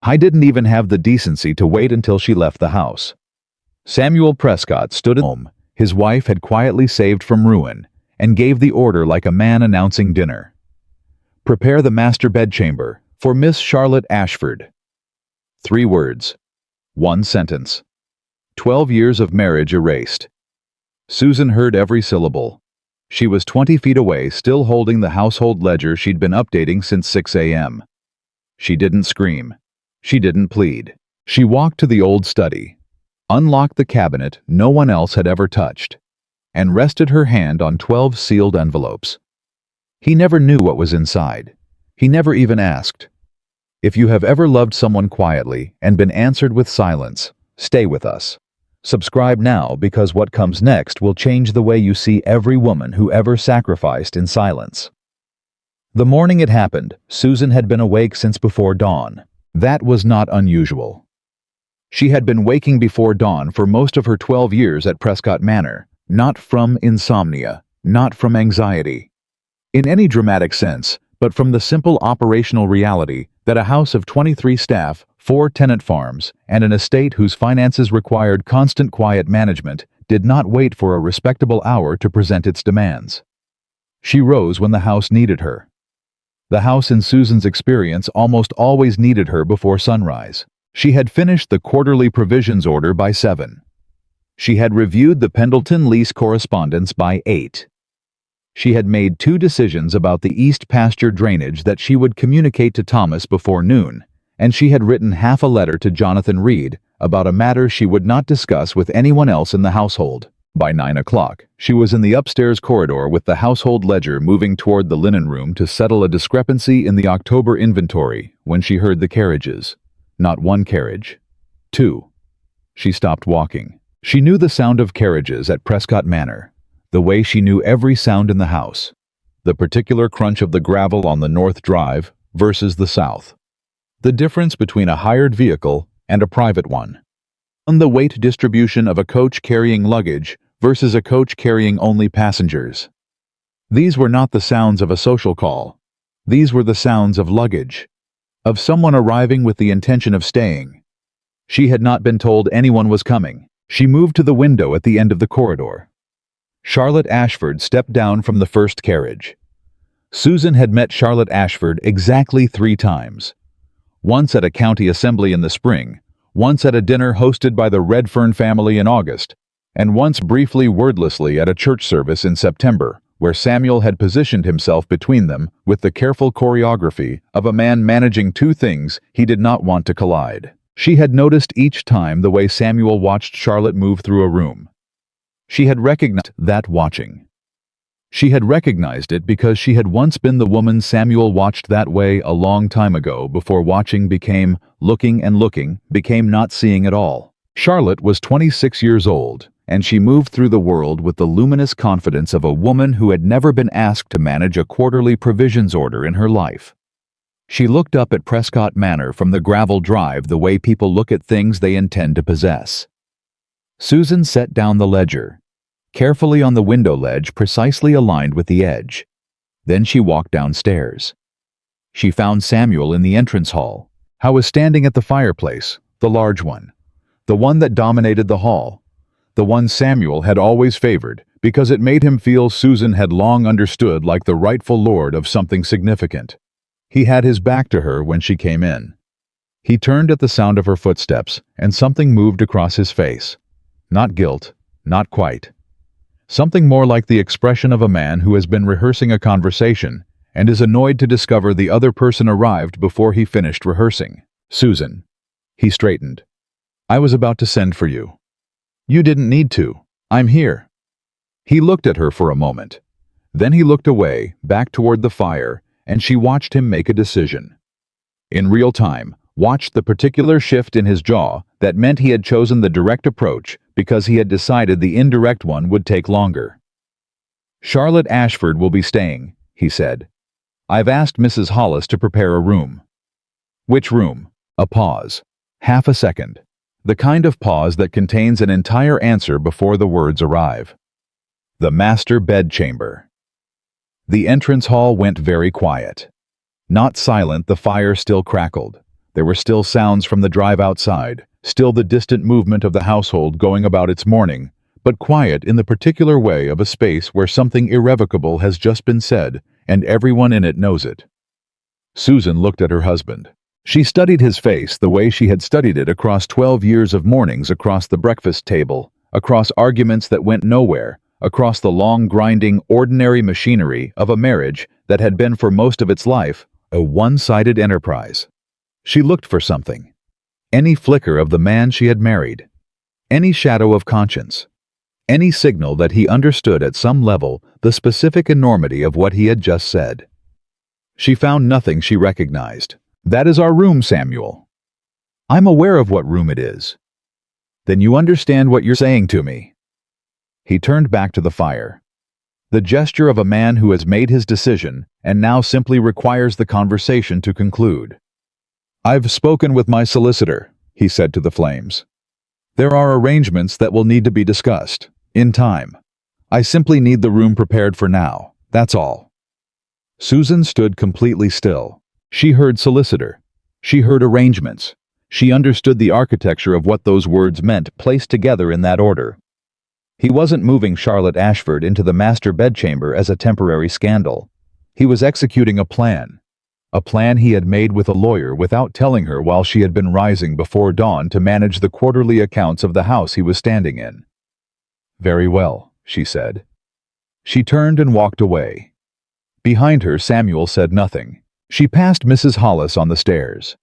I didn't even have the decency to wait until she left the house. Samuel Prescott stood at home. His wife had quietly saved from ruin and gave the order like a man announcing dinner. Prepare the master bedchamber for Miss Charlotte Ashford. 3 words. 1 sentence. 12 years of marriage erased. Susan heard every syllable. She was 20 feet away, still holding the household ledger she'd been updating since 6 a.m. She didn't scream. She didn't plead. She walked to the old study, unlocked the cabinet no one else had ever touched, and rested her hand on 12 sealed envelopes. He never knew what was inside. He never even asked. If you have ever loved someone quietly and been answered with silence, stay with us. Subscribe now, because what comes next will change the way you see every woman who ever sacrificed in silence. The morning it happened, Susan had been awake since before dawn. That was not unusual. She had been waking before dawn for most of her 12 years at Prescott Manor, not from insomnia, not from anxiety, in any dramatic sense, but from the simple operational reality that a house of 23 staff, 4 tenant farms, and an estate whose finances required constant quiet management did not wait for a respectable hour to present its demands. She rose when the house needed her. The house, in Susan's experience, almost always needed her before sunrise. She had finished the quarterly provisions order by 7. She had reviewed the Pendleton lease correspondence by 8. She had made 2 decisions about the east pasture drainage that she would communicate to Thomas before noon, and she had written half a letter to Jonathan Reed about a matter she would not discuss with anyone else in the household. By 9 o'clock, she was in the upstairs corridor with the household ledger, moving toward the linen room to settle a discrepancy in the October inventory when she heard the carriages. Not 1 carriage. 2. She stopped walking. She knew the sound of carriages at Prescott Manor, the way she knew every sound in the house. The particular crunch of the gravel on the north drive versus the south. The difference between a hired vehicle and a private one. The weight distribution of a coach carrying luggage versus a coach carrying only passengers. These were not the sounds of a social call. These were the sounds of luggage, of someone arriving with the intention of staying. She had not been told anyone was coming. She moved to the window at the end of the corridor. Charlotte Ashford stepped down from the first carriage. Susan had met Charlotte Ashford exactly 3 times. Once at a county assembly in the spring, once at a dinner hosted by the Redfern family in August, and once briefly wordlessly at a church service in September, where Samuel had positioned himself between them with the careful choreography of a man managing 2 things he did not want to collide. She had noticed each time the way Samuel watched Charlotte move through a room. She had recognized that watching. She had recognized it because she had once been the woman Samuel watched that way a long time ago, before watching became looking, and looking became not seeing at all. Charlotte was 26 years old, and she moved through the world with the luminous confidence of a woman who had never been asked to manage a quarterly provisions order in her life. She looked up at Prescott Manor from the gravel drive the way people look at things they intend to possess. Susan set down the ledger, carefully on the window ledge precisely aligned with the edge. Then she walked downstairs. She found Samuel in the entrance hall. Howe was standing at the fireplace, the large one, the one that dominated the hall, the one Samuel had always favored because it made him feel Susan had long understood like the rightful lord of something significant. He had his back to her when she came in. He turned at the sound of her footsteps, and something moved across his face. Not guilt, not quite. Something more like the expression of a man who has been rehearsing a conversation and is annoyed to discover the other person arrived before he finished rehearsing. Susan. He straightened. I was about to send for you. You didn't need to. I'm here. He looked at her for a moment. Then he looked away, back toward the fire, and she watched him make a decision. In real time, watched the particular shift in his jaw that meant he had chosen the direct approach because he had decided the indirect one would take longer. Charlotte Ashford will be staying, he said. I've asked Mrs. Hollis to prepare a room. Which room? A pause. Half a second. The kind of pause that contains an entire answer before the words arrive. The master bedchamber. The entrance hall went very quiet. Not silent, the fire still crackled, There were still sounds from the drive outside, still the distant movement of the household going about its morning, but quiet in the particular way of a space where something irrevocable has just been said, and everyone in it knows it. Susan looked at her husband. She studied his face the way she had studied it across 12 years of mornings across the breakfast table, across arguments that went nowhere, across the long grinding, ordinary machinery of a marriage that had been for most of its life a one-sided enterprise. She looked for something. Any flicker of the man she had married. Any shadow of conscience. Any signal that he understood at some level the specific enormity of what he had just said. She found nothing she recognized. "That is our room, Samuel." "I'm aware of what room it is." "Then you understand what you're saying to me." He turned back to the fire. The gesture of a man who has made his decision and now simply requires the conversation to conclude. "I've spoken with my solicitor," he said to the flames. "There are arrangements that will need to be discussed, in time. I simply need the room prepared for now, that's all." Susan stood completely still. She heard solicitor. She heard arrangements. She understood the architecture of what those words meant placed together in that order. He wasn't moving Charlotte Ashford into the master bedchamber as a temporary scandal. He was executing a plan he had made with a lawyer without telling her while she had been rising before dawn to manage the quarterly accounts of the house he was standing in. "Very well," she said. She turned and walked away. Behind her, Samuel said nothing. She passed Mrs. Hollis on the stairs.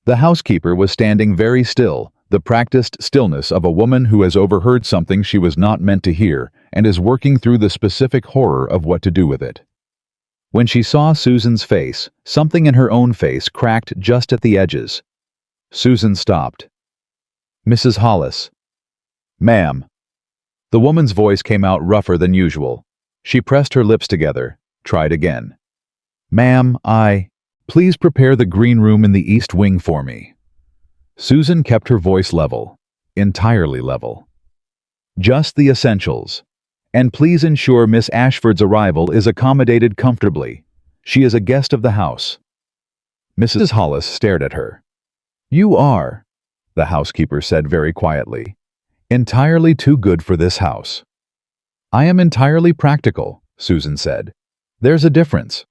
The housekeeper was standing very still, the practiced stillness of a woman who has overheard something she was not meant to hear and is working through the specific horror of what to do with it. When she saw Susan's face, something in her own face cracked just at the edges. Susan stopped. "Mrs. Hollis." "Ma'am." The woman's voice came out rougher than usual. She pressed her lips together, tried again. "Ma'am, please prepare the green room in the east wing for me." Susan kept her voice level, entirely level. "Just the essentials. And please ensure Miss Ashford's arrival is accommodated comfortably. She is a guest of the house." Mrs. Hollis stared at her. "You are," the housekeeper said very quietly, "entirely too good for this house." "I am entirely practical," Susan said. "There's a difference."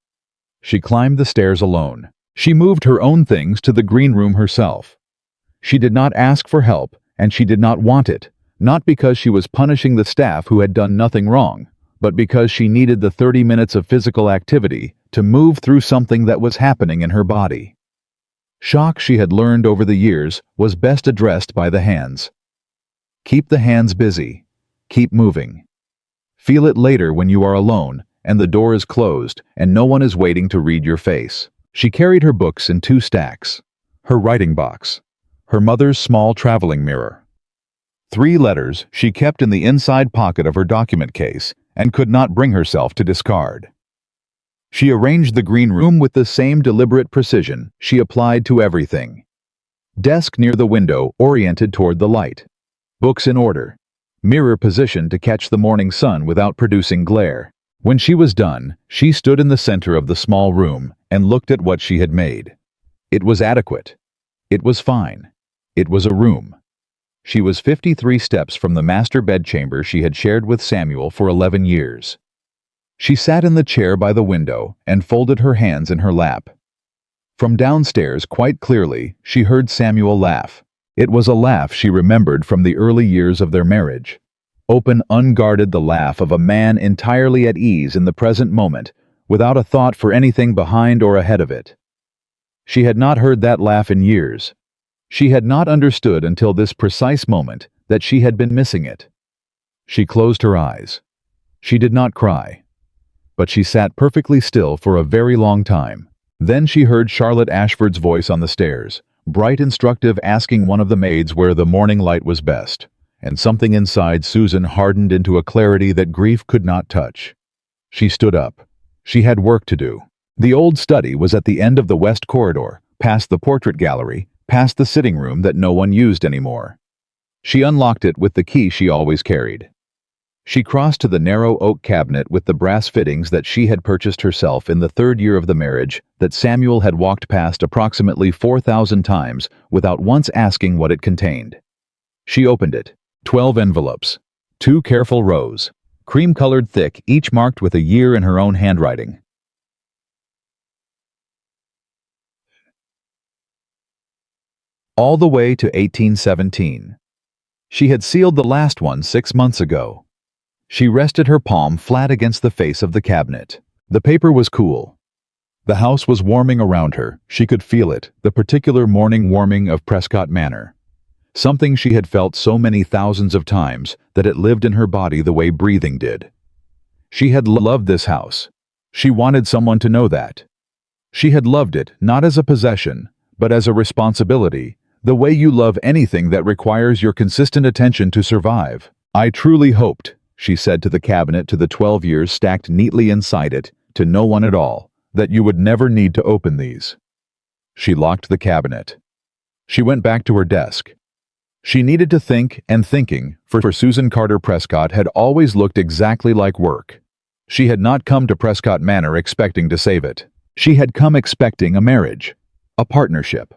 She climbed the stairs alone. She moved her own things to the green room herself. She did not ask for help, and she did not want it, not because she was punishing the staff who had done nothing wrong, but because she needed the 30 minutes of physical activity to move through something that was happening in her body. Shock, she had learned over the years, was best addressed by the hands. Keep the hands busy. Keep moving. Feel it later when you are alone, and the door is closed, and no one is waiting to read your face. She carried her books in 2 stacks. Her writing box. Her mother's small traveling mirror. 3 letters she kept in the inside pocket of her document case and could not bring herself to discard. She arranged the green room with the same deliberate precision she applied to everything. Desk near the window oriented toward the light. Books in order. Mirror positioned to catch the morning sun without producing glare. When she was done, she stood in the center of the small room and looked at what she had made. It was adequate. It was fine. It was a room. She was 53 steps from the master bedchamber she had shared with Samuel for 11 years. She sat in the chair by the window and folded her hands in her lap. From downstairs, quite clearly, she heard Samuel laugh. It was a laugh she remembered from the early years of their marriage. Open, unguarded, the laugh of a man entirely at ease in the present moment, without a thought for anything behind or ahead of it. She had not heard that laugh in years. She had not understood until this precise moment that she had been missing it. She closed her eyes. She did not cry. But she sat perfectly still for a very long time. Then she heard Charlotte Ashford's voice on the stairs, bright, instructive, asking one of the maids where the morning light was best, and something inside Susan hardened into a clarity that grief could not touch. She stood up. She had work to do. The old study was at the end of the west corridor, past the portrait gallery, past the sitting room that no one used anymore. She unlocked it with the key she always carried. She crossed to the narrow oak cabinet with the brass fittings that she had purchased herself in the third year of the marriage, that Samuel had walked past approximately 4,000 times without once asking what it contained. She opened it. 12 envelopes. 2 careful rows. Cream-colored thick, each marked with a year in her own handwriting. All the way to 1817. She had sealed the last one 6 months ago. She rested her palm flat against the face of the cabinet. The paper was cool. The house was warming around her. She could feel it, the particular morning warming of Prescott Manor. Something she had felt so many thousands of times that it lived in her body the way breathing did. She had loved this house. She wanted someone to know that. She had loved it not as a possession, but as a responsibility, the way you love anything that requires your consistent attention to survive. I truly hoped, she said to the cabinet, to the 12 years stacked neatly inside it, to no one at all, that you would never need to open these. She locked the cabinet. She went back to her desk. She needed to think, and thinking, for Susan Carter Prescott had always looked exactly like work. She had not come to Prescott Manor expecting to save it. She had come expecting a marriage, a partnership.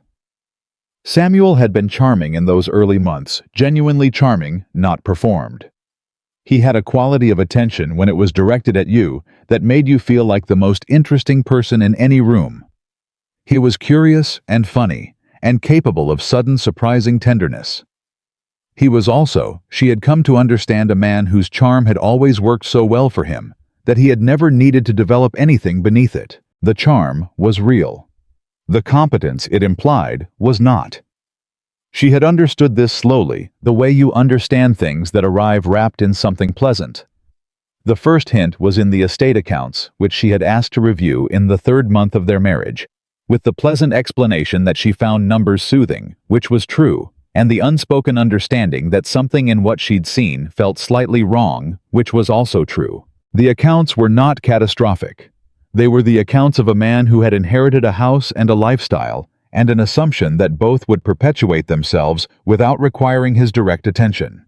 Samuel had been charming in those early months, genuinely charming, not performed. He had a quality of attention when it was directed at you that made you feel like the most interesting person in any room. He was curious and funny, and capable of sudden surprising tenderness. He was also, she had come to understand, a man whose charm had always worked so well for him, that he had never needed to develop anything beneath it. The charm was real. The competence it implied was not. She had understood this slowly, the way you understand things that arrive wrapped in something pleasant. The first hint was in the estate accounts, which she had asked to review in the 3rd month of their marriage, with the pleasant explanation that she found numbers soothing, which was true, and the unspoken understanding that something in what she'd seen felt slightly wrong, which was also true. The accounts were not catastrophic. They were the accounts of a man who had inherited a house and a lifestyle, and an assumption that both would perpetuate themselves without requiring his direct attention.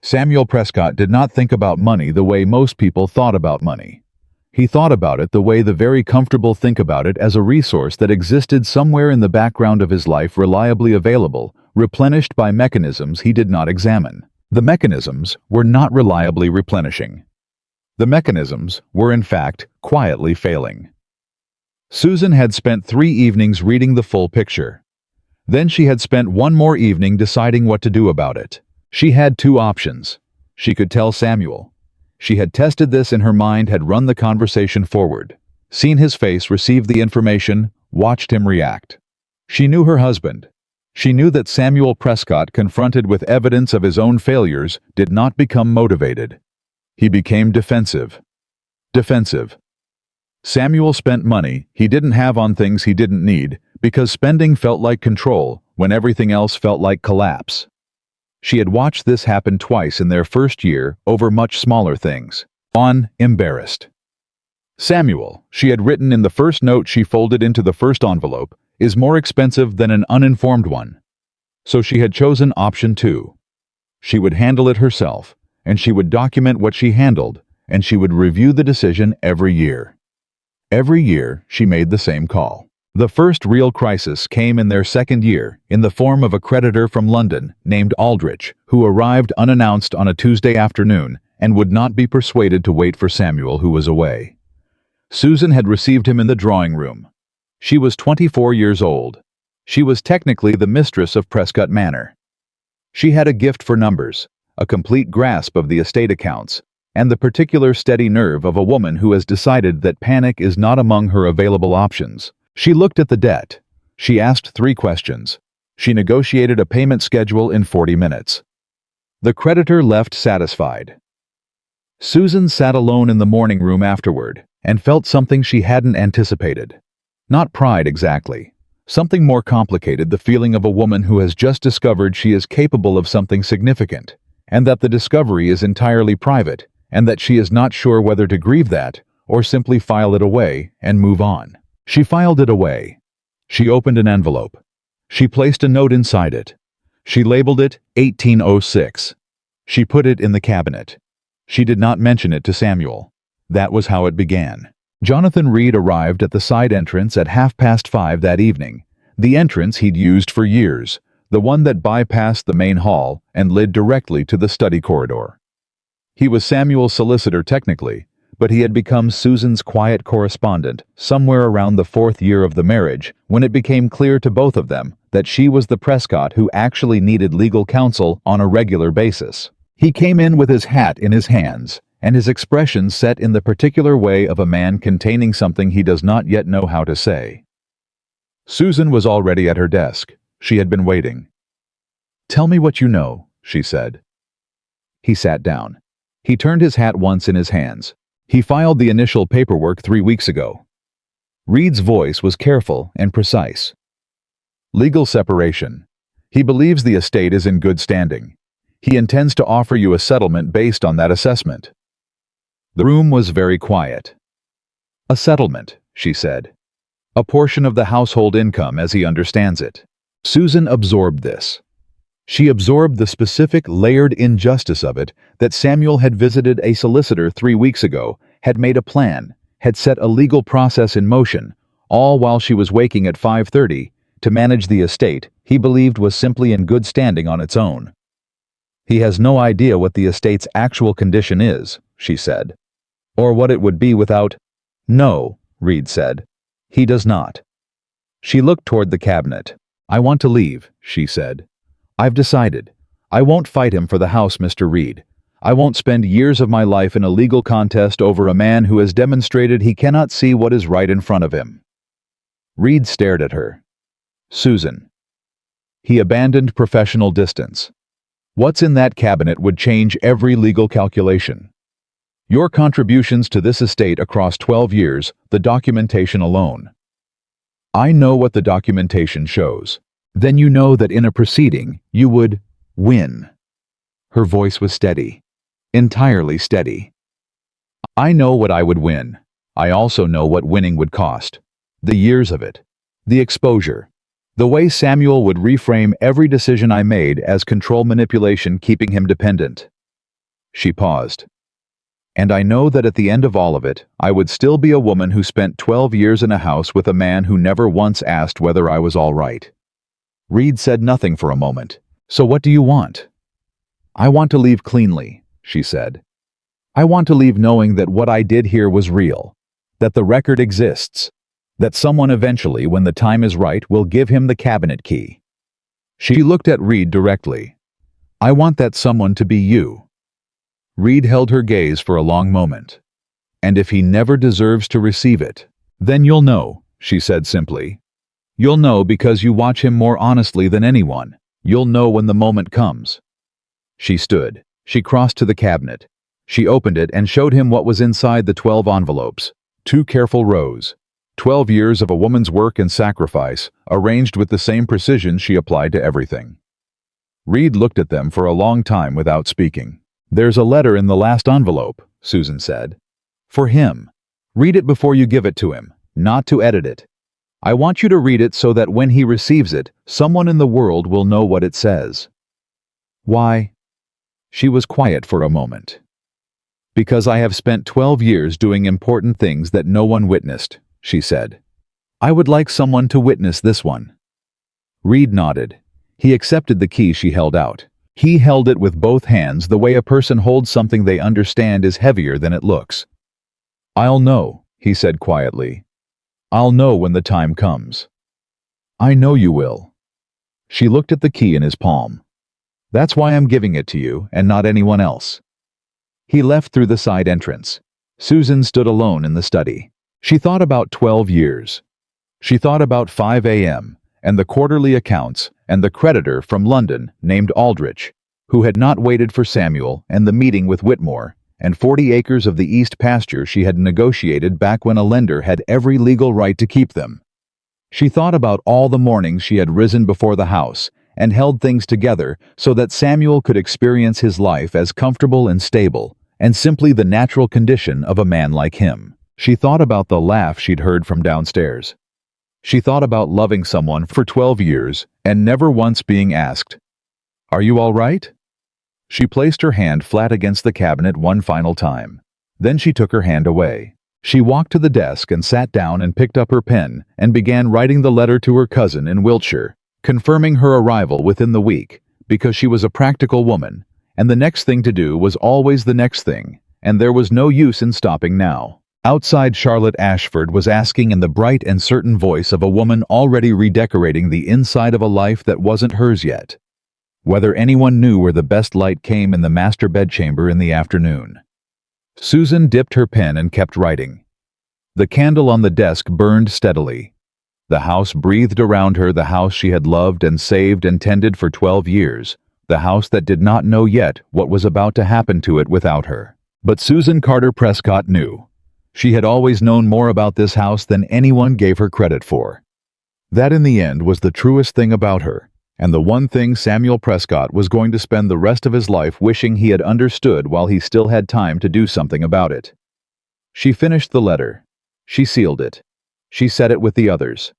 Samuel Prescott did not think about money the way most people thought about money. He thought about it the way the very comfortable think about it, as a resource that existed somewhere in the background of his life, reliably available, replenished by mechanisms he did not examine. The mechanisms were not reliably replenishing. The mechanisms were, in fact, quietly failing. Susan had spent 3 evenings reading the full picture. Then she had spent 1 more evening deciding what to do about it. She had 2 options. She could tell Samuel. She had tested this in her mind, had run the conversation forward, seen his face receive the information, watched him react. She knew her husband. She knew that Samuel Prescott, confronted with evidence of his own failures, did not become motivated. He became defensive. Defensive. Samuel spent money he didn't have on things he didn't need, because spending felt like control when everything else felt like collapse. She had watched this happen twice in their first year over much smaller things. Embarrassed. Samuel, she had written in the first note she folded into the first envelope, is more expensive than an uninformed one. So she had chosen option 2. She would handle it herself, and she would document what she handled, and she would review the decision every year. Every year, she made the same call. The first real crisis came in their 2nd year, in the form of a creditor from London named Aldrich, who arrived unannounced on a Tuesday afternoon and would not be persuaded to wait for Samuel, who was away. Susan had received him in the drawing room. She was 24 years old. She was technically the mistress of Prescott Manor. She had a gift for numbers, a complete grasp of the estate accounts, and the particular steady nerve of a woman who has decided that panic is not among her available options. She looked at the debt. She asked 3 questions. She negotiated a payment schedule in 40 minutes. The creditor left satisfied. Susan sat alone in the morning room afterward and felt something she hadn't anticipated. Not pride exactly. Something more complicated, the feeling of a woman who has just discovered she is capable of something significant, and that the discovery is entirely private, and that she is not sure whether to grieve that or simply file it away and move on. She filed it away. She opened an envelope. She placed a note inside it. She labeled it 1806. She put it in the cabinet. She did not mention it to Samuel. That was how it began. Jonathan Reed arrived at the side entrance at 5:30 that evening, the entrance he'd used for years, the one that bypassed the main hall and led directly to the study corridor. He was Samuel's solicitor technically, but he had become Susan's quiet correspondent somewhere around the 4th year of the marriage when it became clear to both of them that she was the Prescott who actually needed legal counsel on a regular basis. He came in with his hat in his hands, and his expression set in the particular way of a man containing something he does not yet know how to say. Susan was already at her desk. She had been waiting. "Tell me what you know," she said. He sat down. He turned his hat once in his hands. He filed the initial paperwork 3 weeks ago. Reed's voice was careful and precise. Legal separation. He believes the estate is in good standing. He intends to offer you a settlement based on that assessment. The room was very quiet. "A settlement," she said. "A portion of the household income as he understands it." Susan absorbed this. She absorbed the specific layered injustice of it that Samuel had visited a solicitor 3 weeks ago, had made a plan, had set a legal process in motion, all while she was waking at 5:30 to manage the estate he believed was simply in good standing on its own. "He has no idea what the estate's actual condition is," she said. "Or what it would be without—" "No," Reed said. "He does not." She looked toward the cabinet. "I want to leave," she said. "I've decided. I won't fight him for the house, Mr. Reed. I won't spend years of my life in a legal contest over a man who has demonstrated he cannot see what is right in front of him." Reed stared at her. "Susan." He abandoned professional distance. "What's in that cabinet would change every legal calculation. Your contributions to this estate across 12 years, the documentation alone. I know what the documentation shows. Then you know that in a proceeding, you would win." Her voice was steady. Entirely steady. "I know what I would win. I also know what winning would cost. The years of it. The exposure. The way Samuel would reframe every decision I made as control manipulation keeping him dependent." She paused. "And I know that at the end of all of it, I would still be a woman who spent 12 years in a house with a man who never once asked whether I was all right." Reed said nothing for a moment. "So what do you want?" "I want to leave cleanly," she said. "I want to leave knowing that what I did here was real, that the record exists, that someone eventually, when the time is right, will give him the cabinet key." She looked at Reed directly. "I want that someone to be you." Reed held her gaze for a long moment. "And if he never deserves to receive it, then you'll know," she said simply. "You'll know because you watch him more honestly than anyone. You'll know when the moment comes." She stood. She crossed to the cabinet. She opened it and showed him what was inside the 12 envelopes. 2 careful rows. 12 years of a woman's work and sacrifice, arranged with the same precision she applied to everything. Reed looked at them for a long time without speaking. "There's a letter in the last envelope," Susan said. "For him. Read it before you give it to him, not to edit it. I want you to read it so that when he receives it, someone in the world will know what it says." "Why?" She was quiet for a moment. "Because I have spent 12 years doing important things that no one witnessed," she said. "I would like someone to witness this one." Reed nodded. He accepted the key she held out. He held it with both hands the way a person holds something they understand is heavier than it looks. "I'll know," he said quietly. "I'll know when the time comes." "I know you will." She looked at the key in his palm. "That's why I'm giving it to you and not anyone else." He left through the side entrance. Susan stood alone in the study. She thought about 12 years. She thought about 5 a.m. and the quarterly accounts and the creditor from London named Aldrich, who had not waited for Samuel, and the meeting with Whitmore, and 40 acres of the east pasture she had negotiated back when a lender had every legal right to keep them. She thought about all the mornings she had risen before the house and held things together so that Samuel could experience his life as comfortable and stable, and simply the natural condition of a man like him. She thought about the laugh she'd heard from downstairs. She thought about loving someone for 12 years and never once being asked, "Are you all right?" She placed her hand flat against the cabinet one final time. Then she took her hand away. She walked to the desk and sat down and picked up her pen and began writing the letter to her cousin in Wiltshire, confirming her arrival within the week, because she was a practical woman, and the next thing to do was always the next thing, and there was no use in stopping now. Outside, Charlotte Ashford was asking in the bright and certain voice of a woman already redecorating the inside of a life that wasn't hers yet, whether anyone knew where the best light came in the master bedchamber in the afternoon. Susan dipped her pen and kept writing. The candle on the desk burned steadily. The house breathed around her, the house she had loved and saved and tended for 12 years, the house that did not know yet what was about to happen to it without her. But Susan Carter Prescott knew. She had always known more about this house than anyone gave her credit for. That in the end was the truest thing about her, and the one thing Samuel Prescott was going to spend the rest of his life wishing he had understood while he still had time to do something about it. She finished the letter. She sealed it. She set it with the others.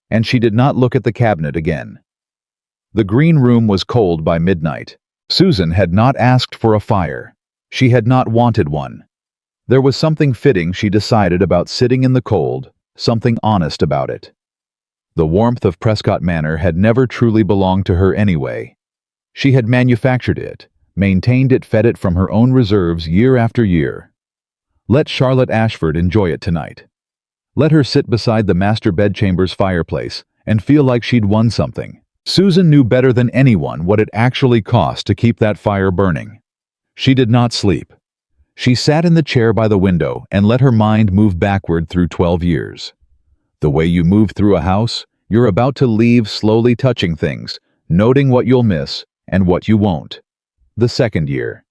And she did not look at the cabinet again. The green room was cold by midnight. Susan had not asked for a fire. She had not wanted one. There was something fitting, she decided, about sitting in the cold, something honest about it. The warmth of Prescott Manor had never truly belonged to her anyway. She had manufactured it, maintained it, fed it from her own reserves year after year. Let Charlotte Ashford enjoy it tonight. Let her sit beside the master bedchamber's fireplace and feel like she'd won something. Susan knew better than anyone what it actually cost to keep that fire burning. She did not sleep. She sat in the chair by the window and let her mind move backward through 12 years. The way you move through a house, you're about to leave, slowly touching things, noting what you'll miss and what you won't. The second year.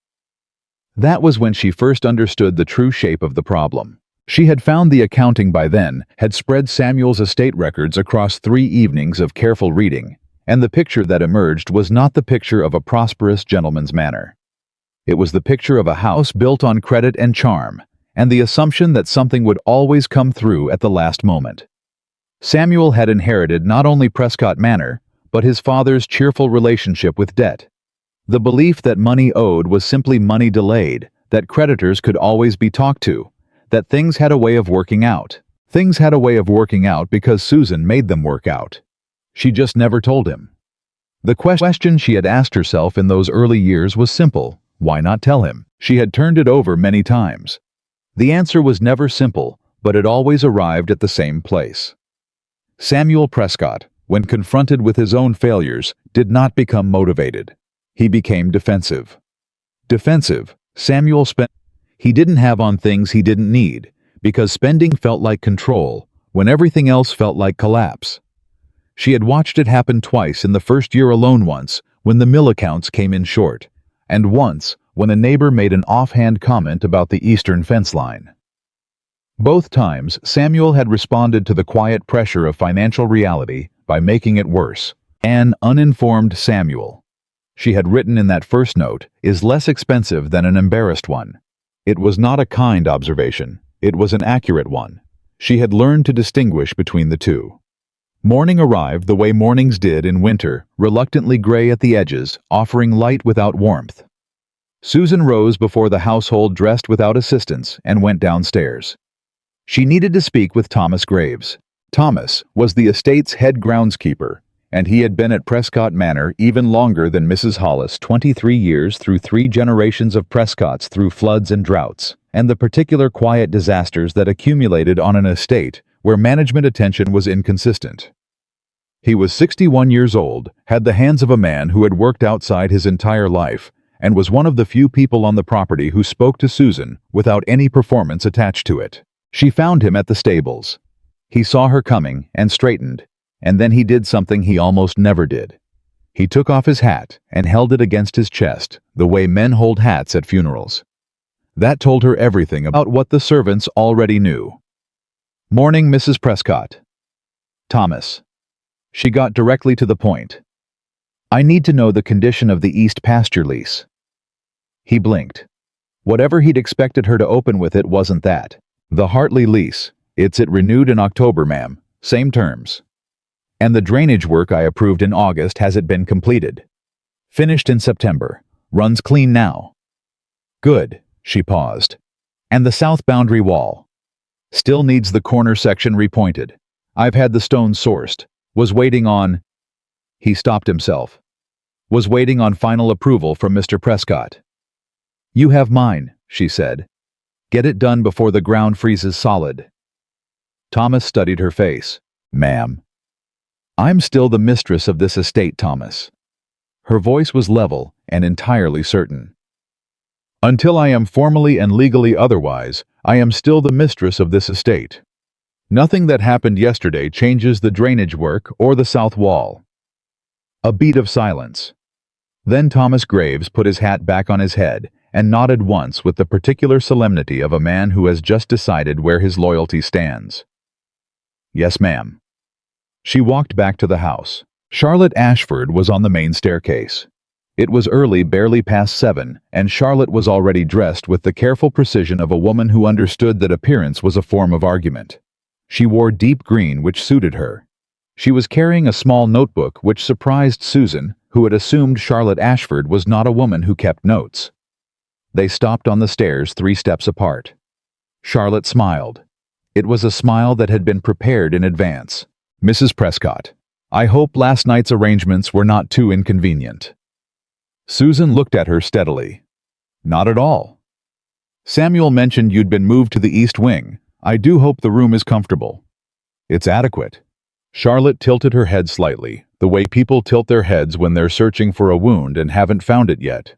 That was when she first understood the true shape of the problem. She had found the accounting by then, had spread Samuel's estate records across 3 evenings of careful reading, and the picture that emerged was not the picture of a prosperous gentleman's manor. It was the picture of a house built on credit and charm, and the assumption that something would always come through at the last moment. Samuel had inherited not only Prescott Manor, but his father's cheerful relationship with debt. The belief that money owed was simply money delayed, that creditors could always be talked to, that things had a way of working out. Things had a way of working out because Susan made them work out. She just never told him. The question she had asked herself in those early years was simple: why not tell him? She had turned it over many times. The answer was never simple, but it always arrived at the same place. Samuel Prescott, when confronted with his own failures, did not become motivated. He became defensive. Defensive, Samuel spent. He didn't have on things he didn't need, because spending felt like control, when everything else felt like collapse. She had watched it happen twice in the first year alone, once when the mill accounts came in short, and once when a neighbor made an offhand comment about the eastern fence line. Both times, Samuel had responded to the quiet pressure of financial reality by making it worse. An uninformed Samuel, she had written in that first note, is less expensive than an embarrassed one. It was not a kind observation, it was an accurate one. She had learned to distinguish between the two. Morning arrived the way mornings did in winter, reluctantly gray at the edges, offering light without warmth. Susan rose before the household, dressed without assistance, and went downstairs. She needed to speak with Thomas Graves. Thomas was the estate's head groundskeeper, and he had been at Prescott Manor even longer than Mrs. Hollis, 23 years, through 3 generations of Prescotts, through floods and droughts, and the particular quiet disasters that accumulated on an estate where management attention was inconsistent. He was 61 years old, had the hands of a man who had worked outside his entire life, and was one of the few people on the property who spoke to Susan without any performance attached to it. She found him at the stables. He saw her coming and straightened, and then he did something he almost never did. He took off his hat and held it against his chest, the way men hold hats at funerals. That told her everything about what the servants already knew. "Morning, Mrs. Prescott." "Thomas." She got directly to the point. "I need to know the condition of the East pasture lease." He blinked. Whatever he'd expected her to open with, it wasn't that. "The Hartley lease. It renewed in October, ma'am. Same terms. And the drainage work I approved in August, has it been completed?" "Finished in September. Runs clean now. Good, she paused. And the south boundary wall? Still needs the corner section repointed. I've had the stones sourced. Was waiting on... He stopped himself. Was waiting on final approval from Mr. Prescott. You have mine, she said. Get it done before the ground freezes solid. Thomas studied her face. Ma'am. I'm still the mistress of this estate, Thomas. Her voice was level and entirely certain. Until I am formally and legally otherwise, I am still the mistress of this estate. Nothing that happened yesterday changes the drainage work or the south wall. A beat of silence. Then Thomas Graves put his hat back on his head and nodded once with the particular solemnity of a man who has just decided where his loyalty stands. Yes, ma'am. She walked back to the house. Charlotte Ashford was on the main staircase. It was early, barely past 7, and Charlotte was already dressed with the careful precision of a woman who understood that appearance was a form of argument. She wore deep green, which suited her. She was carrying a small notebook, which surprised Susan, who had assumed Charlotte Ashford was not a woman who kept notes. They stopped on the stairs 3 steps apart. Charlotte smiled. It was a smile that had been prepared in advance. Mrs. Prescott, I hope last night's arrangements were not too inconvenient. Susan looked at her steadily. Not at all. Samuel mentioned you'd been moved to the East Wing. I do hope the room is comfortable. It's adequate. Charlotte tilted her head slightly, the way people tilt their heads when they're searching for a wound and haven't found it yet.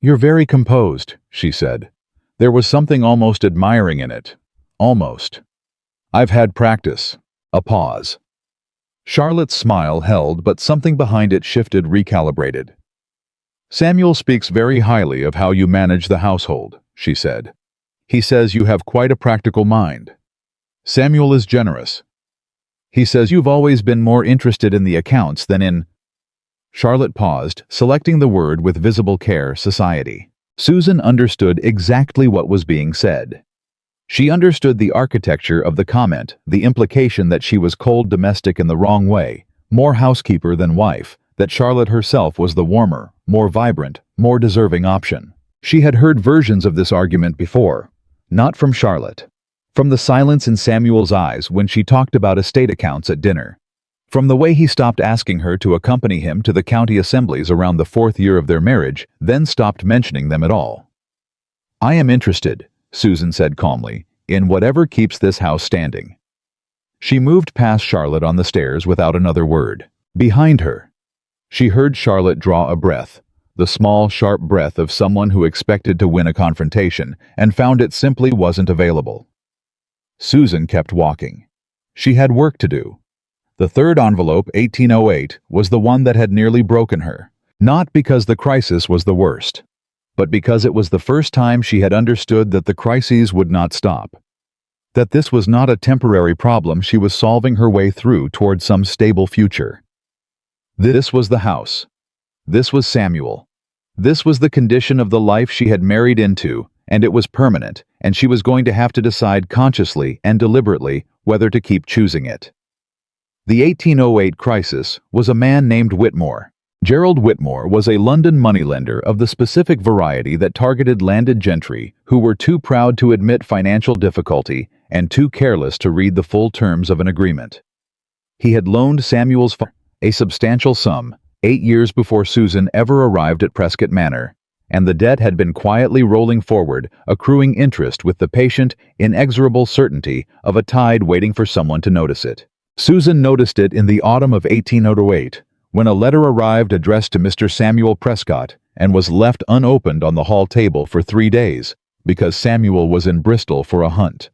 You're very composed, she said. There was something almost admiring in it. Almost. I've had practice. A pause. Charlotte's smile held, but something behind it shifted, recalibrated. Samuel speaks very highly of how you manage the household, she said. He says you have quite a practical mind. Samuel is generous. He says you've always been more interested in the accounts than in... Charlotte paused, selecting the word with visible care, society. Susan understood exactly what was being said. She understood the architecture of the comment, the implication that she was cold domestic in the wrong way, more housekeeper than wife, that Charlotte herself was the warmer, more vibrant, more deserving option. She had heard versions of this argument before, not from Charlotte. From the silence in Samuel's eyes when she talked about estate accounts at dinner. From the way he stopped asking her to accompany him to the county assemblies around the 4th year of their marriage, then stopped mentioning them at all. I am interested, Susan said calmly, in whatever keeps this house standing. She moved past Charlotte on the stairs without another word. Behind her, she heard Charlotte draw a breath, the small, sharp breath of someone who expected to win a confrontation and found it simply wasn't available. Susan kept walking. She had work to do. The third envelope, 1808, was the one that had nearly broken her, not because the crisis was the worst, but because it was the first time she had understood that the crises would not stop. That this was not a temporary problem she was solving her way through toward some stable future. This was the house. This was Samuel. This was the condition of the life she had married into, and it was permanent, and she was going to have to decide consciously and deliberately whether to keep choosing it. The 1808 crisis was a man named Whitmore. Gerald Whitmore was a London moneylender of the specific variety that targeted landed gentry who were too proud to admit financial difficulty and too careless to read the full terms of an agreement. He had loaned Samuel's father a substantial sum 8 years before Susan ever arrived at Prescott Manor, and the debt had been quietly rolling forward, accruing interest with the patient, inexorable certainty of a tide waiting for someone to notice it. Susan noticed it in the autumn of 1808, when a letter arrived addressed to Mr. Samuel Prescott and was left unopened on the hall table for 3 days, because Samuel was in Bristol for a hunt.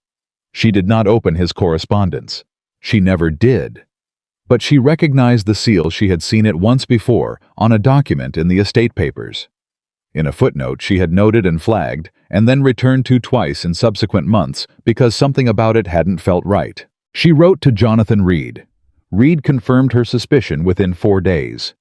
She did not open his correspondence. She never did. But she recognized the seal she had seen it once before on a document in the estate papers. In a footnote she had noted and flagged, and then returned to twice in subsequent months because something about it hadn't felt right. She wrote to Jonathan Reed. Reed confirmed her suspicion within 4 days.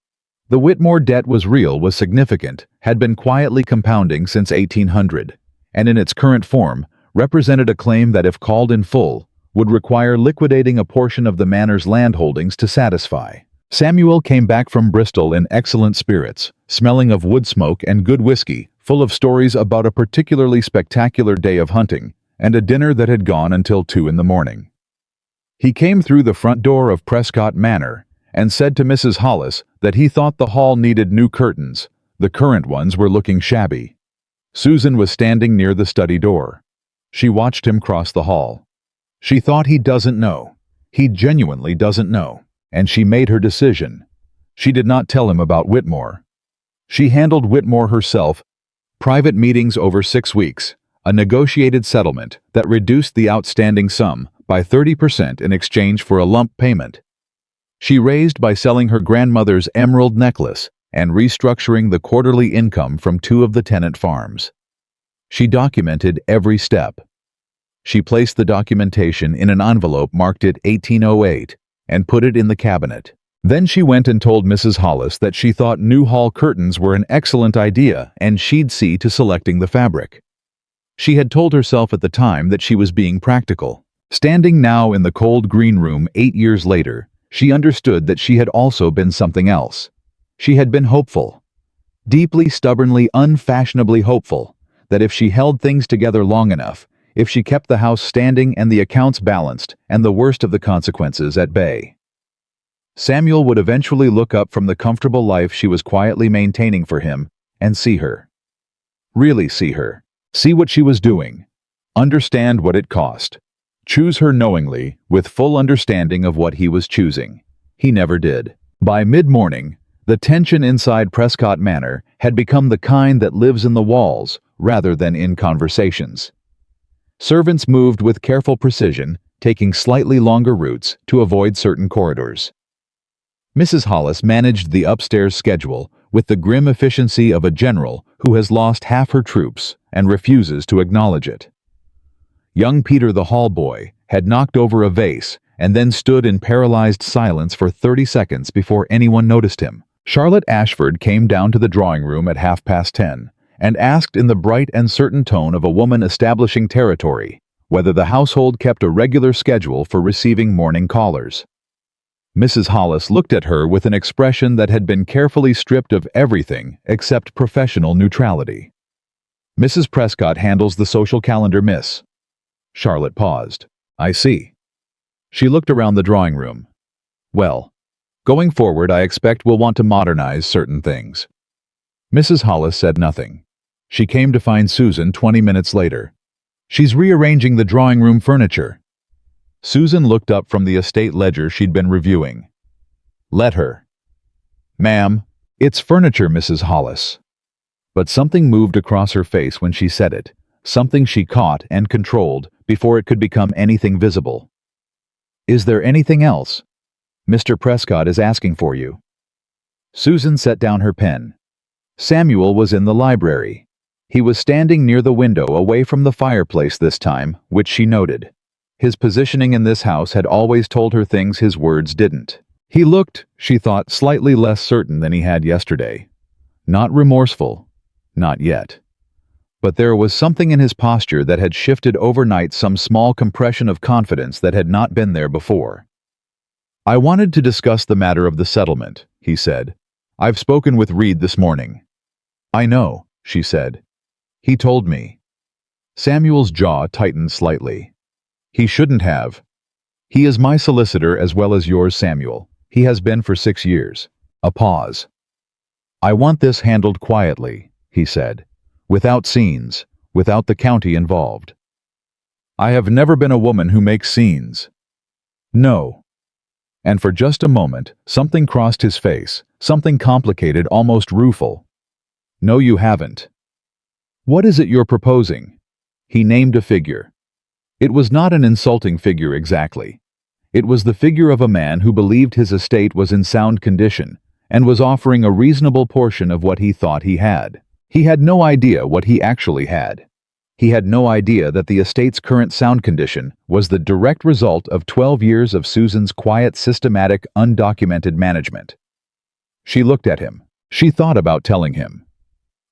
The Whitmore debt was real, was significant, had been quietly compounding since 1800, and in its current form, represented a claim that if called in full, would require liquidating a portion of the manor's land holdings to satisfy. Samuel came back from Bristol in excellent spirits, smelling of wood smoke and good whiskey, full of stories about a particularly spectacular day of hunting, and a dinner that had gone until 2 in the morning. He came through the front door of Prescott Manor and said to Mrs. Hollis that he thought the hall needed new curtains. The current ones were looking shabby. Susan was standing near the study door. She watched him cross the hall. She thought he doesn't know. He genuinely doesn't know. And she made her decision. She did not tell him about Whitmore. She handled Whitmore herself. Private meetings over 6 weeks, a negotiated settlement that reduced the outstanding sum by 30% in exchange for a lump payment. She raised by selling her grandmother's emerald necklace and restructuring the quarterly income from 2 of the tenant farms. She documented every step. She placed the documentation in an envelope marked it 1808 and put it in the cabinet. Then she went and told Mrs. Hollis that she thought new hall curtains were an excellent idea and she'd see to selecting the fabric. She had told herself at the time that she was being practical. Standing now in the cold green room 8 years later, she understood that she had also been something else. She had been hopeful. Deeply, stubbornly, unfashionably hopeful that if she held things together long enough, if she kept the house standing and the accounts balanced and the worst of the consequences at bay, Samuel would eventually look up from the comfortable life she was quietly maintaining for him and see her. Really see her. See what she was doing. Understand what it cost. Choose her knowingly, with full understanding of what he was choosing. He never did. By mid-morning, the tension inside Prescott Manor had become the kind that lives in the walls rather than in conversations. Servants moved with careful precision, taking slightly longer routes to avoid certain corridors. Mrs. Hollis managed the upstairs schedule with the grim efficiency of a general who has lost half her troops and refuses to acknowledge it. Young Peter the hall boy had knocked over a vase and then stood in paralyzed silence for 30 seconds before anyone noticed him. Charlotte Ashford came down to the drawing room at 10:30 and asked in the bright and certain tone of a woman establishing territory whether the household kept a regular schedule for receiving morning callers. Mrs. Hollis looked at her with an expression that had been carefully stripped of everything except professional neutrality. "Mrs. Prescott handles the social calendar, miss." Charlotte paused. "I see." She looked around the drawing room. "Well, going forward I expect we'll want to modernize certain things." Mrs. Hollis said nothing. She came to find Susan 20 minutes later. "She's rearranging the drawing room furniture." Susan looked up from the estate ledger she'd been reviewing. "Let her." "Ma'am, it's furniture, Mrs. Hollis." But something moved across her face when she said it, something she caught and controlled before it could become anything visible. "Is there anything else? Mr. Prescott is asking for you." Susan set down her pen. Samuel was in the library. He was standing near the window away from the fireplace this time, which she noted. His positioning in this house had always told her things his words didn't. He looked, she thought, slightly less certain than he had yesterday. Not remorseful. Not yet. But there was something in his posture that had shifted overnight, some small compression of confidence that had not been there before. "I wanted to discuss the matter of the settlement," he said. "I've spoken with Reed this morning." "I know," she said. "He told me." Samuel's jaw tightened slightly. "He shouldn't have. He is my solicitor as well as yours, Samuel. He has been for 6 years. A pause. "I want this handled quietly," he said, "without scenes, without the county involved. I have never been a woman who makes scenes." "No." And for just a moment, something crossed his face, something complicated, almost rueful. "No, you haven't." "What is it you're proposing?" He named a figure. It was not an insulting figure exactly. It was the figure of a man who believed his estate was in sound condition and was offering a reasonable portion of what he thought he had. He had no idea what he actually had. He had no idea that the estate's current sound condition was the direct result of 12 years of Susan's quiet, systematic, undocumented management. She looked at him. She thought about telling him.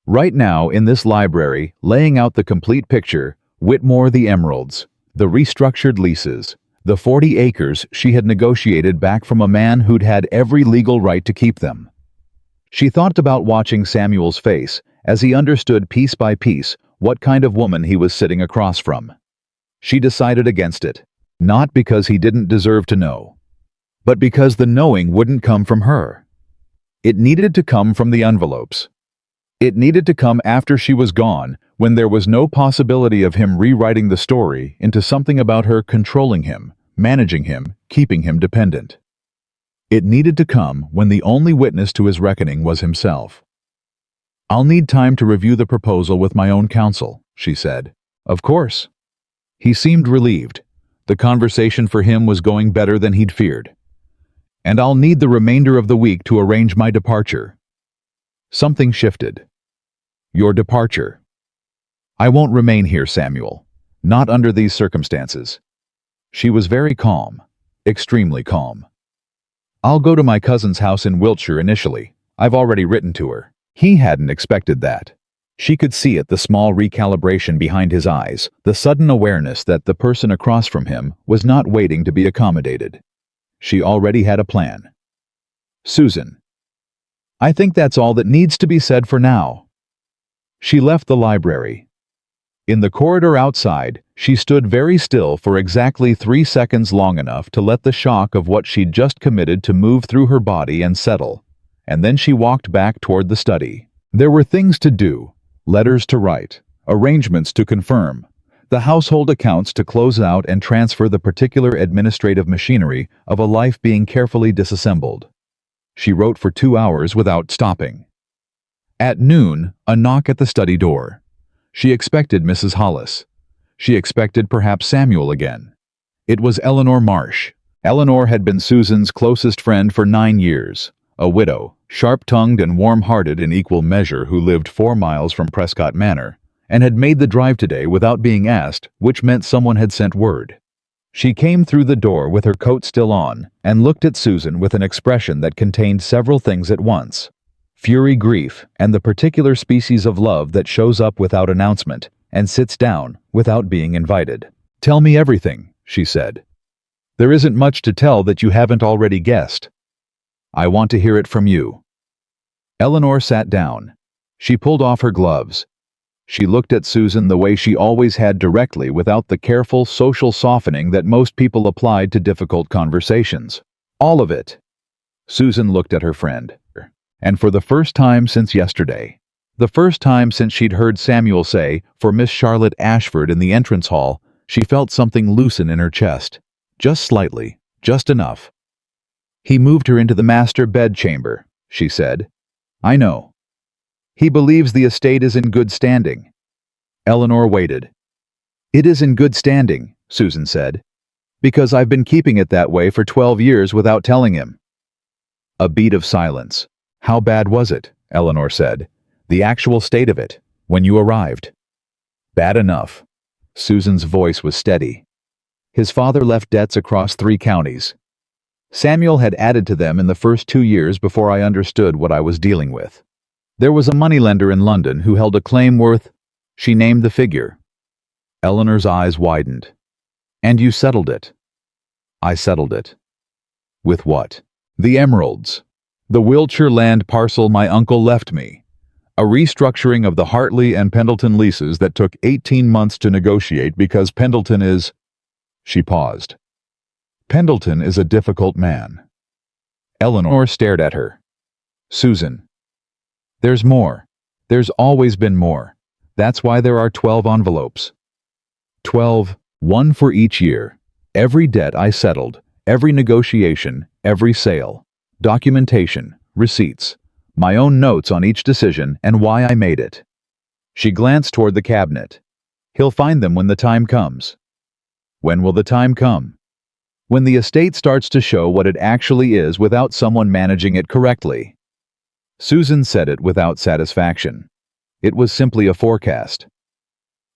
Right now, in this library, laying out the complete picture, Whitmore the emeralds, the restructured leases, The 40 acres she had negotiated back from a man who'd had every legal right to keep them. She thought about watching Samuel's face as he understood piece by piece what kind of woman he was sitting across from. She decided against it, not because he didn't deserve to know, but because the knowing wouldn't come from her. It needed to come from the envelopes. It needed to come after she was gone, when there was no possibility of him rewriting the story into something about her controlling him, managing him, keeping him dependent. It needed to come when the only witness to his reckoning was himself. "I'll need time to review the proposal with my own counsel," she said. "Of course." He seemed relieved. The conversation for him was going better than he'd feared. "And I'll need the remainder of the week to arrange my departure." Something shifted. "Your departure." "I won't remain here, Samuel. Not under these circumstances." She was very calm, extremely calm. "I'll go to my cousin's house in Wiltshire initially. I've already written to her." He hadn't expected that. She could see it, the small recalibration behind his eyes, the sudden awareness that the person across from him was not waiting to be accommodated. She already had a plan. "Susan, I think that's all that needs to be said for now." She left the library. In the corridor outside, she stood very still for exactly 3 seconds, long enough to let the shock of what she'd just committed to move through her body and settle, and then she walked back toward the study. There were things to do, letters to write, arrangements to confirm, the household accounts to close out and transfer the particular administrative machinery of a life being carefully disassembled. She wrote for 2 hours without stopping. At noon, a knock at the study door. She expected Mrs. Hollis. She expected perhaps Samuel again. It was Eleanor Marsh. Eleanor had been Susan's closest friend for 9 years, a widow, sharp-tongued and warm-hearted in equal measure, who lived 4 miles from Prescott Manor, and had made the drive today without being asked, which meant someone had sent word. She came through the door with her coat still on, and looked at Susan with an expression that contained several things at once: fury, grief, and the particular species of love that shows up without announcement and sits down without being invited. "Tell me everything," she said. "There isn't much to tell that you haven't already guessed. I want to hear it from you." Eleanor sat down. She pulled off her gloves. She looked at Susan the way she always had, directly, without the careful social softening that most people applied to difficult conversations. "All of it." Susan looked at her friend. And for the first time since yesterday, the first time since she'd heard Samuel say, "For Miss Charlotte Ashford," in the entrance hall, she felt something loosen in her chest. Just slightly, just enough. "He moved her into the master bedchamber," she said. "I know. He believes the estate is in good standing." Eleanor waited. "It is in good standing," Susan said, "because I've been keeping it that way for 12 years without telling him." A beat of silence. "How bad was it?" Eleanor said. "The actual state of it, when you arrived." "Bad enough." Susan's voice was steady. "His father left debts across 3 counties. Samuel had added to them in the first 2 years before I understood what I was dealing with. There was a moneylender in London who held a claim worth—" She named the figure. Eleanor's eyes widened. "And you settled it?" "I settled it." "With what?" "The emeralds. The Wiltshire land parcel my uncle left me. A restructuring of the Hartley and Pendleton leases that took 18 months to negotiate because Pendleton is—" She paused. "Pendleton is a difficult man." Eleanor stared at her. "Susan, there's more. There's always been more. That's why there are 12 envelopes. 12, one for each year. Every debt I settled, every negotiation, every sale. Documentation, receipts, my own notes on each decision and why I made it." She glanced toward the cabinet. "He'll find them when the time comes." "When will the time come?" "When the estate starts to show what it actually is without someone managing it correctly." Susan said it without satisfaction. It was simply a forecast.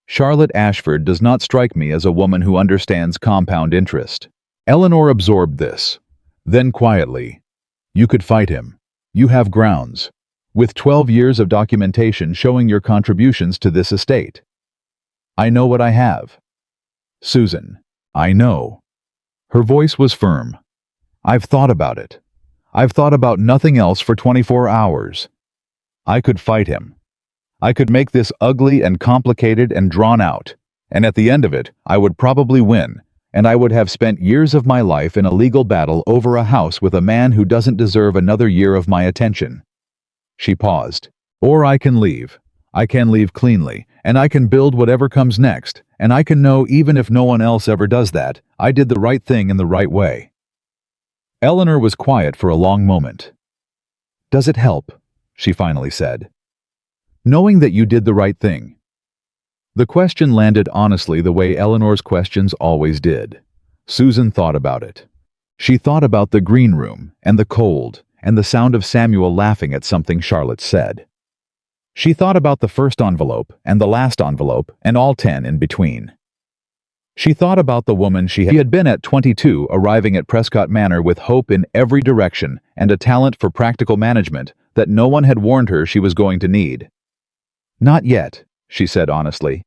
"Charlotte Ashford does not strike me as a woman who understands compound interest." Eleanor absorbed this. Then quietly, "You could fight him. You have grounds. With 12 years of documentation showing your contributions to this estate." "I know what I have." "Susan, I know." Her voice was firm. "I've thought about it. I've thought about nothing else for 24 hours. I could fight him. I could make this ugly and complicated and drawn out, and at the end of it, I would probably win, and I would have spent years of my life in a legal battle over a house with a man who doesn't deserve another year of my attention." She paused. "Or I can leave. I can leave cleanly, and I can build whatever comes next, and I can know even if no one else ever does that, I did the right thing in the right way." Eleanor was quiet for a long moment. "Does it help?" she finally said. "Knowing that you did the right thing." The question landed honestly the way Eleanor's questions always did. Susan thought about it. She thought about the green room, and the cold, and the sound of Samuel laughing at something Charlotte said. She thought about the first envelope, and the last envelope, and all 10 in between. She thought about the woman she had been at 22, arriving at Prescott Manor with hope in every direction and a talent for practical management that no one had warned her she was going to need. "Not yet," she said honestly.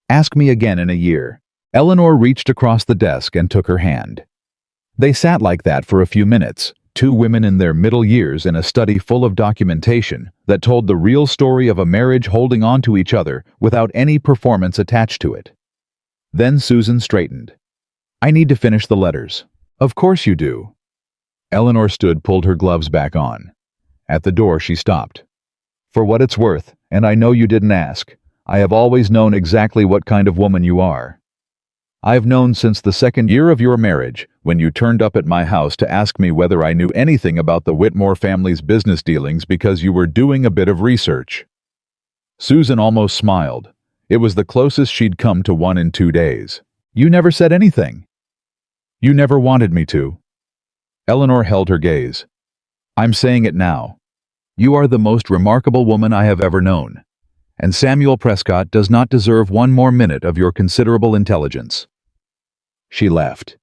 "Ask me again in a year." Eleanor reached across the desk and took her hand. They sat like that for a few minutes, two women in their middle years in a study full of documentation that told the real story of a marriage holding on to each other without any performance attached to it. Then Susan straightened. "I need to finish the letters." "Of course you do." Eleanor pulled her gloves back on. At the door she stopped. "For what it's worth, and I know you didn't ask, I have always known exactly what kind of woman you are. I've known since the second year of your marriage, when you turned up at my house to ask me whether I knew anything about the Whitmore family's business dealings because you were doing a bit of research." Susan almost smiled. It was the closest she'd come to one in 2 days. "You never said anything." "You never wanted me to." Eleanor held her gaze. "I'm saying it now. You are the most remarkable woman I have ever known, and Samuel Prescott does not deserve one more minute of your considerable intelligence." She left.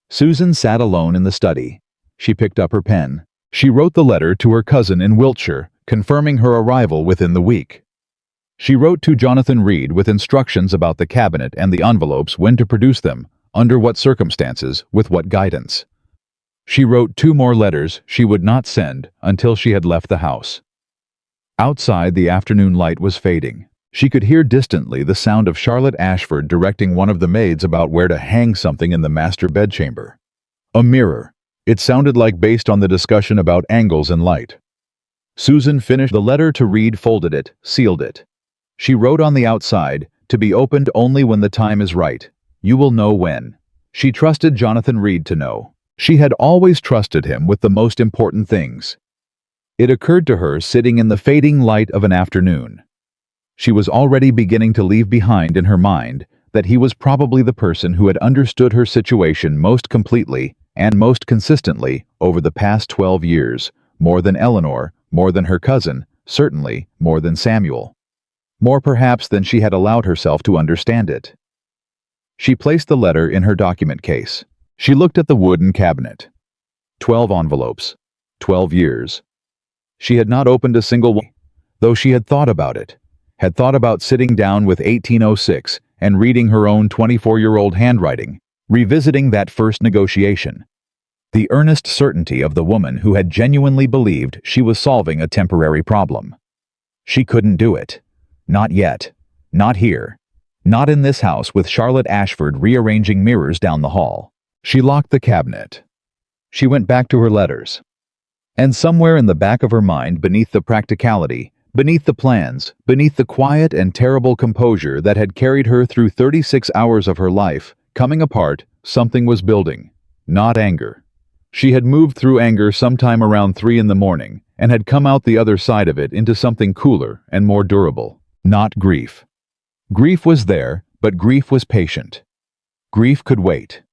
Susan sat alone in the study. She picked up her pen. She wrote the letter to her cousin in Wiltshire, confirming her arrival within the week. She wrote to Jonathan Reed with instructions about the cabinet and the envelopes, when to produce them, under what circumstances, with what guidance. She wrote 2 more letters she would not send until she had left the house. Outside, the afternoon light was fading. She could hear distantly the sound of Charlotte Ashford directing one of the maids about where to hang something in the master bedchamber. A mirror. It sounded like based on the discussion about angles and light. Susan finished the letter to Reed, folded it, sealed it. She wrote on the outside, "To be opened only when the time is right. You will know when." She trusted Jonathan Reed to know. She had always trusted him with the most important things. It occurred to her sitting in the fading light of an afternoon. She was already beginning to leave behind in her mind that he was probably the person who had understood her situation most completely and most consistently over the past 12 years, more than Eleanor, more than her cousin, certainly more than Samuel. More perhaps than she had allowed herself to understand it. She placed the letter in her document case. She looked at the wooden cabinet. 12 envelopes. 12 years. She had not opened a single one, though she had thought about it. Had thought about sitting down with 1806 and reading her own 24-year-old handwriting, revisiting that first negotiation. The earnest certainty of the woman who had genuinely believed she was solving a temporary problem. She couldn't do it. Not yet. Not here. Not in this house with Charlotte Ashford rearranging mirrors down the hall. She locked the cabinet. She went back to her letters. And somewhere in the back of her mind, beneath the practicality, beneath the plans, beneath the quiet and terrible composure that had carried her through 36 hours of her life, coming apart, something was building. Not anger. She had moved through anger sometime around 3 in the morning and had come out the other side of it into something cooler and more durable. Not grief. Grief was there, but grief was patient. Grief could wait.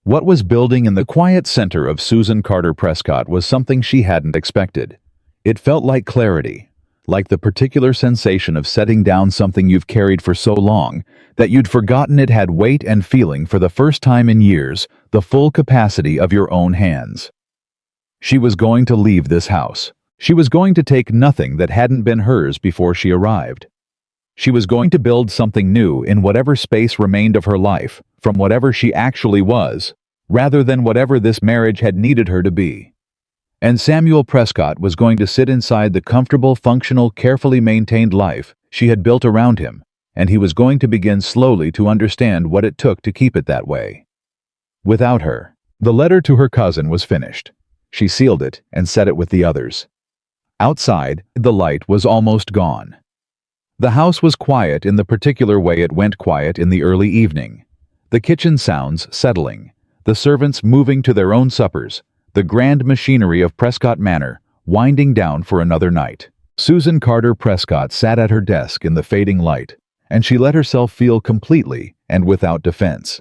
What was building in the quiet center of Susan Carter Prescott was something she hadn't expected. It felt like clarity, like the particular sensation of setting down something you've carried for so long that you'd forgotten it had weight and feeling for the first time in years, the full capacity of your own hands. She was going to leave this house. She was going to take nothing that hadn't been hers before she arrived. She was going to build something new in whatever space remained of her life, from whatever she actually was, rather than whatever this marriage had needed her to be. And Samuel Prescott was going to sit inside the comfortable, functional, carefully maintained life she had built around him, and he was going to begin slowly to understand what it took to keep it that way. Without her. The letter to her cousin was finished. She sealed it and set it with the others. Outside, the light was almost gone. The house was quiet in the particular way it went quiet in the early evening. The kitchen sounds settling, the servants moving to their own suppers, the grand machinery of Prescott Manor winding down for another night. Susan Carter Prescott sat at her desk in the fading light, and she let herself feel completely and without defense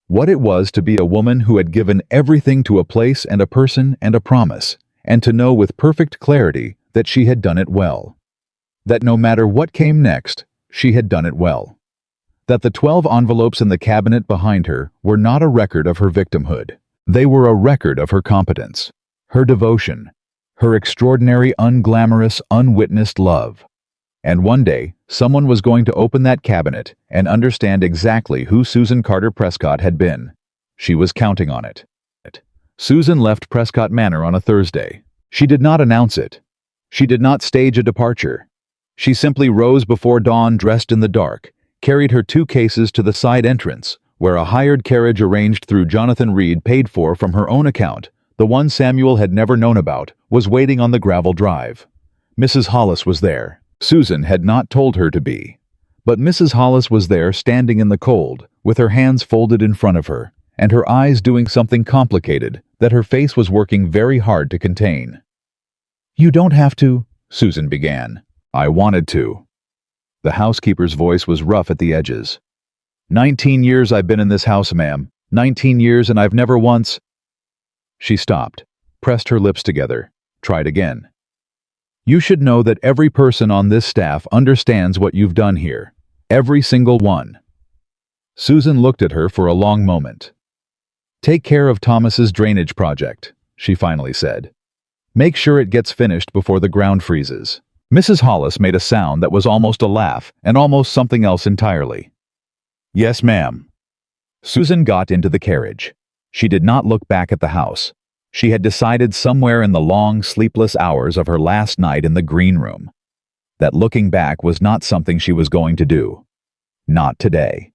what it was to be a woman who had given everything to a place and a person and a promise, and to know with perfect clarity that she had done it well. That no matter what came next, she had done it well. That the 12 envelopes in the cabinet behind her were not a record of her victimhood. They were a record of her competence, her devotion, her extraordinary, unglamorous, unwitnessed love. And one day, someone was going to open that cabinet and understand exactly who Susan Carter Prescott had been. She was counting on it. Susan left Prescott Manor on a Thursday. She did not announce it. She did not stage a departure. She simply rose before dawn dressed in the dark, carried her 2 cases to the side entrance, where a hired carriage arranged through Jonathan Reed paid for from her own account, the one Samuel had never known about, was waiting on the gravel drive. Mrs. Hollis was there. Susan had not told her to be. But Mrs. Hollis was there standing in the cold, with her hands folded in front of her, and her eyes doing something complicated that her face was working very hard to contain. "You don't have to," Susan began. "I wanted to." The housekeeper's voice was rough at the edges. 19 years I've been in this house, ma'am. 19 years and I've never once—" She stopped, pressed her lips together, tried again. "You should know that every person on this staff understands what you've done here. Every single one." Susan looked at her for a long moment. "Take care of Thomas's drainage project," she finally said. "Make sure it gets finished before the ground freezes." Mrs. Hollis made a sound that was almost a laugh and almost something else entirely. "Yes, ma'am." Susan got into the carriage. She did not look back at the house. She had decided somewhere in the long, sleepless hours of her last night in the green room that looking back was not something she was going to do. Not today.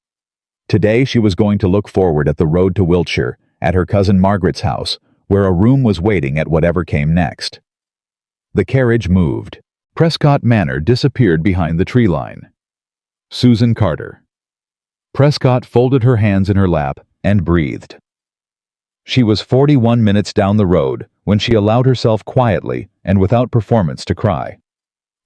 Today she was going to look forward at the road to Wiltshire, at her cousin Margaret's house, where a room was waiting at whatever came next. The carriage moved. Prescott Manor disappeared behind the tree line. Susan Carter. Prescott folded her hands in her lap and breathed. She was 41 minutes down the road when she allowed herself quietly and without performance to cry.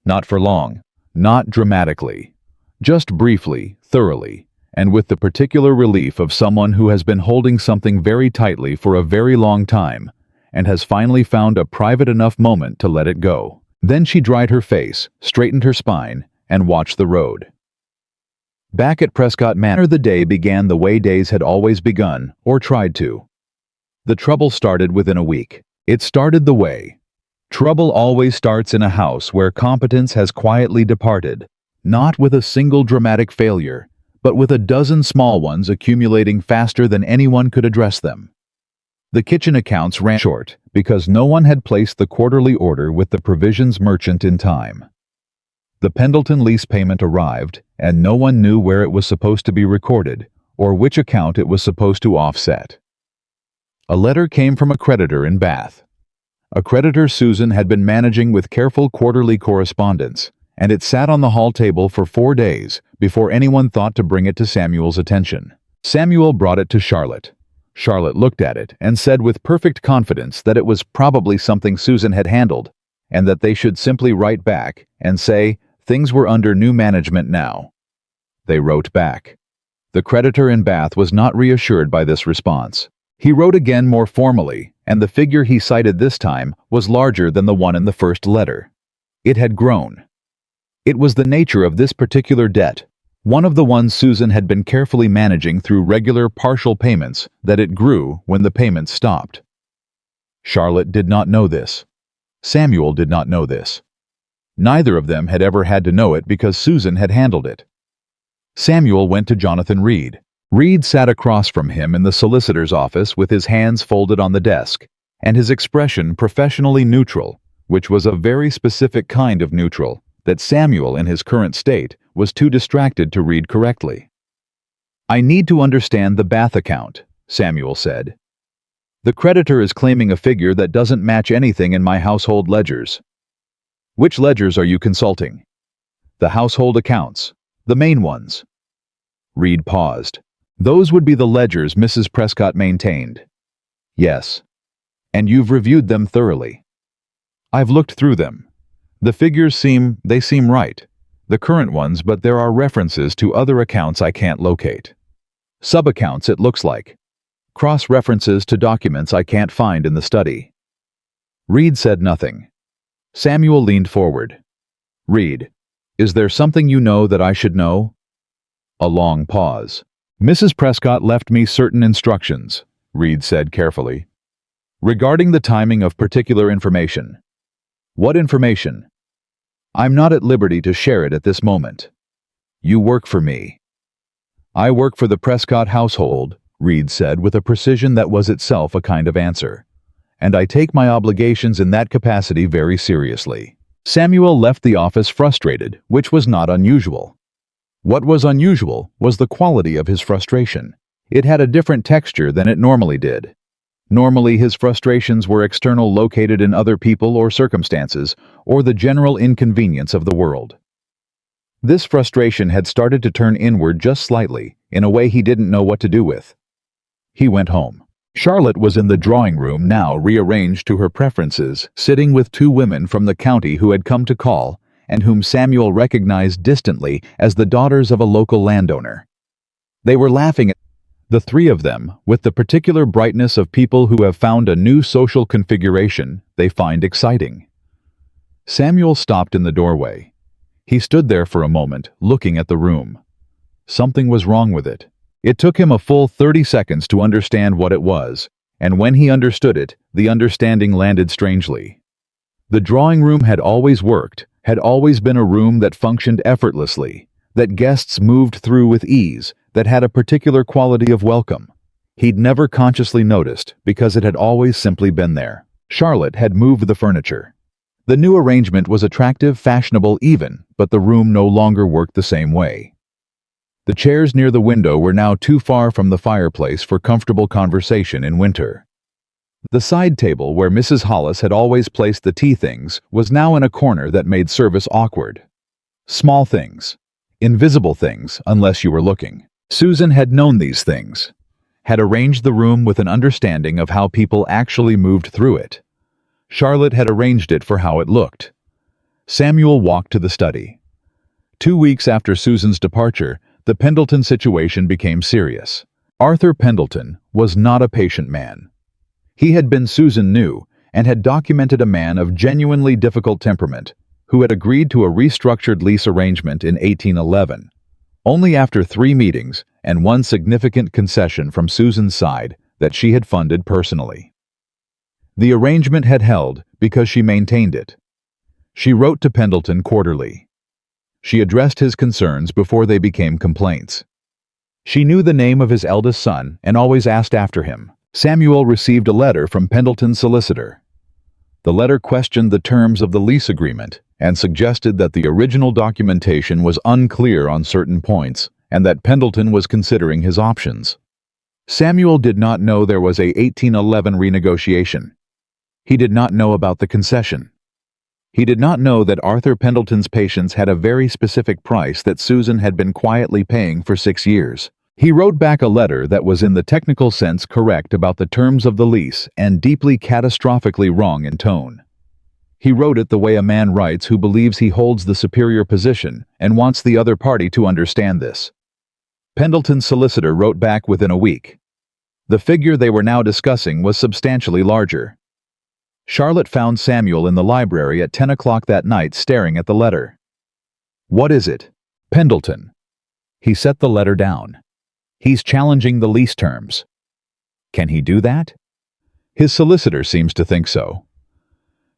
Not for long, not dramatically, just briefly, thoroughly, and with the particular relief of someone who has been holding something very tightly for a very long time and has finally found a private enough moment to let it go. Then she dried her face, straightened her spine, and watched the road. Back at Prescott Manor, the day began the way days had always begun, or tried to. The trouble started within a week. It started the way. Trouble always starts in a house where competence has quietly departed, not with a single dramatic failure, but with a dozen small ones accumulating faster than anyone could address them. The kitchen accounts ran short because no one had placed the quarterly order with the provisions merchant in time. The Pendleton lease payment arrived, and no one knew where it was supposed to be recorded or which account it was supposed to offset. A letter came from a creditor in Bath. A creditor Susan had been managing with careful quarterly correspondence, and it sat on the hall table for 4 days before anyone thought to bring it to Samuel's attention. Samuel brought it to Charlotte. Charlotte looked at it and said with perfect confidence that it was probably something Susan had handled, and that they should simply write back and say things were under new management now. They wrote back. The creditor in Bath was not reassured by this response. He wrote again more formally, and the figure he cited this time was larger than the one in the first letter. It had grown. It was the nature of this particular debt, one of the ones Susan had been carefully managing through regular partial payments, that it grew when the payments stopped. Charlotte did not know this. Samuel did not know this. Neither of them had ever had to know it because Susan had handled it. Samuel went to Jonathan Reed. Reed sat across from him in the solicitor's office with his hands folded on the desk, and his expression professionally neutral, which was a very specific kind of neutral that Samuel, in his current state, was too distracted to read correctly. "I need to understand the Bath account," Samuel said. "The creditor is claiming a figure that doesn't match anything in my household ledgers." "Which ledgers are you consulting?" "The household accounts, the main ones." Reed paused. "Those would be the ledgers Mrs. Prescott maintained." "Yes." "And you've reviewed them thoroughly?" "I've looked through them. The figures seem right, the current ones, but there are references to other accounts I can't locate. Sub-accounts, it looks like. Cross-references to documents I can't find in the study." Reed said nothing. Samuel leaned forward. "Reed, is there something you know that I should know?" A long pause. "Mrs. Prescott left me certain instructions," Reed said carefully, "regarding the timing of particular information." "What information?" "I'm not at liberty to share it at this moment." "You work for me." "I work for the Prescott household," Reed said with a precision that was itself a kind of answer, "and I take my obligations in that capacity very seriously." Samuel left the office frustrated, which was not unusual. What was unusual was the quality of his frustration. It had a different texture than it normally did. Normally, his frustrations were external, located in other people or circumstances, or the general inconvenience of the world. This frustration had started to turn inward just slightly, in a way he didn't know what to do with. He went home. Charlotte was in the drawing room now, rearranged to her preferences, sitting with two women from the county who had come to call, and whom Samuel recognized distantly as the daughters of a local landowner. They were laughing at the three of them, with the particular brightness of people who have found a new social configuration they find exciting. Samuel stopped in the doorway. He stood there for a moment, looking at the room. Something was wrong with it. It took him a full 30 seconds to understand what it was, and when he understood it, the understanding landed strangely. The drawing room had always worked, had always been a room that functioned effortlessly, that guests moved through with ease, that had a particular quality of welcome. He'd never consciously noticed, because it had always simply been there. Charlotte had moved the furniture. The new arrangement was attractive, fashionable even, but the room no longer worked the same way. The chairs near the window were now too far from the fireplace for comfortable conversation in winter. The side table where Mrs. Hollis had always placed the tea things was now in a corner that made service awkward. Small things. Invisible things, unless you were looking. Susan had known these things. Had arranged the room with an understanding of how people actually moved through it. Charlotte had arranged it for how it looked. Samuel walked to the study. 2 weeks after Susan's departure, the Pendleton situation became serious. Arthur Pendleton was not a patient man. He had been, Susan knew, and had documented, a man of genuinely difficult temperament, who had agreed to a restructured lease arrangement in 1811. Only after 3 meetings and one significant concession from Susan's side that she had funded personally. The arrangement had held because she maintained it. She wrote to Pendleton quarterly. She addressed his concerns before they became complaints. She knew the name of his eldest son and always asked after him. Samuel received a letter from Pendleton's solicitor. The letter questioned the terms of the lease agreement and suggested that the original documentation was unclear on certain points and that Pendleton was considering his options. Samuel did not know there was a 1811 renegotiation. He did not know about the concession. He did not know that Arthur Pendleton's patients had a very specific price that Susan had been quietly paying for 6 years. He wrote back a letter that was in the technical sense correct about the terms of the lease and deeply catastrophically wrong in tone. He wrote it the way a man writes who believes he holds the superior position and wants the other party to understand this. Pendleton's solicitor wrote back within a week. The figure they were now discussing was substantially larger. Charlotte found Samuel in the library at 10 o'clock that night staring at the letter. "What is it?" "Pendleton." He set the letter down. "He's challenging the lease terms." "Can he do that?" "His solicitor seems to think so."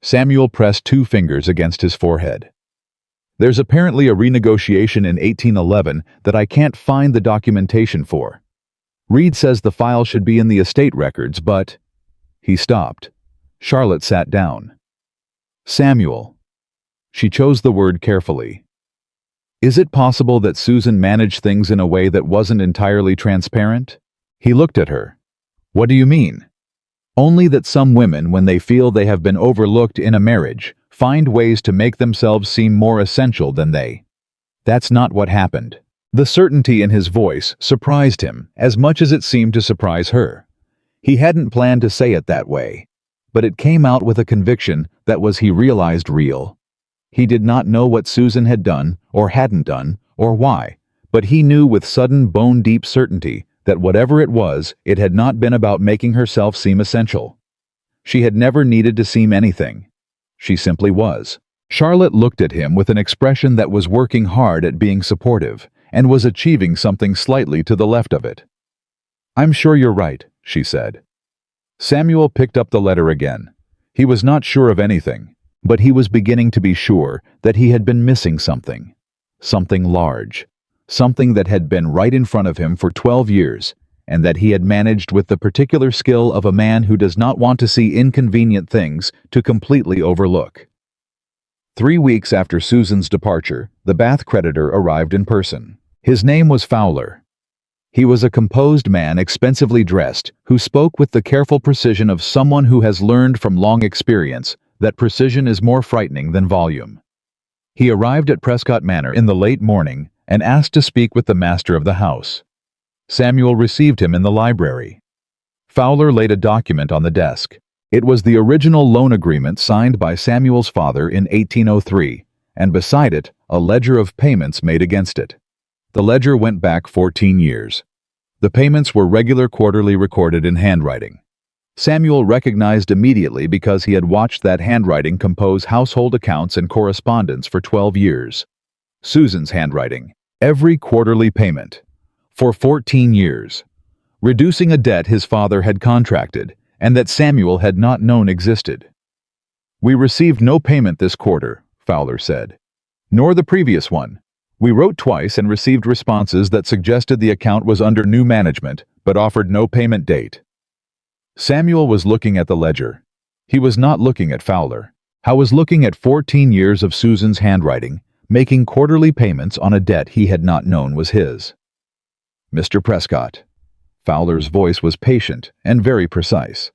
Samuel pressed 2 fingers against his forehead. "There's apparently a renegotiation in 1811 that I can't find the documentation for. Reed says the file should be in the estate records, but... He stopped. Charlotte sat down. Samuel. She chose the word carefully. Is it possible that Susan managed things in a way that wasn't entirely transparent? He looked at her. What do you mean? Only that some women, when they feel they have been overlooked in a marriage, find ways to make themselves seem more essential than they. That's not what happened. The certainty in his voice surprised him as much as it seemed to surprise her. He hadn't planned to say it that way, but it came out with a conviction that was, he realized, real. He did not know what Susan had done, or hadn't done, or why, but he knew with sudden bone-deep certainty that whatever it was, it had not been about making herself seem essential. She had never needed to seem anything. She simply was. Charlotte looked at him with an expression that was working hard at being supportive, and was achieving something slightly to the left of it. I'm sure you're right, she said. Samuel picked up the letter again. He was not sure of anything, but he was beginning to be sure that he had been missing something. Something large. Something that had been right in front of him for 12 years, and that he had managed with the particular skill of a man who does not want to see inconvenient things to completely overlook. 3 weeks after Susan's departure, the Bath creditor arrived in person. His name was Fowler. He was a composed man, expensively dressed, who spoke with the careful precision of someone who has learned from long experience that precision is more frightening than volume. He arrived at Prescott Manor in the late morning and asked to speak with the master of the house. Samuel received him in the library. Fowler laid a document on the desk. It was the original loan agreement signed by Samuel's father in 1803, and beside it, a ledger of payments made against it. The ledger went back 14 years. The payments were regular quarterly recorded in handwriting. Samuel recognized immediately because he had watched that handwriting compose household accounts and correspondence for 12 years. Susan's handwriting. Every quarterly payment. For 14 years. Reducing a debt his father had contracted, and that Samuel had not known existed. We received no payment this quarter, Fowler said. Nor the previous one. We wrote twice and received responses that suggested the account was under new management, but offered no payment date. Samuel was looking at the ledger. He was not looking at Fowler. He was looking at 14 years of Susan's handwriting, making quarterly payments on a debt he had not known was his. Mr. Prescott. Fowler's voice was patient and very precise.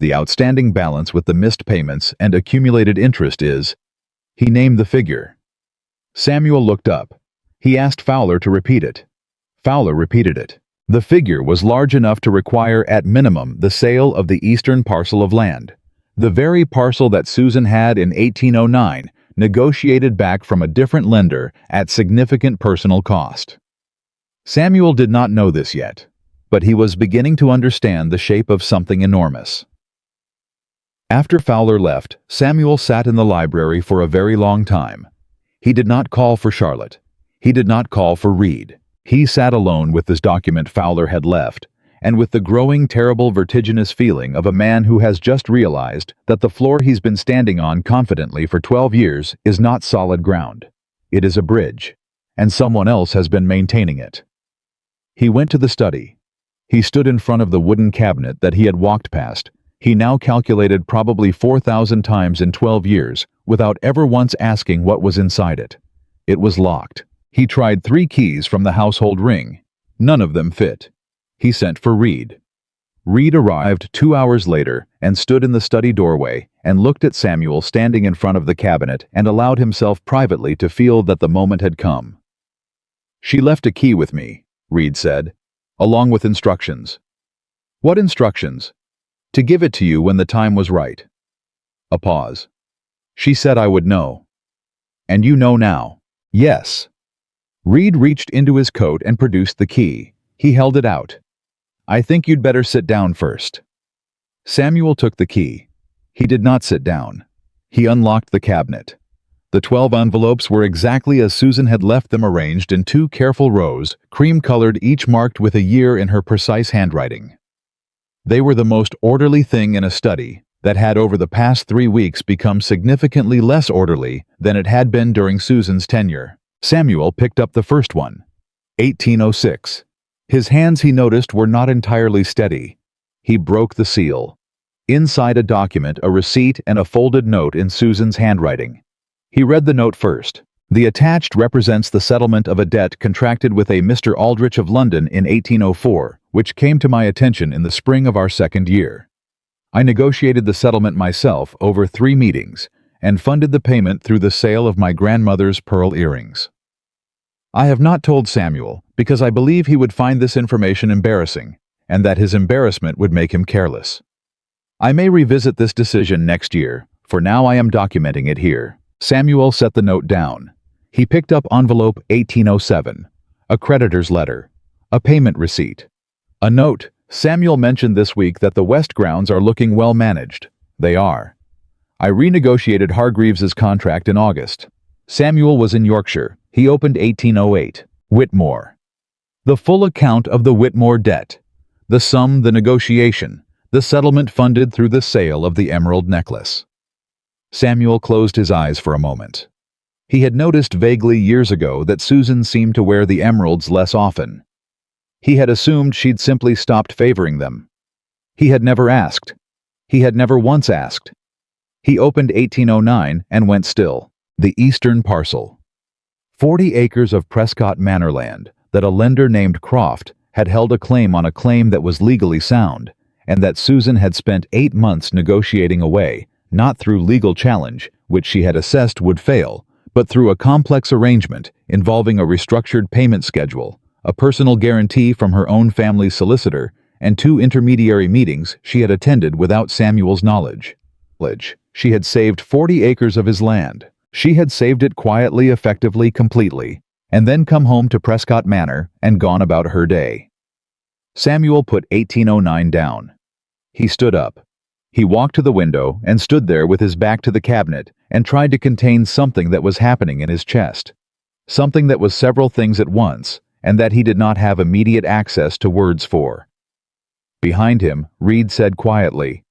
The outstanding balance with the missed payments and accumulated interest is... He named the figure. Samuel looked up. He asked Fowler to repeat it. Fowler repeated it. The figure was large enough to require at minimum the sale of the eastern parcel of land, the very parcel that Susan had in 1809, negotiated back from a different lender at significant personal cost. Samuel did not know this yet, but he was beginning to understand the shape of something enormous. After Fowler left, Samuel sat in the library for a very long time. He did not call for Charlotte. He did not call for Reed. He sat alone with this document Fowler had left, and with the growing, terrible, vertiginous feeling of a man who has just realized that the floor he's been standing on confidently for 12 years is not solid ground. It is a bridge, and someone else has been maintaining it. He went to the study. He stood in front of the wooden cabinet that he had walked past. He now calculated probably 4,000 times in 12 years without ever once asking what was inside it. It was locked. He tried 3 keys from the household ring. None of them fit. He sent for Reed. Reed arrived 2 hours later and stood in the study doorway and looked at Samuel standing in front of the cabinet and allowed himself privately to feel that the moment had come. She left a key with me, Reed said, along with instructions. What instructions? To give it to you when the time was right. A pause. She said I would know. And you know now. Yes. Reed reached into his coat and produced the key. He held it out. I think you'd better sit down first. Samuel took the key. He did not sit down. He unlocked the cabinet. The 12 envelopes were exactly as Susan had left them, arranged in 2 careful rows, cream-colored, each marked with a year in her precise handwriting. They were the most orderly thing in a study that had over the past 3 weeks become significantly less orderly than it had been during Susan's tenure. Samuel picked up the first one. 1806. His hands, he noticed, were not entirely steady. He broke the seal. Inside a document, a receipt and a folded note in Susan's handwriting. He read the note first. The attached represents the settlement of a debt contracted with a Mr. Aldrich of London in 1804, which came to my attention in the spring of our second year. I negotiated the settlement myself over 3 meetings and funded the payment through the sale of my grandmother's pearl earrings. I have not told Samuel because I believe he would find this information embarrassing and that his embarrassment would make him careless. I may revisit this decision next year. For now I am documenting it here. Samuel set the note down. He picked up envelope 1807, a creditor's letter, a payment receipt, a note. Samuel mentioned this week that the West grounds are looking well managed. They are. I renegotiated Hargreaves's contract in August. Samuel was in Yorkshire. He opened 1808. Whitmore. The full account of the Whitmore debt. The sum, the negotiation, the settlement funded through the sale of the emerald necklace. Samuel closed his eyes for a moment. He had noticed vaguely years ago that Susan seemed to wear the emeralds less often. He had assumed she'd simply stopped favoring them. He had never asked. He had never once asked. He opened 1809 and went still. The eastern parcel. 40 acres of Prescott Manor land that a lender named Croft had held a claim on, a claim that was legally sound, and that Susan had spent 8 months negotiating away, not through legal challenge, which she had assessed would fail, but through a complex arrangement involving a restructured payment schedule, a personal guarantee from her own family's solicitor, and 2 intermediary meetings she had attended without Samuel's knowledge. She had saved 40 acres of his land. She had saved it quietly, effectively, completely, and then come home to Prescott Manor and gone about her day. Samuel put 1809 down. He stood up. He walked to the window and stood there with his back to the cabinet and tried to contain something that was happening in his chest. Something that was several things at once, and that he did not have immediate access to words for. Behind him, Reed said quietly,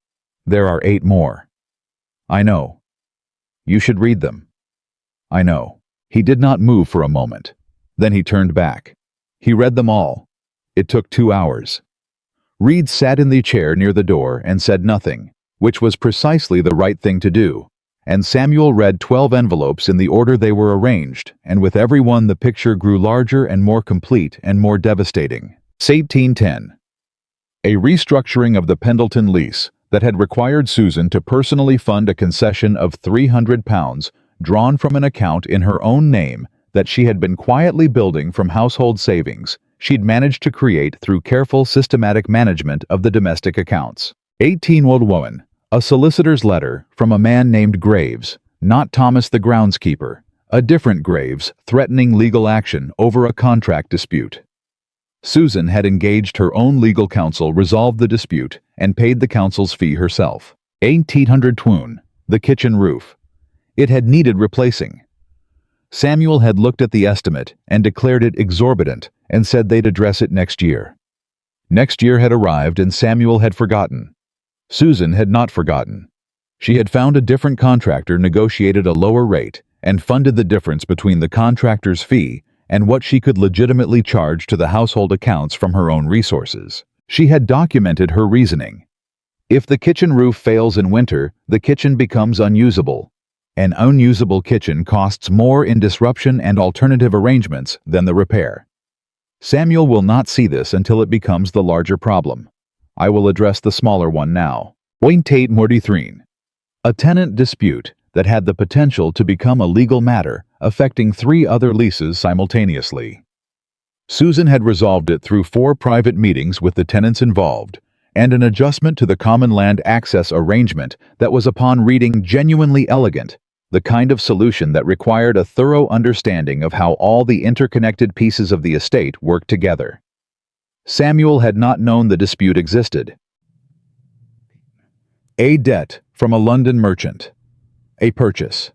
"There are 8 more. I know. You should read them. I know." He did not move for a moment. Then he turned back. He read them all. It took 2 hours. Reed sat in the chair near the door and said nothing, which was precisely the right thing to do, and Samuel read 12 envelopes in the order they were arranged, and with every one the picture grew larger and more complete and more devastating. 1810. A restructuring of the Pendleton lease that had required Susan to personally fund a concession of £300 drawn from an account in her own name that she had been quietly building from household savings she'd managed to create through careful, systematic management of the domestic accounts. 18-year-old woman. A solicitor's letter from a man named Graves, not Thomas the groundskeeper, a different Graves, threatening legal action over a contract dispute. Susan had engaged her own legal counsel, resolved the dispute, and paid the counsel's fee herself. 1800 twun. The kitchen roof. It had needed replacing. Samuel had looked at the estimate and declared it exorbitant and said they'd address it next year. Next year had arrived and Samuel had forgotten. Susan had not forgotten. She had found a different contractor, negotiated a lower rate, and funded the difference between the contractor's fee and what she could legitimately charge to the household accounts from her own resources. She had documented her reasoning. If the kitchen roof fails in winter, the kitchen becomes unusable. An unusable kitchen costs more in disruption and alternative arrangements than the repair. Samuel will not see this until it becomes the larger problem. I will address the smaller one now. 1843. A tenant dispute that had the potential to become a legal matter affecting 3 other leases simultaneously. Susan had resolved it through 4 private meetings with the tenants involved, and an adjustment to the common land access arrangement that was, upon reading, genuinely elegant, the kind of solution that required a thorough understanding of how all the interconnected pieces of the estate worked together. Samuel had not known the dispute existed. A debt from a London merchant. A purchase.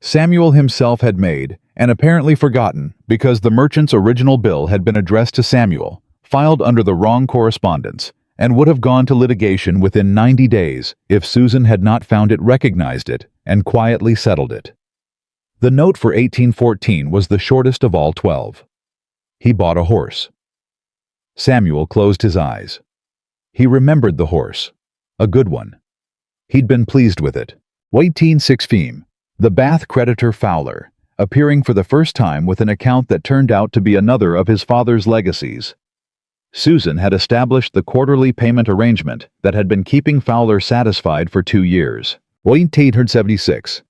Samuel himself had made, and apparently forgotten, because the merchant's original bill had been addressed to Samuel, filed under the wrong correspondence, and would have gone to litigation within 90 days if Susan had not found it, recognized it, and quietly settled it. The note for 1814 was the shortest of all 12. He bought a horse. Samuel closed his eyes. He remembered the horse. A good one. He'd been pleased with it. 1816. The Bath creditor Fowler, appearing for the first time with an account that turned out to be another of his father's legacies. Susan had established the quarterly payment arrangement that had been keeping Fowler satisfied for 2 years. 1876.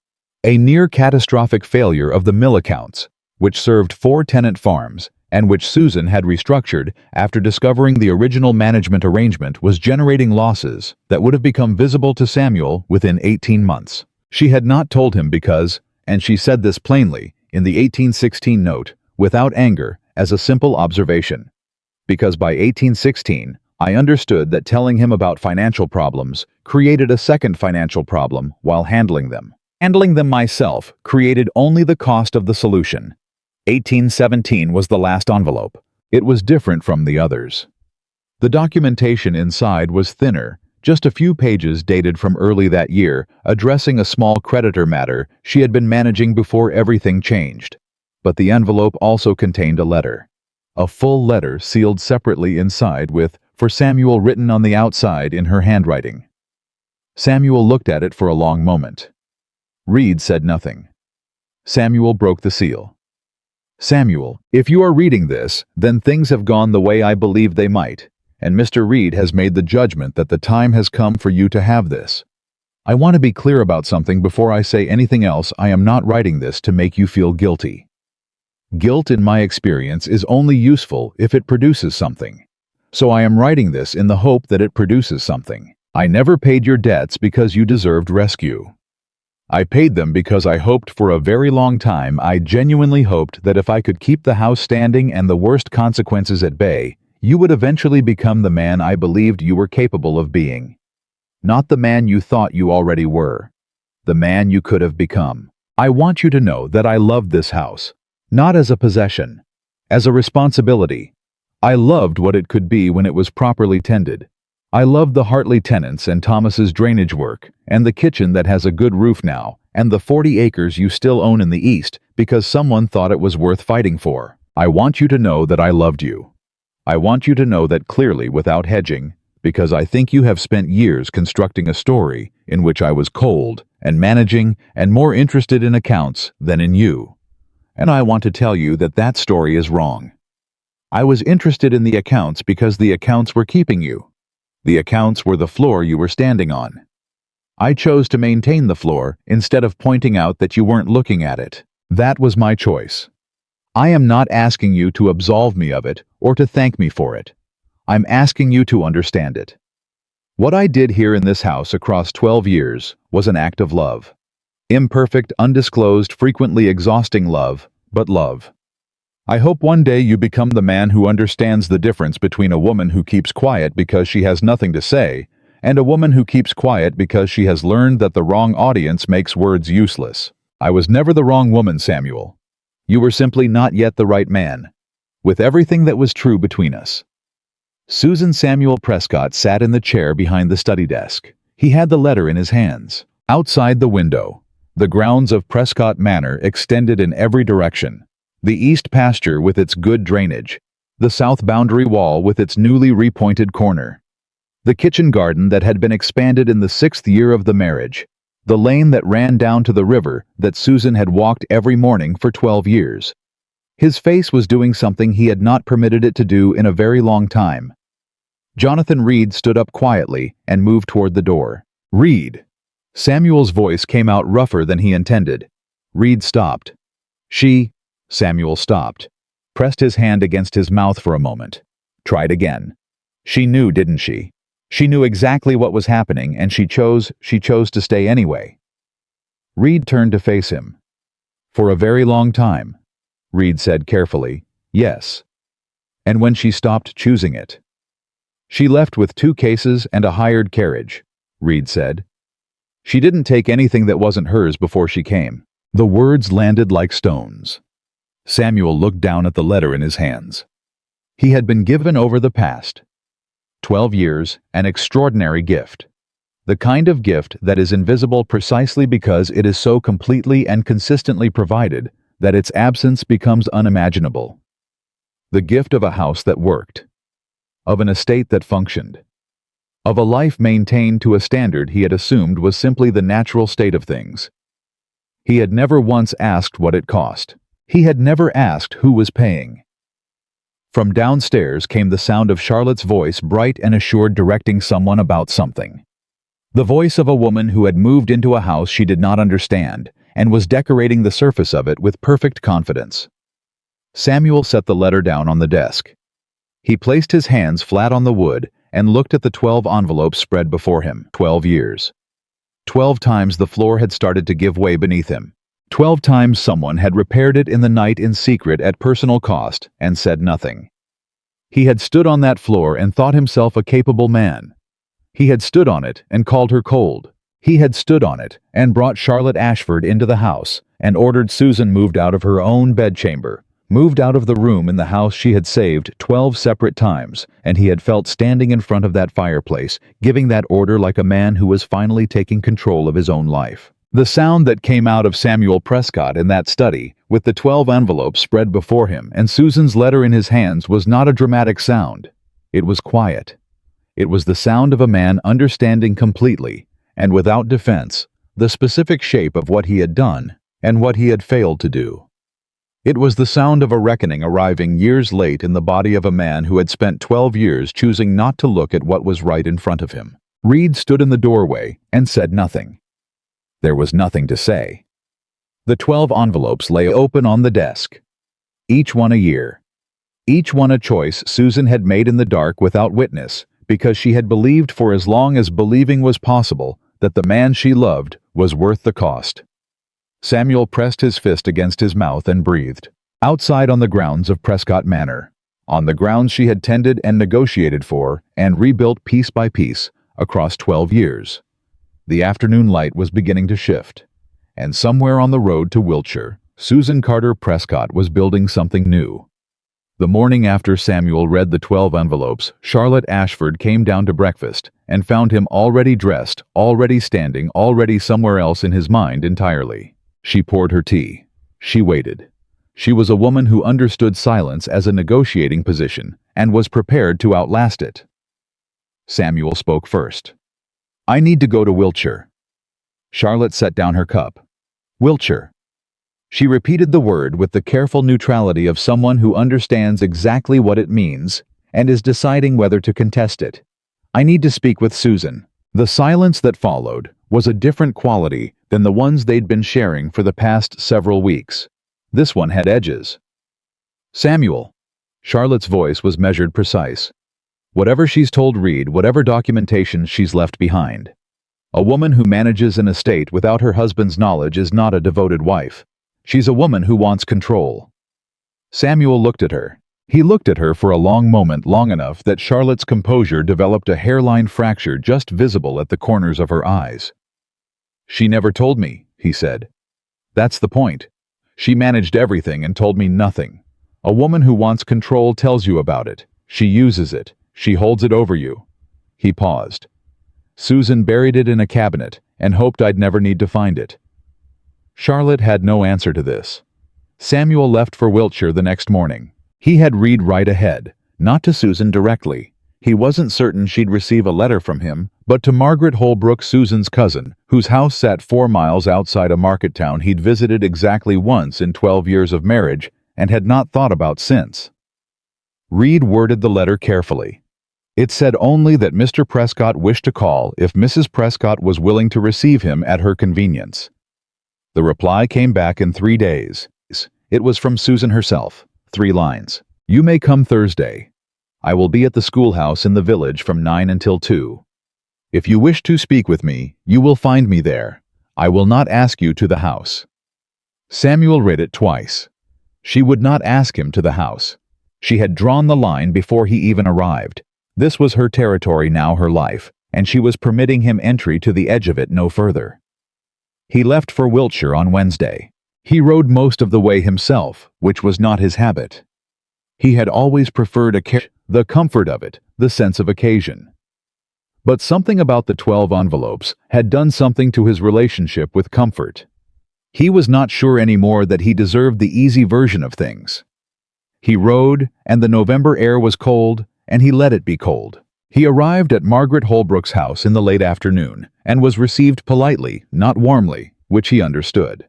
A near-catastrophic failure of the mill accounts, which served 4 tenant farms, and which Susan had restructured after discovering the original management arrangement was generating losses that would have become visible to Samuel within 18 months. She had not told him because, and she said this plainly, in the 1816 note, without anger, as a simple observation. Because by 1816, I understood that telling him about financial problems created a second financial problem while handling them. Handling them myself created only the cost of the solution. 1817 was the last envelope. It was different from the others. The documentation inside was thinner, just a few pages dated from early that year, addressing a small creditor matter she had been managing before everything changed. But the envelope also contained a letter. A full letter sealed separately inside with, "For Samuel," written on the outside in her handwriting. Samuel looked at it for a long moment. Reed said nothing. Samuel broke the seal. "Samuel, if you are reading this, then things have gone the way I believed they might, and Mr. Reed has made the judgment that the time has come for you to have this. I want to be clear about something before I say anything else. I am not writing this to make you feel guilty. Guilt, in my experience, is only useful if it produces something. So I am writing this in the hope that it produces something. I never paid your debts because you deserved rescue. I paid them because I hoped for a very long time. I genuinely hoped that if I could keep the house standing and the worst consequences at bay, you would eventually become the man I believed you were capable of being. Not the man you thought you already were. The man you could have become. I want you to know that I loved this house. Not as a possession. As a responsibility. I loved what it could be when it was properly tended. I loved the Hartley tenants and Thomas's drainage work, and the kitchen that has a good roof now, and the 40 acres you still own in the east because someone thought it was worth fighting for. I want you to know that I loved you. I want you to know that clearly without hedging, because I think you have spent years constructing a story in which I was cold and managing and more interested in accounts than in you. And I want to tell you that that story is wrong. I was interested in the accounts because the accounts were keeping you. The accounts were the floor you were standing on. I chose to maintain the floor instead of pointing out that you weren't looking at it. That was my choice. I am not asking you to absolve me of it or to thank me for it. I'm asking you to understand it. What I did here in this house across 12 years was an act of love. Imperfect, undisclosed, frequently exhausting love, but love. I hope one day you become the man who understands the difference between a woman who keeps quiet because she has nothing to say and a woman who keeps quiet because she has learned that the wrong audience makes words useless. I was never the wrong woman, Samuel. You were simply not yet the right man, with everything that was true between us. Susan Samuel Prescott sat in the chair behind the study desk. He had the letter in his hands. Outside the window, the grounds of Prescott Manor extended in every direction. The east pasture with its good drainage, the south boundary wall with its newly repointed corner, the kitchen garden that had been expanded in the 6th year of the marriage, the lane that ran down to the river that Susan had walked every morning for 12 years. His face was doing something he had not permitted it to do in a very long time. Jonathan Reed stood up quietly and moved toward the door. "Reed!" Samuel's voice came out rougher than he intended. Reed stopped. Samuel stopped, pressed his hand against his mouth for a moment, tried again. She knew, didn't she? She knew exactly what was happening, and she chose to stay anyway. Reed turned to face him. "For a very long time," Reed said carefully, "yes." "And when she stopped choosing it?" "She left with 2 cases and a hired carriage," Reed said. "She didn't take anything that wasn't hers before she came." The words landed like stones. Samuel looked down at the letter in his hands. He had been given over the past. 12 years, an extraordinary gift. The kind of gift that is invisible precisely because it is so completely and consistently provided that its absence becomes unimaginable. The gift of a house that worked. of an estate that functioned, of a life maintained to a standard he had assumed was simply the natural state of things. He had never once asked what it cost. He had never asked who was paying. From downstairs came the sound of Charlotte's voice, bright and assured, directing someone about something. The voice of a woman who had moved into a house she did not understand and was decorating the surface of it with perfect confidence. Samuel set the letter down on the desk. He placed his hands flat on the wood and looked at the 12 envelopes spread before him. 12 years. 12 times the floor had started to give way beneath him. 12 times someone had repaired it in the night in secret at personal cost and said nothing. He had stood on that floor and thought himself a capable man. He had stood on it and called her cold. He had stood on it and brought Charlotte Ashford into the house and ordered Susan moved out of her own bedchamber, moved out of the room in the house she had saved 12 separate times, and he had felt standing in front of that fireplace, giving that order like a man who was finally taking control of his own life. The sound that came out of Samuel Prescott in that study, with the 12 envelopes spread before him and Susan's letter in his hands, was not a dramatic sound. It was quiet. It was the sound of a man understanding completely, and without defense, the specific shape of what he had done and what he had failed to do. It was the sound of a reckoning arriving years late in the body of a man who had spent 12 years choosing not to look at what was right in front of him. Reed stood in the doorway and said nothing. There was nothing to say. The 12 envelopes lay open on the desk. Each one a year. Each one a choice Susan had made in the dark without witness, because she had believed for as long as believing was possible that the man she loved was worth the cost. Samuel pressed his fist against his mouth and breathed. Outside on the grounds of Prescott Manor, on the grounds she had tended and negotiated for and rebuilt piece by piece across 12 years, the afternoon light was beginning to shift, and somewhere on the road to Wiltshire, Susan Carter Prescott was building something new. The morning after Samuel read the 12 envelopes, Charlotte Ashford came down to breakfast and found him already dressed, already standing, already somewhere else in his mind entirely. She poured her tea. She waited. She was a woman who understood silence as a negotiating position and was prepared to outlast it. Samuel spoke first. "I need to go to Wiltshire." Charlotte set down her cup. "Wiltshire." She repeated the word with the careful neutrality of someone who understands exactly what it means and is deciding whether to contest it. "I need to speak with Susan." The silence that followed was a different quality than the ones they'd been sharing for the past several weeks. This one had edges. "Samuel." Charlotte's voice was measured, precise. "Whatever she's told Reed, whatever documentation she's left behind. A woman who manages an estate without her husband's knowledge is not a devoted wife. She's a woman who wants control." Samuel looked at her. He looked at her for a long moment, long enough that Charlotte's composure developed a hairline fracture just visible at the corners of her eyes. "She never told me," he said. "That's the point. She managed everything and told me nothing. A woman who wants control tells you about it. She uses it. She holds it over you." He paused. "Susan buried it in a cabinet and hoped I'd never need to find it." Charlotte had no answer to this. Samuel left for Wiltshire the next morning. He had Reed right ahead, not to Susan directly. He wasn't certain she'd receive a letter from him, but to Margaret Holbrook, Susan's cousin, whose house sat 4 miles outside a market town he'd visited exactly once in 12 years of marriage and had not thought about since. Reed worded the letter carefully. It said only that Mr. Prescott wished to call if Mrs. Prescott was willing to receive him at her convenience. The reply came back in 3 days. It was from Susan herself. 3 lines. "You may come Thursday. I will be at the schoolhouse in the village from 9 until 2. If you wish to speak with me, you will find me there. I will not ask you to the house." Samuel read it twice. She would not ask him to the house. She had drawn the line before he even arrived. This was her territory now, her life, and she was permitting him entry to the edge of it no further. He left for Wiltshire on Wednesday. He rode most of the way himself, which was not his habit. He had always preferred the comfort of it, the sense of occasion. But something about the 12 envelopes had done something to his relationship with comfort. He was not sure anymore that he deserved the easy version of things. He rode, and the November air was cold, and he let it be cold. He arrived at Margaret Holbrook's house in the late afternoon and was received politely, not warmly, which he understood.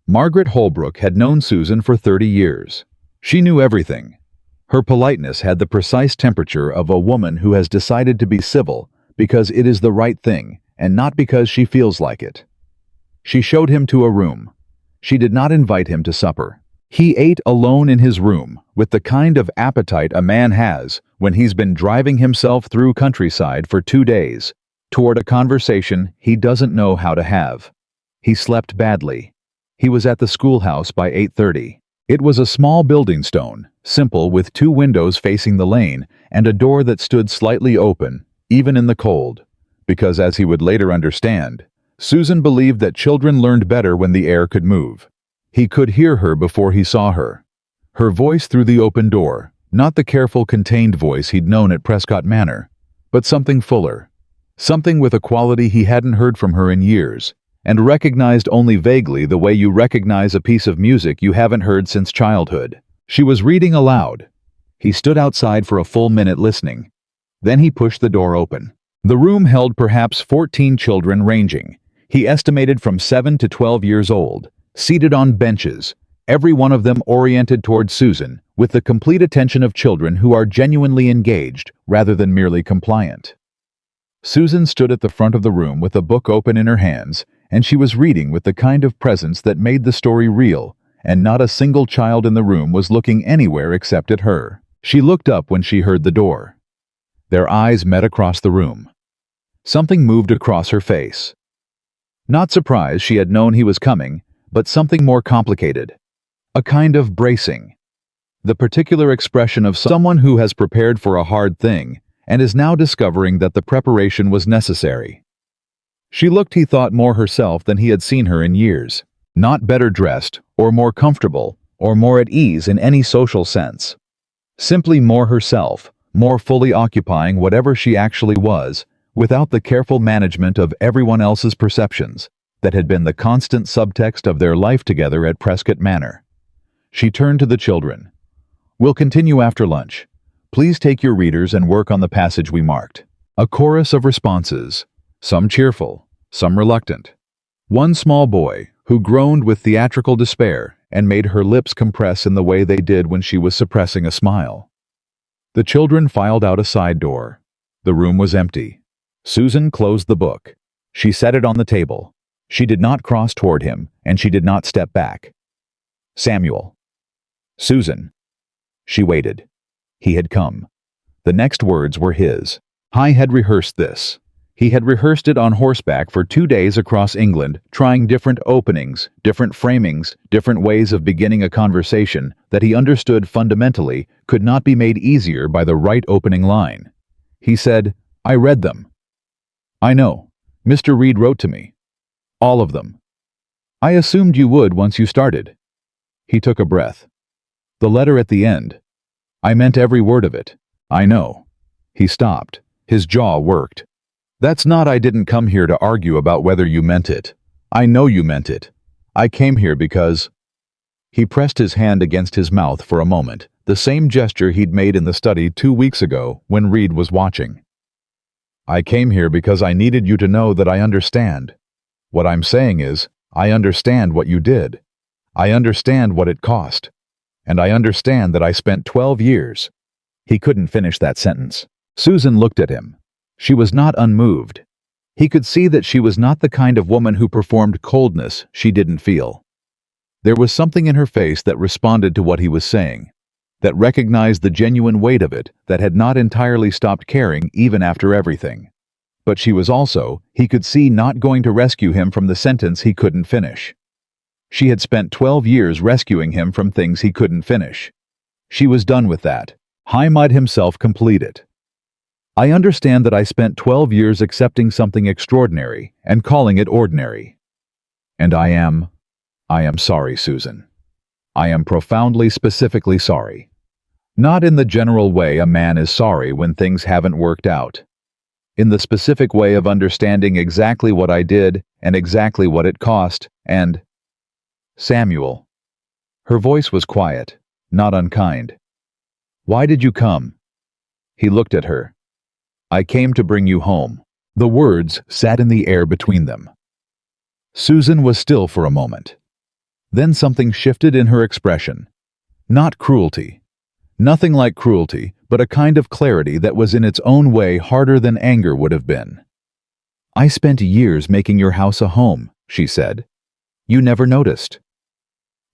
Margaret Holbrook had known Susan for 30 years. She knew everything. Her politeness had the precise temperature of a woman who has decided to be civil because it is the right thing and not because she feels like it. She showed him to a room. She did not invite him to supper. He ate alone in his room, with the kind of appetite a man has when he's been driving himself through countryside for 2 days, toward a conversation he doesn't know how to have. He slept badly. He was at the schoolhouse by 8:30. It was a small building stone, simple with 2 windows facing the lane and a door that stood slightly open, even in the cold, because as he would later understand, Susan believed that children learned better when the air could move. He could hear her before he saw her. Her voice through the open door, not the careful, contained voice he'd known at Prescott Manor, but something fuller, something with a quality he hadn't heard from her in years, and recognized only vaguely the way you recognize a piece of music you haven't heard since childhood. She was reading aloud. He stood outside for a full minute listening. Then he pushed the door open. The room held perhaps 14 children ranging, he estimated from 7 to 12 years old, seated on benches, every one of them oriented toward Susan, with the complete attention of children who are genuinely engaged rather than merely compliant. Susan stood at the front of the room with a book open in her hands, and she was reading with the kind of presence that made the story real, and not a single child in the room was looking anywhere except at her. She looked up when she heard the door. Their eyes met across the room. Something moved across her face. Not surprised, she had known he was coming, but something more complicated. A kind of bracing. The particular expression of someone who has prepared for a hard thing and is now discovering that the preparation was necessary. She looked, he thought, more herself than he had seen her in years. Not better dressed, or more comfortable, or more at ease in any social sense. Simply more herself, more fully occupying whatever she actually was, without the careful management of everyone else's perceptions that had been the constant subtext of their life together at Prescott Manor. She turned to the children. "We'll continue after lunch. Please take your readers and work on the passage we marked." A chorus of responses, some cheerful, some reluctant. One small boy, who groaned with theatrical despair and made her lips compress in the way they did when she was suppressing a smile. The children filed out a side door. The room was empty. Susan closed the book. She set it on the table. She did not cross toward him, and she did not step back. "Samuel." "Susan." She waited. He had come. The next words were his. He had rehearsed this. He had rehearsed it on horseback for 2 days across England, trying different openings, different framings, different ways of beginning a conversation that he understood fundamentally could not be made easier by the right opening line. He said, "I read them." "I know. Mr. Reed wrote to me. All of them. I assumed you would once you started." He took a breath. "The letter at the end. I meant every word of it. I know." He stopped. His jaw worked. "That's not, I didn't come here to argue about whether you meant it. I know you meant it. I came here because—" He pressed his hand against his mouth for a moment, the same gesture he'd made in the study 2 weeks ago when Reed was watching. "I came here because I needed you to know that I understand. What I'm saying is, I understand what you did. I understand what it cost. And I understand that I spent 12 years. He couldn't finish that sentence. Susan looked at him. She was not unmoved. He could see that she was not the kind of woman who performed coldness she didn't feel. There was something in her face that responded to what he was saying, that recognized the genuine weight of it, that had not entirely stopped caring even after everything. But she was also, he could see, not going to rescue him from the sentence he couldn't finish. She had spent 12 years rescuing him from things he couldn't finish. She was done with that. He might himself complete it. "I understand that I spent 12 years accepting something extraordinary and calling it ordinary. And I am sorry, Susan. I am profoundly, specifically sorry. Not in the general way a man is sorry when things haven't worked out. In the specific way of understanding exactly what I did and exactly what it cost, and—" "Samuel." Her voice was quiet, not unkind. "Why did you come?" He looked at her. "I came to bring you home." The words sat in the air between them. Susan was still for a moment. Then something shifted in her expression. Not cruelty. Nothing like cruelty, but a kind of clarity that was in its own way harder than anger would have been. "I spent years making your house a home," she said. "You never noticed."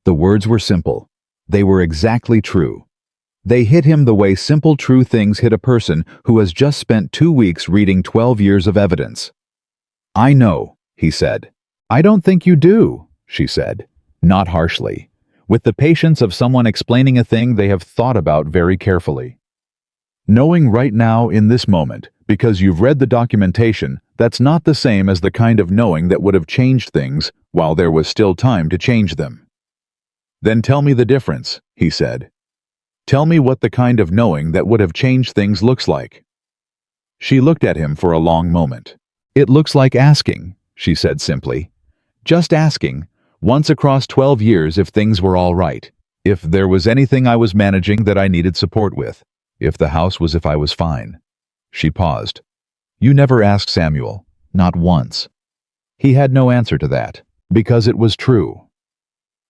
The words were simple. They were exactly true. They hit him the way simple true things hit a person who has just spent 2 weeks reading 12 years of evidence. "I know," he said. "I don't think you do," she said, not harshly, with the patience of someone explaining a thing they have thought about very carefully. Knowing right now in this moment, because you've read the documentation, that's not the same as the kind of knowing that would have changed things while there was still time to change them. "Then tell me the difference," he said. "Tell me what the kind of knowing that would have changed things looks like." She looked at him for a long moment. "It looks like asking," she said simply. "Just asking, once across 12 years if things were all right, if there was anything I was managing that I needed support with, if the house was if I was fine." She paused. "You never asked Samuel, not once." He had no answer to that, because it was true.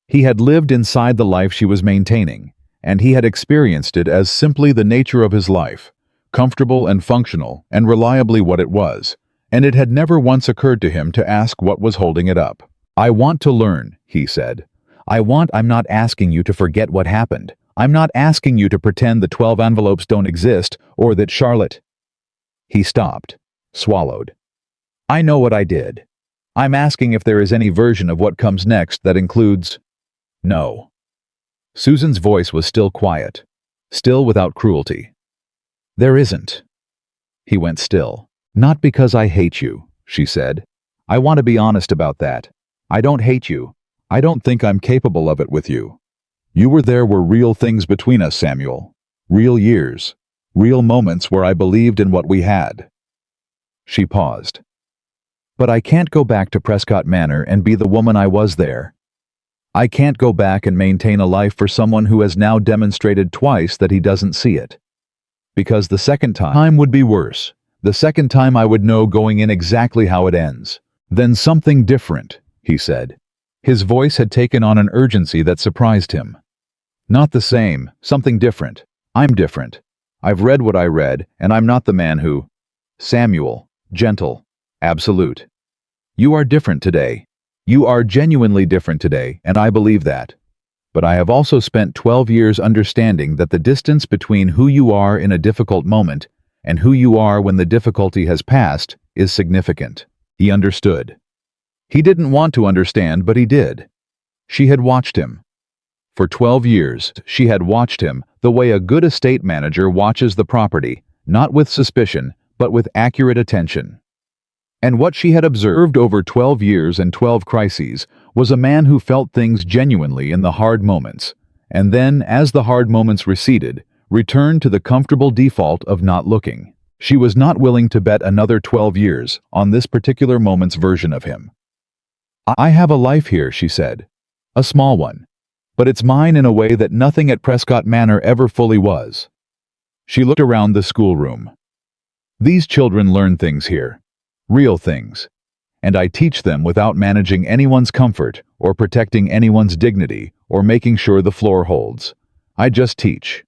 He had lived inside the life she was maintaining, and he had experienced it as simply the nature of his life, comfortable and functional and reliably what it was, and it had never once occurred to him to ask what was holding it up. "I want to learn," he said. I'm not asking you to forget what happened. I'm not asking you to pretend the 12 envelopes don't exist or that Charlotte—" He stopped, swallowed. "I know what I did. I'm asking if there is any version of what comes next that includes—" "No." Susan's voice was still quiet, still without cruelty. "There isn't." He went still. "Not because I hate you," she said. "I want to be honest about that. I don't hate you. I don't think I'm capable of it with you. There were real things between us, Samuel. Real years. Real moments where I believed in what we had." She paused. "But I can't go back to Prescott Manor and be the woman I was there. I can't go back and maintain a life for someone who has now demonstrated twice that he doesn't see it. Because the second time would be worse. The second time I would know going in exactly how it ends." "Then something different," he said. His voice had taken on an urgency that surprised him. "Not the same, something different. I'm different. I've read what I read, and I'm not the man who—" "Samuel, gentle, absolute. You are different today. You are genuinely different today, and I believe that. But I have also spent 12 years understanding that the distance between who you are in a difficult moment and who you are when the difficulty has passed is significant." He understood. He didn't want to understand, but he did. She had watched him. For 12 years, she had watched him the way a good estate manager watches the property, not with suspicion, but with accurate attention. And what she had observed over 12 years and 12 crises was a man who felt things genuinely in the hard moments, and then, as the hard moments receded, returned to the comfortable default of not looking. She was not willing to bet another 12 years on this particular moment's version of him. "I have a life here," she said. "A small one. But it's mine in a way that nothing at Prescott Manor ever fully was." She looked around the schoolroom. "These children learn things here. Real things. And I teach them without managing anyone's comfort or protecting anyone's dignity or making sure the floor holds. I just teach."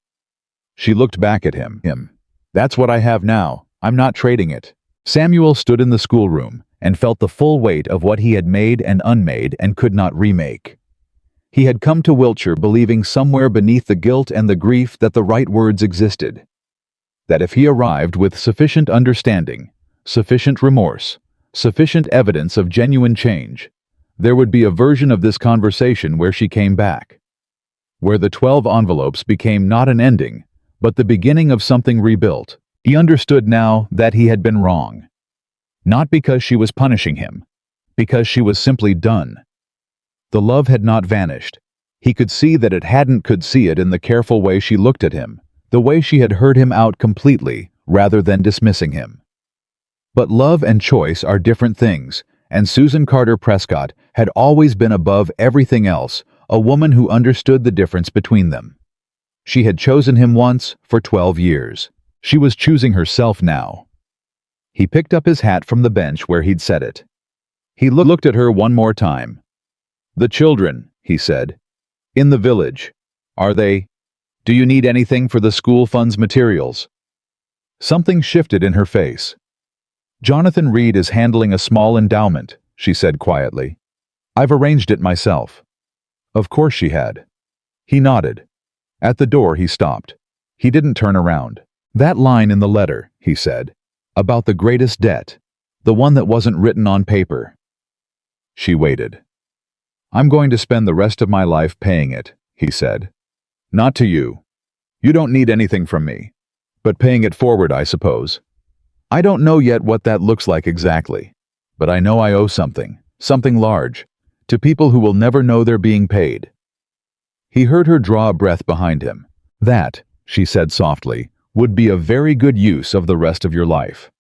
She looked back at him. "That's what I have now. I'm not trading it." Samuel stood in the schoolroom and felt the full weight of what he had made and unmade and could not remake. He had come to Wiltshire believing somewhere beneath the guilt and the grief that the right words existed. That if he arrived with sufficient understanding, sufficient remorse, sufficient evidence of genuine change, there would be a version of this conversation where she came back. Where the 12 envelopes became not an ending, but the beginning of something rebuilt. He understood now that he had been wrong. Not because she was punishing him, because she was simply done. The love had not vanished. He could see that it could see it in the careful way she looked at him, the way she had heard him out completely rather than dismissing him. But love and choice are different things, and Susan Carter Prescott had always been above everything else, a woman who understood the difference between them. She had chosen him once for 12 years. She was choosing herself now. He picked up his hat from the bench where he'd set it. He looked at her one more time. "The children," he said. "In the village. Are they? Do you need anything for the school fund's materials?" Something shifted in her face. "Jonathan Reed is handling a small endowment," she said quietly. "I've arranged it myself." Of course she had. He nodded. At the door he stopped. He didn't turn around. "That line in the letter," he said, "about the greatest debt, the one that wasn't written on paper." She waited. "I'm going to spend the rest of my life paying it," he said. "Not to you. You don't need anything from me. But paying it forward, I suppose. I don't know yet what that looks like exactly. But I know I owe something large, to people who will never know they're being paid." He heard her draw a breath behind him. "That," she said softly, "would be a very good use of the rest of your life."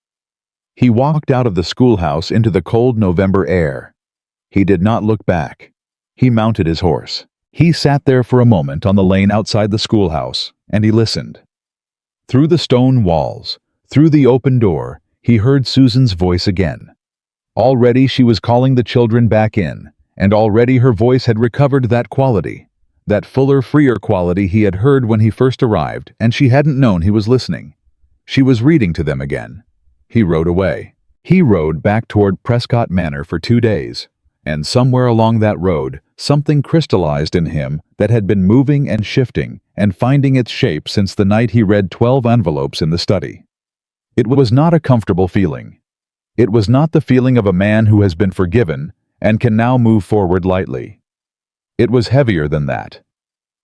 He walked out of the schoolhouse into the cold November air. He did not look back. He mounted his horse. He sat there for a moment on the lane outside the schoolhouse, and he listened. Through the stone walls, through the open door, he heard Susan's voice again. Already she was calling the children back in, and already her voice had recovered that quality, that fuller, freer quality he had heard when he first arrived, and she hadn't known he was listening. She was reading to them again. He rode away. He rode back toward Prescott Manor for 2 days, and somewhere along that road, something crystallized in him that had been moving and shifting and finding its shape since the night he read 12 envelopes in the study. It was not a comfortable feeling. It was not the feeling of a man who has been forgiven and can now move forward lightly. It was heavier than that.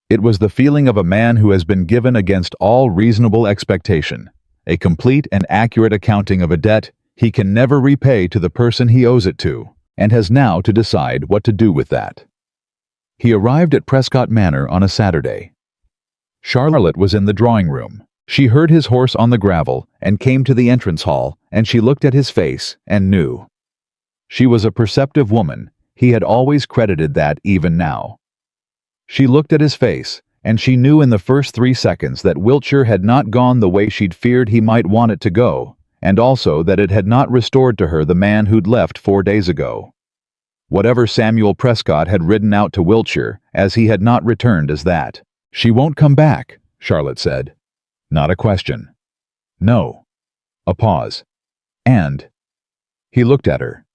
It was the feeling of a man who has been given against all reasonable expectation, a complete and accurate accounting of a debt he can never repay to the person he owes it to, and has now to decide what to do with that. He arrived at Prescott Manor on a Saturday. Charlotte was in the drawing room. She heard his horse on the gravel and came to the entrance hall, and she looked at his face and knew. She was a perceptive woman. He had always credited that even now. She looked at his face, and she knew in the first 3 seconds that Wiltshire had not gone the way she'd feared he might want it to go, and also that it had not restored to her the man who'd left 4 days ago. Whatever Samuel Prescott had ridden out to Wiltshire, as he had not returned as that. "She won't come back," Charlotte said. Not a question. No. A pause. And he looked at her.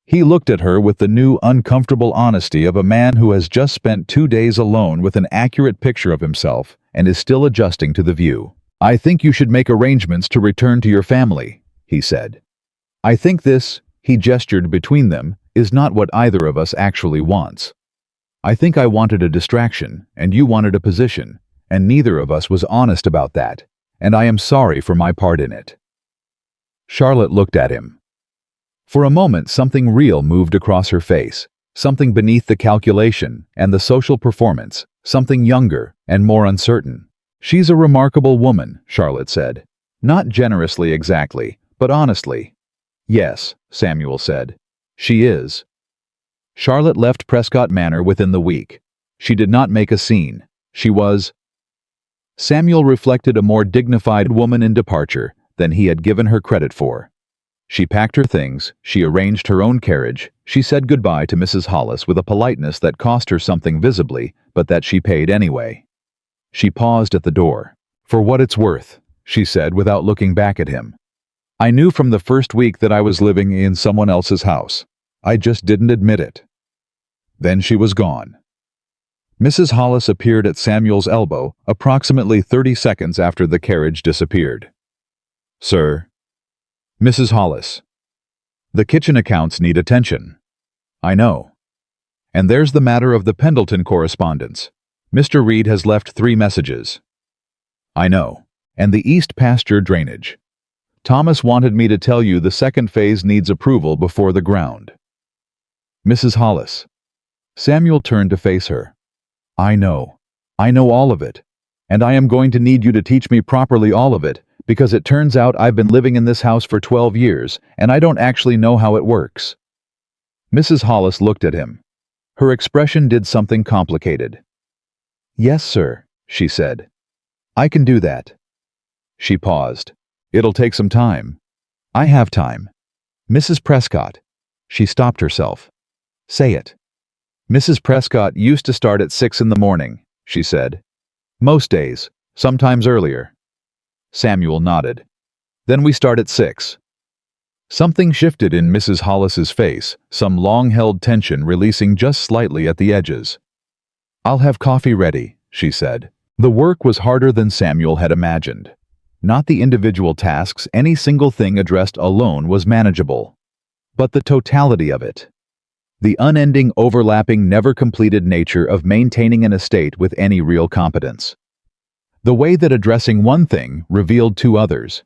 He looked at her with the new uncomfortable honesty of a man who has just spent 2 days alone with an accurate picture of himself and is still adjusting to the view. "I think you should make arrangements to return to your family," he said. "I think this," he gestured between them, "is not what either of us actually wants. I think I wanted a distraction, and you wanted a position, and neither of us was honest about that, and I am sorry for my part in it." Charlotte looked at him. For a moment something real moved across her face, something beneath the calculation and the social performance, something younger and more uncertain. "She's a remarkable woman," Charlotte said. Not generously exactly, but honestly. "Yes," Samuel said. "She is." Charlotte left Prescott Manor within the week. She did not make a scene. She was. Samuel reflected a more dignified woman in departure than he had given her credit for. She packed her things, she arranged her own carriage, she said goodbye to Mrs. Hollis with a politeness that cost her something visibly, but that she paid anyway. She paused at the door. "For what it's worth," she said without looking back at him. "I knew from the first week that I was living in someone else's house. I just didn't admit it." Then she was gone. Mrs. Hollis appeared at Samuel's elbow approximately 30 seconds after the carriage disappeared. "Sir?" "Mrs. Hollis. The kitchen accounts need attention." "I know. And there's the matter of the Pendleton correspondence. Mr. Reed has left 3 messages." "I know. And the east pasture drainage. Thomas wanted me to tell you the second phase needs approval before the ground." "Mrs. Hollis." Samuel turned to face her. "I know. I know all of it. And I am going to need you to teach me properly all of it, because it turns out I've been living in this house for 12 years, and I don't actually know how it works." Mrs. Hollis looked at him. Her expression did something complicated. "Yes, sir," she said. "I can do that." She paused. It'll take some time. I have time. Mrs. Prescott. She stopped herself. Say it. Mrs. Prescott used to start at 6 in the morning, she said. Most days, sometimes earlier. Samuel nodded. Then we start at 6. Something shifted in Mrs. Hollis's face, some long-held tension releasing just slightly at the edges. I'll have coffee ready, she said. The work was harder than Samuel had imagined. Not the individual tasks, any single thing addressed alone was manageable. But the totality of it. The unending, overlapping, never-completed nature of maintaining an estate with any real competence. The way that addressing one thing revealed two others.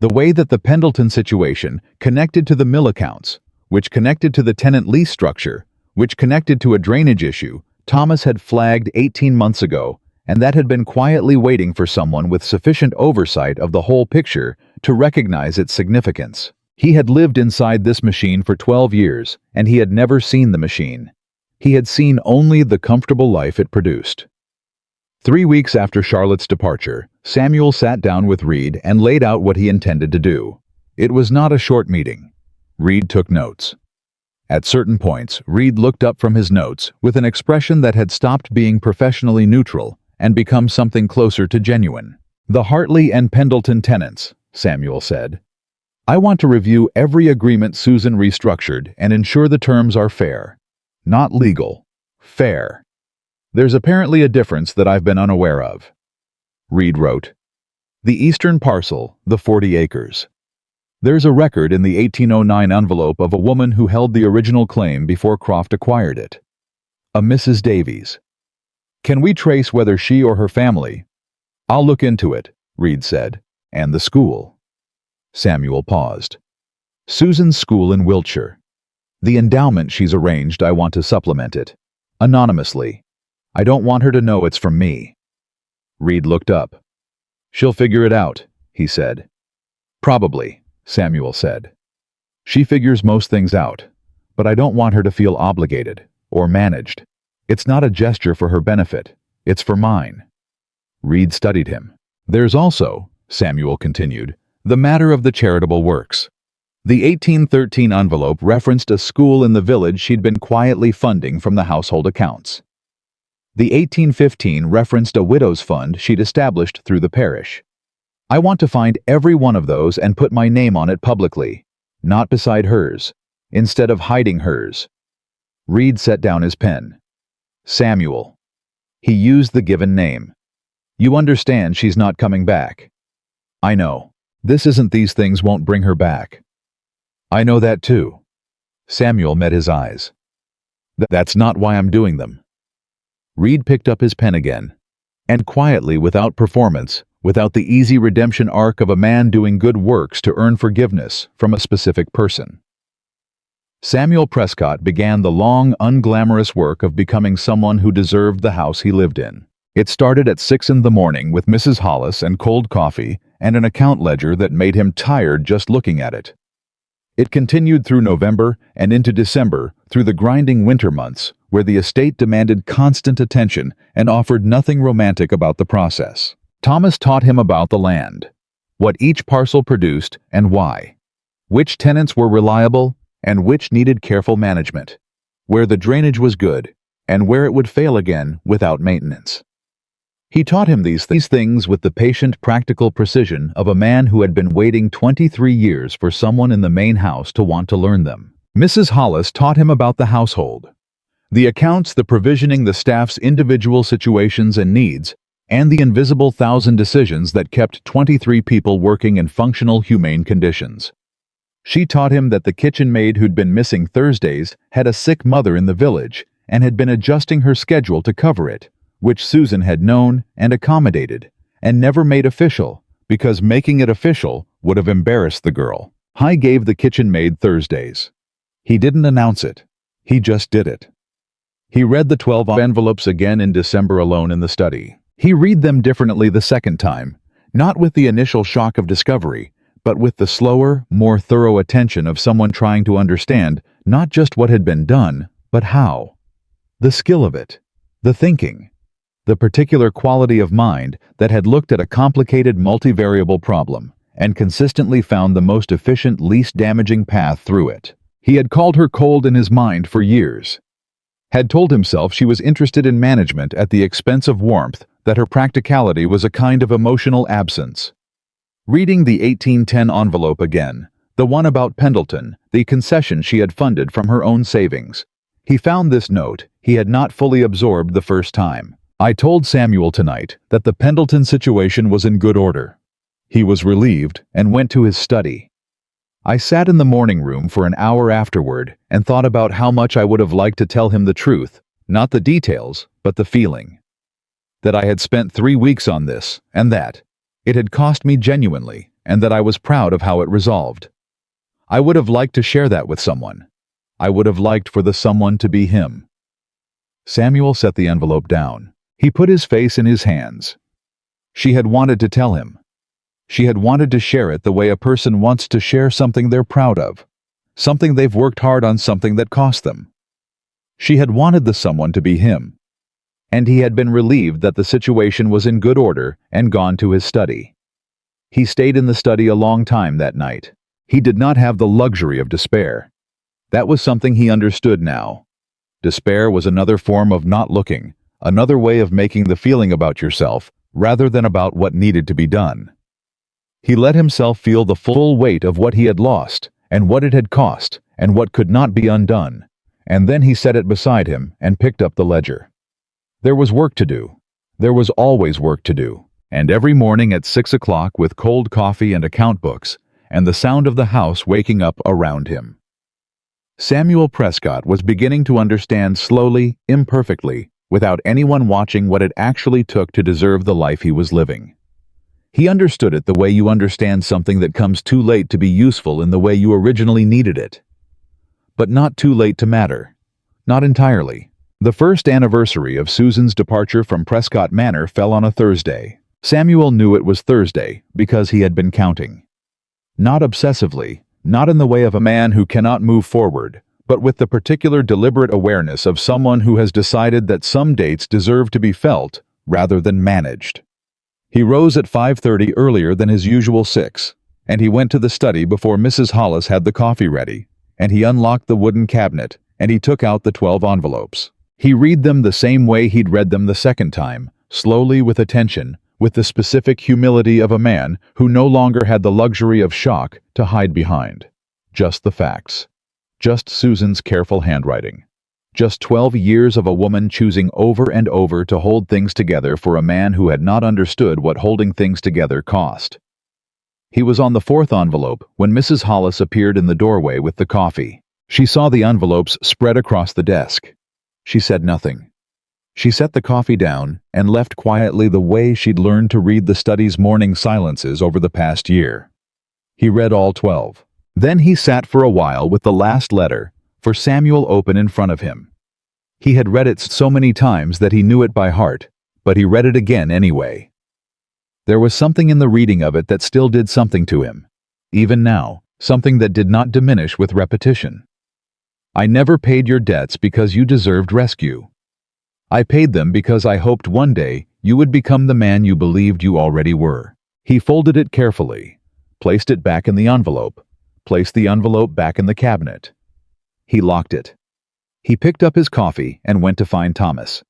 The way that the Pendleton situation connected to the mill accounts, which connected to the tenant lease structure, which connected to a drainage issue Thomas had flagged 18 months ago, and that had been quietly waiting for someone with sufficient oversight of the whole picture to recognize its significance. He had lived inside this machine for 12 years, and he had never seen the machine. He had seen only the comfortable life it produced. 3 weeks after Charlotte's departure, Samuel sat down with Reed and laid out what he intended to do. It was not a short meeting. Reed took notes. At certain points, Reed looked up from his notes with an expression that had stopped being professionally neutral and become something closer to genuine. The Hartley and Pendleton tenants, Samuel said. I want to review every agreement Susan restructured and ensure the terms are fair. Not legal. Fair. There's apparently a difference that I've been unaware of. Reed wrote. The eastern parcel, the 40 acres. There's a record in the 1809 envelope of a woman who held the original claim before Croft acquired it. A Mrs. Davies. Can we trace whether she or her family? I'll look into it, Reed said. And the school. Samuel paused. Susan's school in Wiltshire. The endowment she's arranged, I want to supplement it. Anonymously. I don't want her to know it's from me. Reed looked up. She'll figure it out, he said. Probably, Samuel said. She figures most things out, but I don't want her to feel obligated or managed. It's not a gesture for her benefit, it's for mine. Reed studied him. There's also, Samuel continued, the matter of the charitable works. The 1813 envelope referenced a school in the village she'd been quietly funding from the household accounts. The 1815 referenced a widow's fund she'd established through the parish. I want to find every one of those and put my name on it publicly, not beside hers, instead of hiding hers. Reed set down his pen. Samuel. He used the given name. You understand she's not coming back. I know. This isn't these things won't bring her back. I know that too. Samuel met his eyes. That's not why I'm doing them. Reed picked up his pen again, and quietly, without performance, without the easy redemption arc of a man doing good works to earn forgiveness from a specific person. Samuel Prescott began the long, unglamorous work of becoming someone who deserved the house he lived in. It started at 6 in the morning with Mrs. Hollis and cold coffee and an account ledger that made him tired just looking at it. It continued through November and into December, through the grinding winter months, where the estate demanded constant attention and offered nothing romantic about the process. Thomas taught him about the land, what each parcel produced and why, which tenants were reliable and which needed careful management, where the drainage was good and where it would fail again without maintenance. He taught him these things with the patient, practical precision of a man who had been waiting 23 years for someone in the main house to want to learn them. Mrs. Hollis taught him about the household, the accounts, the provisioning, the staff's individual situations and needs, and the invisible 1,000 decisions that kept 23 people working in functional, humane conditions. She taught him that the kitchen maid who'd been missing Thursdays had a sick mother in the village and had been adjusting her schedule to cover it, which Susan had known and accommodated, and never made official, because making it official would have embarrassed the girl. He gave the kitchen maid Thursdays. He didn't announce it. He just did it. He read the 12 envelopes again in December alone in the study. He read them differently the second time, not with the initial shock of discovery, but with the slower, more thorough attention of someone trying to understand not just what had been done, but how. The skill of it, the thinking, the particular quality of mind that had looked at a complicated multivariable problem and consistently found the most efficient, least damaging path through it. He had called her cold in his mind for years, had told himself she was interested in management at the expense of warmth, that her practicality was a kind of emotional absence. Reading the 1810 envelope again, the one about Pendleton, the concession she had funded from her own savings, he found this note he had not fully absorbed the first time. I told Samuel tonight that the Pendleton situation was in good order. He was relieved and went to his study. I sat in the morning room for an hour afterward and thought about how much I would have liked to tell him the truth, not the details, but the feeling. That I had spent 3 weeks on this, and that it had cost me genuinely, and that I was proud of how it resolved. I would have liked to share that with someone. I would have liked for the someone to be him. Samuel set the envelope down. He put his face in his hands. She had wanted to tell him. She had wanted to share it the way a person wants to share something they're proud of, something they've worked hard on, something that cost them. She had wanted the someone to be him. And he had been relieved that the situation was in good order and gone to his study. He stayed in the study a long time that night. He did not have the luxury of despair. That was something he understood now. Despair was another form of not looking, another way of making the feeling about yourself rather than about what needed to be done. He let himself feel the full weight of what he had lost, and what it had cost, and what could not be undone, and then he set it beside him and picked up the ledger. There was work to do. There was always work to do, and every morning at 6 o'clock with cold coffee and account books, and the sound of the house waking up around him. Samuel Prescott was beginning to understand slowly, imperfectly, without anyone watching, what it actually took to deserve the life he was living. He understood it the way you understand something that comes too late to be useful in the way you originally needed it. But not too late to matter. Not entirely. The first anniversary of Susan's departure from Prescott Manor fell on a Thursday. Samuel knew it was Thursday because he had been counting. Not obsessively, not in the way of a man who cannot move forward, but with the particular deliberate awareness of someone who has decided that some dates deserve to be felt rather than managed. He rose at 5:30 earlier than his usual 6, and he went to the study before Mrs. Hollis had the coffee ready, and he unlocked the wooden cabinet, and he took out the 12 envelopes. He read them the same way he'd read them the second time, slowly, with attention, with the specific humility of a man who no longer had the luxury of shock to hide behind. Just the facts. Just Susan's careful handwriting. Just 12 years of a woman choosing over and over to hold things together for a man who had not understood what holding things together cost. He was on the 4th envelope when Mrs. Hollis appeared in the doorway with the coffee. She saw the envelopes spread across the desk. She said nothing. She set the coffee down and left quietly the way she'd learned to read the study's morning silences over the past year. He read all 12. Then he sat for a while with the last letter, for Samuel, open in front of him. He had read it so many times that he knew it by heart, but he read it again anyway. There was something in the reading of it that still did something to him. Even now, something that did not diminish with repetition. I never paid your debts because you deserved rescue. I paid them because I hoped one day you would become the man you believed you already were. He folded it carefully, placed it back in the envelope, placed the envelope back in the cabinet. He locked it. He picked up his coffee and went to find Thomas.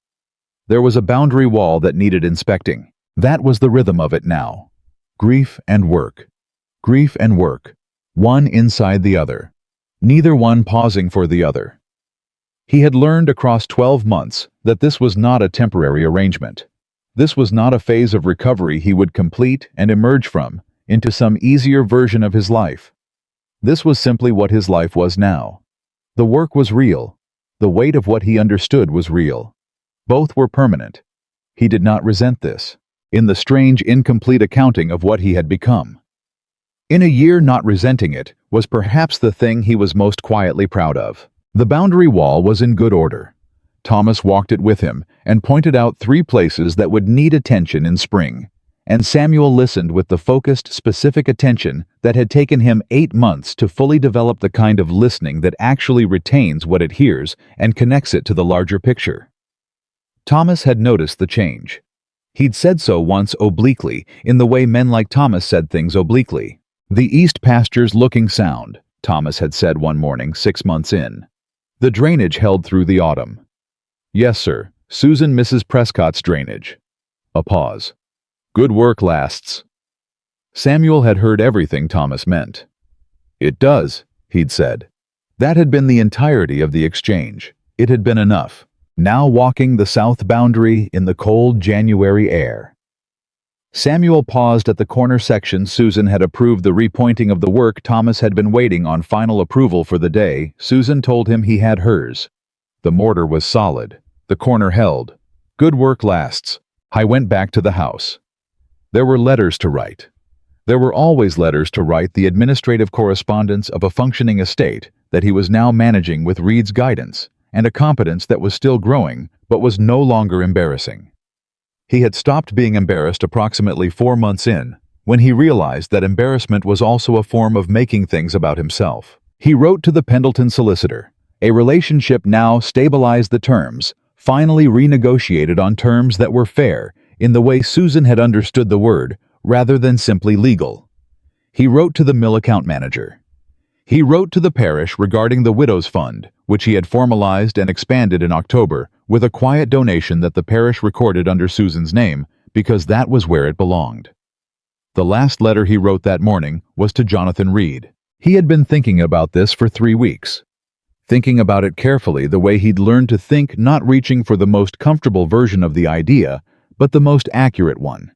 There was a boundary wall that needed inspecting. That was the rhythm of it now. Grief and work. Grief and work. One inside the other. Neither one pausing for the other. He had learned across 12 months that this was not a temporary arrangement. This was not a phase of recovery he would complete and emerge from into some easier version of his life. This was simply what his life was now. The work was real. The weight of what he understood was real. Both were permanent. He did not resent this, in the strange, incomplete accounting of what he had become. In a year, not resenting it was perhaps the thing he was most quietly proud of. The boundary wall was in good order. Thomas walked it with him and pointed out 3 places that would need attention in spring, and Samuel listened with the focused, specific attention that had taken him 8 months to fully develop, the kind of listening that actually retains what it hears and connects it to the larger picture. Thomas had noticed the change. He'd said so once obliquely, in the way men like Thomas said things obliquely. The east pasture's looking sound, Thomas had said one morning 6 months in. The drainage held through the autumn. Yes, sir, Susan Mrs. Prescott's drainage. A pause. Good work lasts. Samuel had heard everything Thomas meant. It does, he'd said. That had been the entirety of the exchange. It had been enough. Now walking the south boundary in the cold January air. Samuel paused at the corner section. Susan had approved the repointing of the work. Thomas had been waiting on final approval for the day. Susan told him he had hers. The mortar was solid. The corner held. Good work lasts. I went back to the house. There were letters to write. There were always letters to write, the administrative correspondence of a functioning estate that he was now managing with Reed's guidance, and a competence that was still growing, but was no longer embarrassing. He had stopped being embarrassed approximately 4 months in, when he realized that embarrassment was also a form of making things about himself. He wrote to the Pendleton solicitor. A relationship now stabilized, the terms, finally renegotiated on terms that were fair, in the way Susan had understood the word, rather than simply legal. He wrote to the mill account manager. He wrote to the parish regarding the Widows' Fund, which he had formalized and expanded in October, with a quiet donation that the parish recorded under Susan's name, because that was where it belonged. The last letter he wrote that morning was to Jonathan Reed. He had been thinking about this for 3 weeks. Thinking about it carefully, the way he'd learned to think, not reaching for the most comfortable version of the idea, but the most accurate one.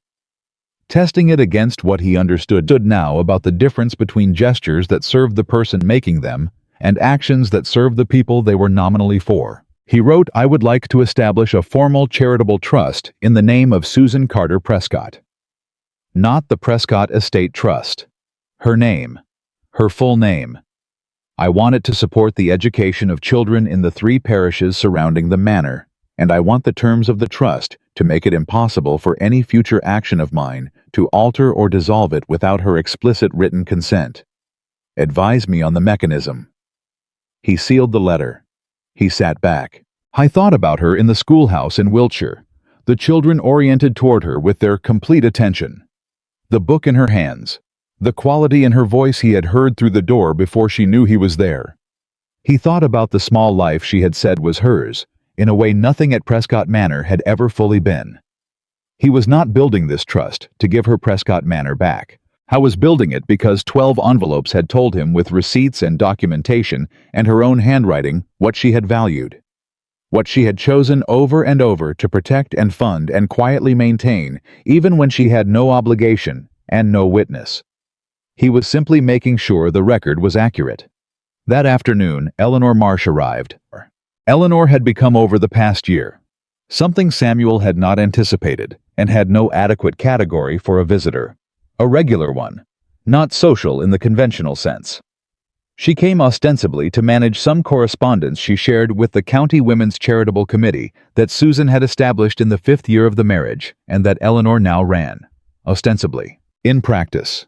Testing it against what he understood now about the difference between gestures that served the person making them and actions that served the people they were nominally for. He wrote, I would like to establish a formal charitable trust in the name of Susan Carter Prescott. Not the Prescott Estate Trust. Her name. Her full name. I want it to support the education of children in the 3 parishes surrounding the manor, and I want the terms of the trust to make it impossible for any future action of mine to alter or dissolve it without her explicit written consent. Advise me on the mechanism. He sealed the letter. He sat back. I thought about her in the schoolhouse in Wiltshire, the children oriented toward her with their complete attention. The book in her hands, the quality in her voice he had heard through the door before she knew he was there. He thought about the small life she had said was hers, in a way nothing at Prescott Manor had ever fully been. He was not building this trust to give her Prescott Manor back. He was building it because 12 envelopes had told him with receipts and documentation and her own handwriting what she had valued. What she had chosen over and over to protect and fund and quietly maintain, even when she had no obligation and no witness. He was simply making sure the record was accurate. That afternoon, Eleanor Marsh arrived. Eleanor had become over the past year, something Samuel had not anticipated, and had no adequate category for a visitor. A regular one, not social in the conventional sense. She came ostensibly to manage some correspondence she shared with the County Women's Charitable Committee that Susan had established in the 5th year of the marriage, and that Eleanor now ran, ostensibly. In practice,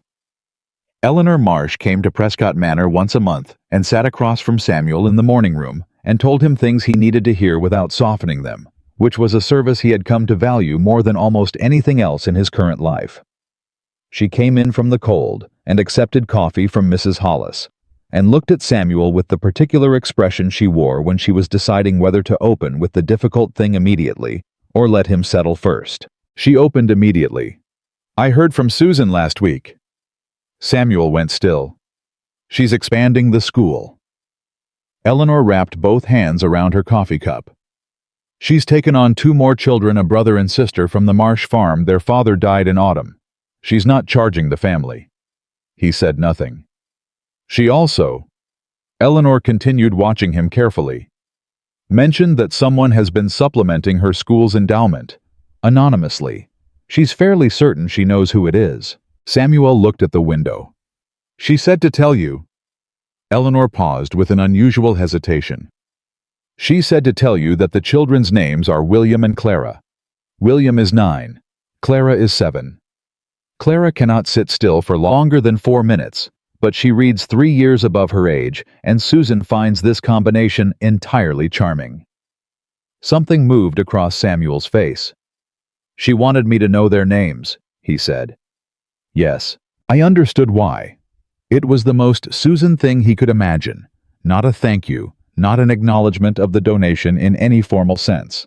Eleanor Marsh came to Prescott Manor once a month and sat across from Samuel in the morning room and told him things he needed to hear without softening them, which was a service he had come to value more than almost anything else in his current life. She came in from the cold and accepted coffee from Mrs. Hollis, and looked at Samuel with the particular expression she wore when she was deciding whether to open with the difficult thing immediately or let him settle first. She opened immediately. I heard from Susan last week. Samuel went still. She's expanding the school. Eleanor wrapped both hands around her coffee cup. She's taken on 2 more children, a brother and sister from the Marsh farm. Their father died in autumn. She's not charging the family. He said nothing. She also, Eleanor continued, watching him carefully, mentioned that someone has been supplementing her school's endowment, anonymously. She's fairly certain she knows who it is. Samuel looked at the window. She said to tell you. Eleanor paused with an unusual hesitation. She said to tell you that the children's names are William and Clara. William is 9. Clara is 7. Clara cannot sit still for longer than 4 minutes, but she reads 3 years above her age, and Susan finds this combination entirely charming. Something moved across Samuel's face. She wanted me to know their names, he said. Yes, I understood why. It was the most Susan thing he could imagine. Not a thank you, not an acknowledgement of the donation in any formal sense.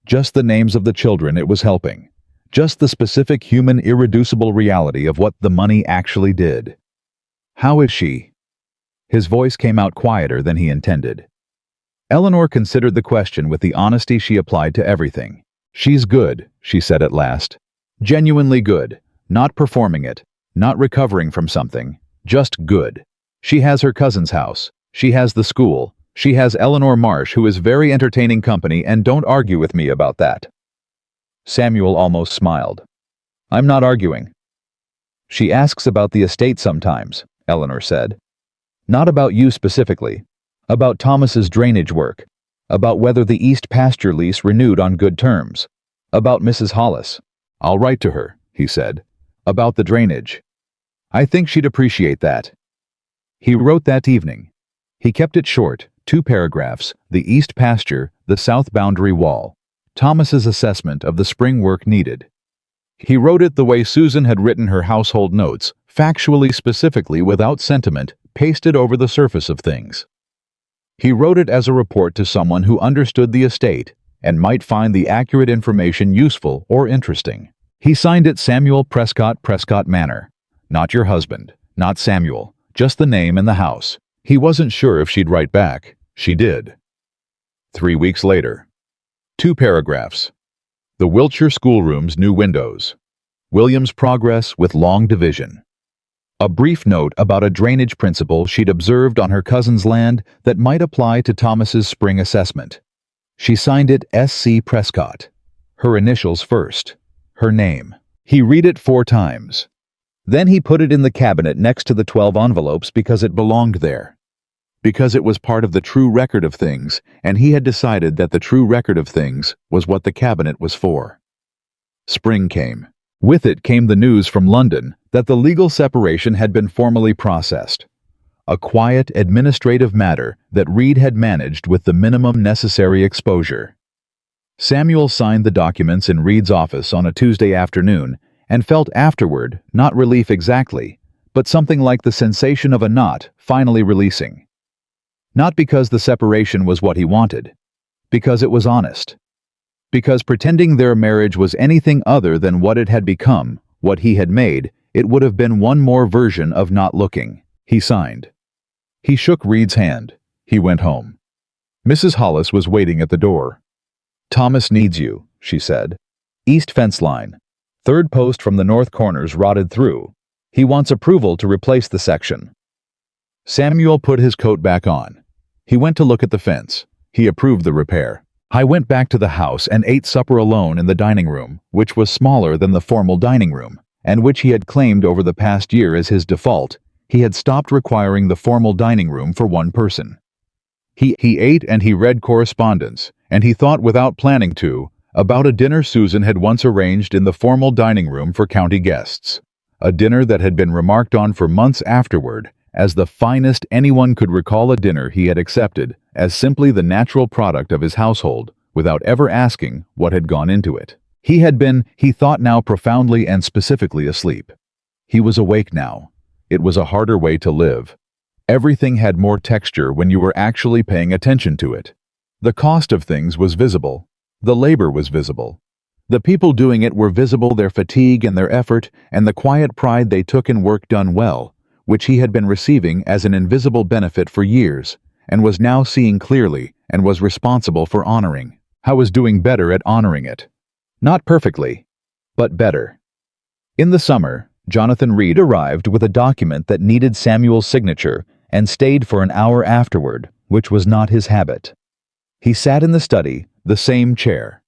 Just the names of the children it was helping. Just the specific human irreducible reality of what the money actually did. "How is she?" His voice came out quieter than he intended. Eleanor considered the question with the honesty she applied to everything. "She's good," she said at last. "Genuinely good. Not performing it. Not recovering from something. Just good. She has her cousin's house. She has the school. She has Eleanor Marsh, who is very entertaining company, and don't argue with me about that." Samuel almost smiled. "I'm not arguing." "She asks about the estate sometimes," Eleanor said. "Not about you specifically. About Thomas's drainage work. About whether the East pasture lease renewed on good terms. About Mrs. Hollis." "I'll write to her," he said. "About the drainage. I think she'd appreciate that." He wrote that evening. He kept it short, 2 paragraphs, the East pasture, the south boundary wall. Thomas's assessment of the spring work needed. He wrote it the way Susan had written her household notes, factually specifically without sentiment, pasted over the surface of things. He wrote it as a report to someone who understood the estate and might find the accurate information useful or interesting. He signed it Samuel Prescott, Prescott Manor. Not your husband, not Samuel, just the name and the house. He wasn't sure if she'd write back. She did. 3 weeks later. 2 paragraphs. The Wiltshire schoolroom's new windows. William's progress with long division. A brief note about a drainage principle she'd observed on her cousin's land that might apply to Thomas's spring assessment. She signed it S.C. Prescott. Her initials first. Her name. He read it 4 times. Then he put it in the cabinet next to the 12 envelopes because it belonged there. Because it was part of the true record of things, and he had decided that the true record of things was what the cabinet was for. Spring came. With it came the news from London that the legal separation had been formally processed. A quiet, administrative matter that Reed had managed with the minimum necessary exposure. Samuel signed the documents in Reed's office on a Tuesday afternoon and felt afterward, not relief exactly, but something like the sensation of a knot finally releasing. Not because the separation was what he wanted, because it was honest. Because pretending their marriage was anything other than what it had become, what he had made, it would have been one more version of not looking. He signed. He shook Reed's hand. He went home. Mrs. Hollis was waiting at the door. "Thomas needs you," she said. "East fence line. 3rd post from the north corners rotted through. He wants approval to replace the section." Samuel put his coat back on. He went to look at the fence. He approved the repair. I went back to the house and ate supper alone in the dining room, which was smaller than the formal dining room, and which he had claimed over the past year as his default. He had stopped requiring the formal dining room for one person. He ate and he read correspondence, and he thought without planning to, about a dinner Susan had once arranged in the formal dining room for county guests. A dinner that had been remarked on for months afterward as the finest anyone could recall, a dinner he had accepted as simply the natural product of his household, without ever asking what had gone into it. He had been, he thought now, profoundly and specifically asleep. He was awake now. It was a harder way to live. Everything had more texture when you were actually paying attention to it. The cost of things was visible. The labor was visible. The people doing it were visible, their fatigue and their effort, and the quiet pride they took in work done well, which he had been receiving as an invisible benefit for years, and was now seeing clearly and was responsible for honoring. I was doing better at honoring it. Not perfectly, but better. In the summer, Jonathan Reed arrived with a document that needed Samuel's signature and stayed for an hour afterward, which was not his habit. He sat in the study, the same chair.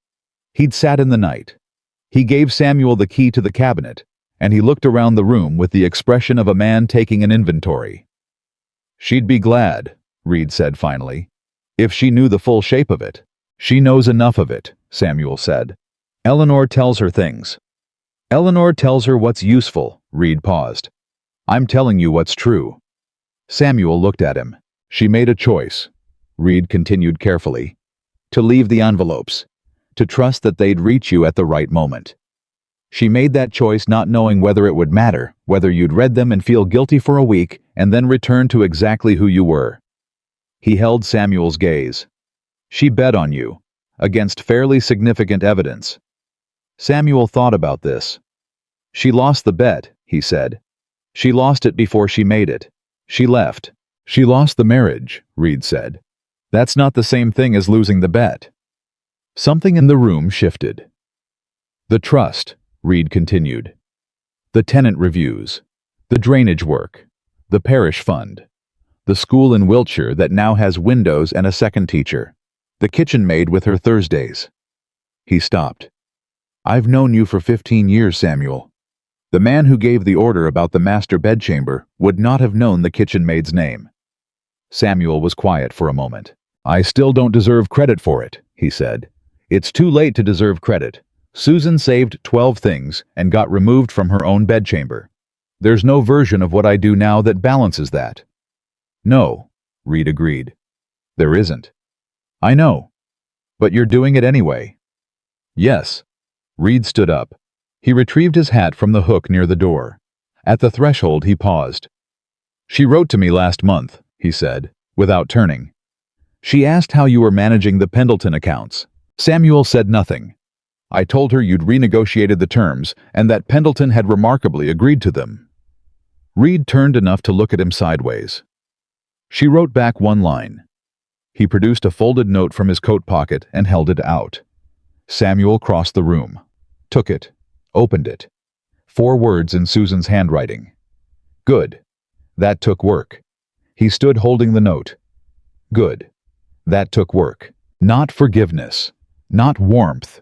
He'd sat in the night. He gave Samuel the key to the cabinet, and he looked around the room with the expression of a man taking an inventory. "She'd be glad," Reed said finally, "if she knew the full shape of it." "She knows enough of it," Samuel said. "Eleanor tells her things." "Eleanor tells her what's useful," Reed paused. "I'm telling you what's true." Samuel looked at him. "She made a choice," Reed continued carefully, "to leave the envelopes, to trust that they'd reach you at the right moment. She made that choice not knowing whether it would matter, whether you'd read them and feel guilty for a week and then return to exactly who you were. He held Samuel's gaze. She bet on you, against fairly significant evidence. Samuel thought about this. She lost the bet, he said. She lost it before she made it. She left. She lost the marriage, Reed said. That's not the same thing as losing the bet. Something in the room shifted. The trust, Reed continued. The tenant reviews. The drainage work. The parish fund. The school in Wiltshire that now has windows and a second teacher. The kitchen maid with her Thursdays. He stopped. I've known you for 15 years, Samuel. The man who gave the order about the master bedchamber would not have known the kitchen maid's name. Samuel was quiet for a moment. I still don't deserve credit for it, he said. It's too late to deserve credit. Susan saved 12 things and got removed from her own bedchamber. There's no version of what I do now that balances that. No, Reed agreed. There isn't. I know. But you're doing it anyway. Yes. Reed stood up. He retrieved his hat from the hook near the door. At the threshold he paused. She wrote to me last month, he said, without turning. She asked how you were managing the Pendleton accounts. Samuel said nothing. I told her you'd renegotiated the terms and that Pendleton had remarkably agreed to them. Reed turned enough to look at him sideways. She wrote back one line. He produced a folded note from his coat pocket and held it out. Samuel crossed the room, took it, opened it. 4 words in Susan's handwriting. Good. That took work. He stood holding the note. Good. That took work. Not forgiveness. Not warmth.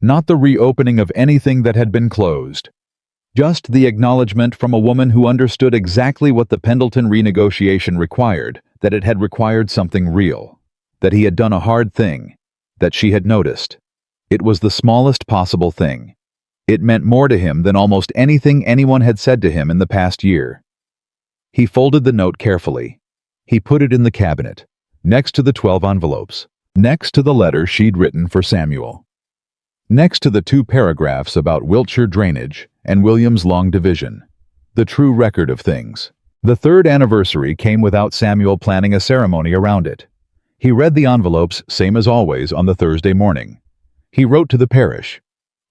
Not the reopening of anything that had been closed. Just the acknowledgement from a woman who understood exactly what the Pendleton renegotiation required, that it had required something real. That he had done a hard thing. That she had noticed. It was the smallest possible thing. It meant more to him than almost anything anyone had said to him in the past year. He folded the note carefully. He put it in the cabinet, next to the 12 envelopes, next to the letter she'd written for Samuel, next to the 2 paragraphs about Wiltshire drainage and William's long division, the true record of things. The 3rd anniversary came without Samuel planning a ceremony around it. He read the envelopes, same as always, on the Thursday morning. He wrote to the parish.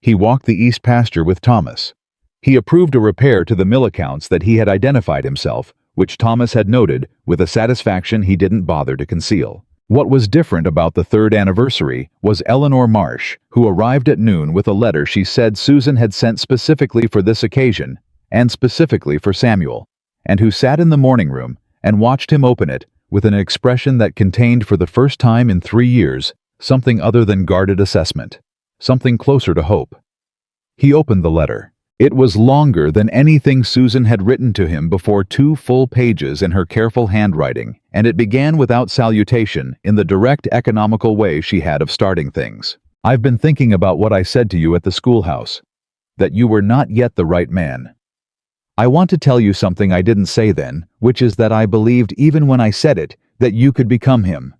He walked the east pasture with Thomas. He approved a repair to the mill accounts that he had identified himself, which Thomas had noted with a satisfaction he didn't bother to conceal. What was different about the 3rd anniversary was Eleanor Marsh, who arrived at noon with a letter she said Susan had sent specifically for this occasion, and specifically for Samuel, and who sat in the morning room and watched him open it with an expression that contained for the first time in 3 years something other than guarded assessment, something closer to hope. He opened the letter. It was longer than anything Susan had written to him before, 2 full pages in her careful handwriting, and it began without salutation in the direct economical way she had of starting things. I've been thinking about what I said to you at the schoolhouse, that you were not yet the right man. I want to tell you something I didn't say then, which is that I believed even when I said it, that you could become him.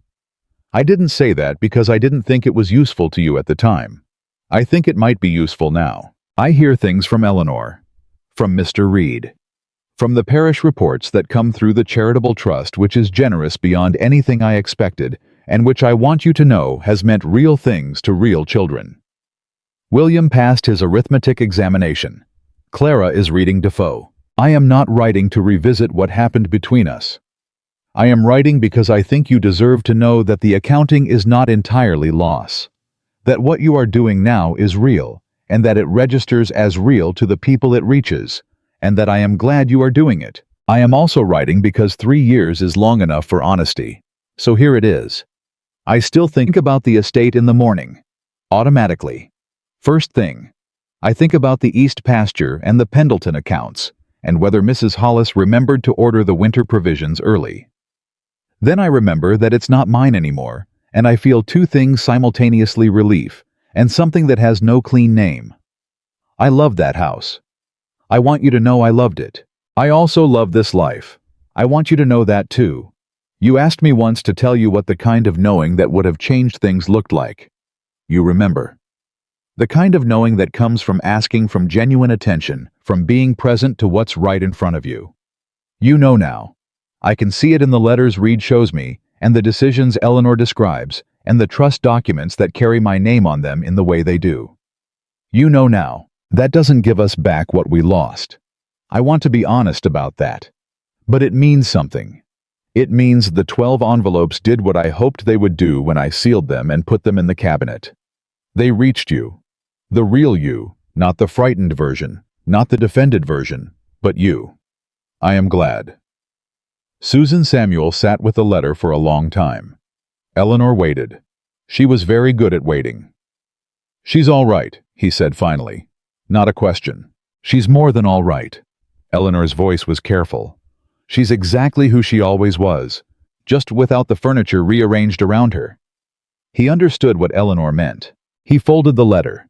I didn't say that because I didn't think it was useful to you at the time. I think it might be useful now. I hear things from Eleanor, from Mr. Reed, from the parish reports that come through the charitable trust, which is generous beyond anything I expected, and which I want you to know has meant real things to real children. William passed his arithmetic examination. Clara is reading Defoe. I am not writing to revisit what happened between us. I am writing because I think you deserve to know that the accounting is not entirely loss, that what you are doing now is real, and that it registers as real to the people it reaches, and that I am glad you are doing it. I am also writing because 3 years is long enough for honesty. So here it is. I still think about the estate in the morning. Automatically. First thing. I think about the east pasture and the Pendleton accounts, and whether Mrs. Hollis remembered to order the winter provisions early. Then I remember that it's not mine anymore, and I feel 2 things simultaneously: relief, and something that has no clean name. I love that house. I want you to know I loved it. I also love this life. I want you to know that too. You asked me once to tell you what the kind of knowing that would have changed things looked like. You remember. The kind of knowing that comes from asking, from genuine attention, from being present to what's right in front of you. You know now. I can see it in the letters Reed shows me, and the decisions Eleanor describes, and the trust documents that carry my name on them in the way they do. You know now, that doesn't give us back what we lost. I want to be honest about that. But it means something. It means the 12 envelopes did what I hoped they would do when I sealed them and put them in the cabinet. They reached you. The real you, not the frightened version, not the defended version, but you. I am glad. Susan Samuel sat with the letter for a long time. Eleanor waited. She was very good at waiting. She's all right, he said finally. Not a question. She's more than all right. Eleanor's voice was careful. She's exactly who she always was, just without the furniture rearranged around her. He understood what Eleanor meant. He folded the letter.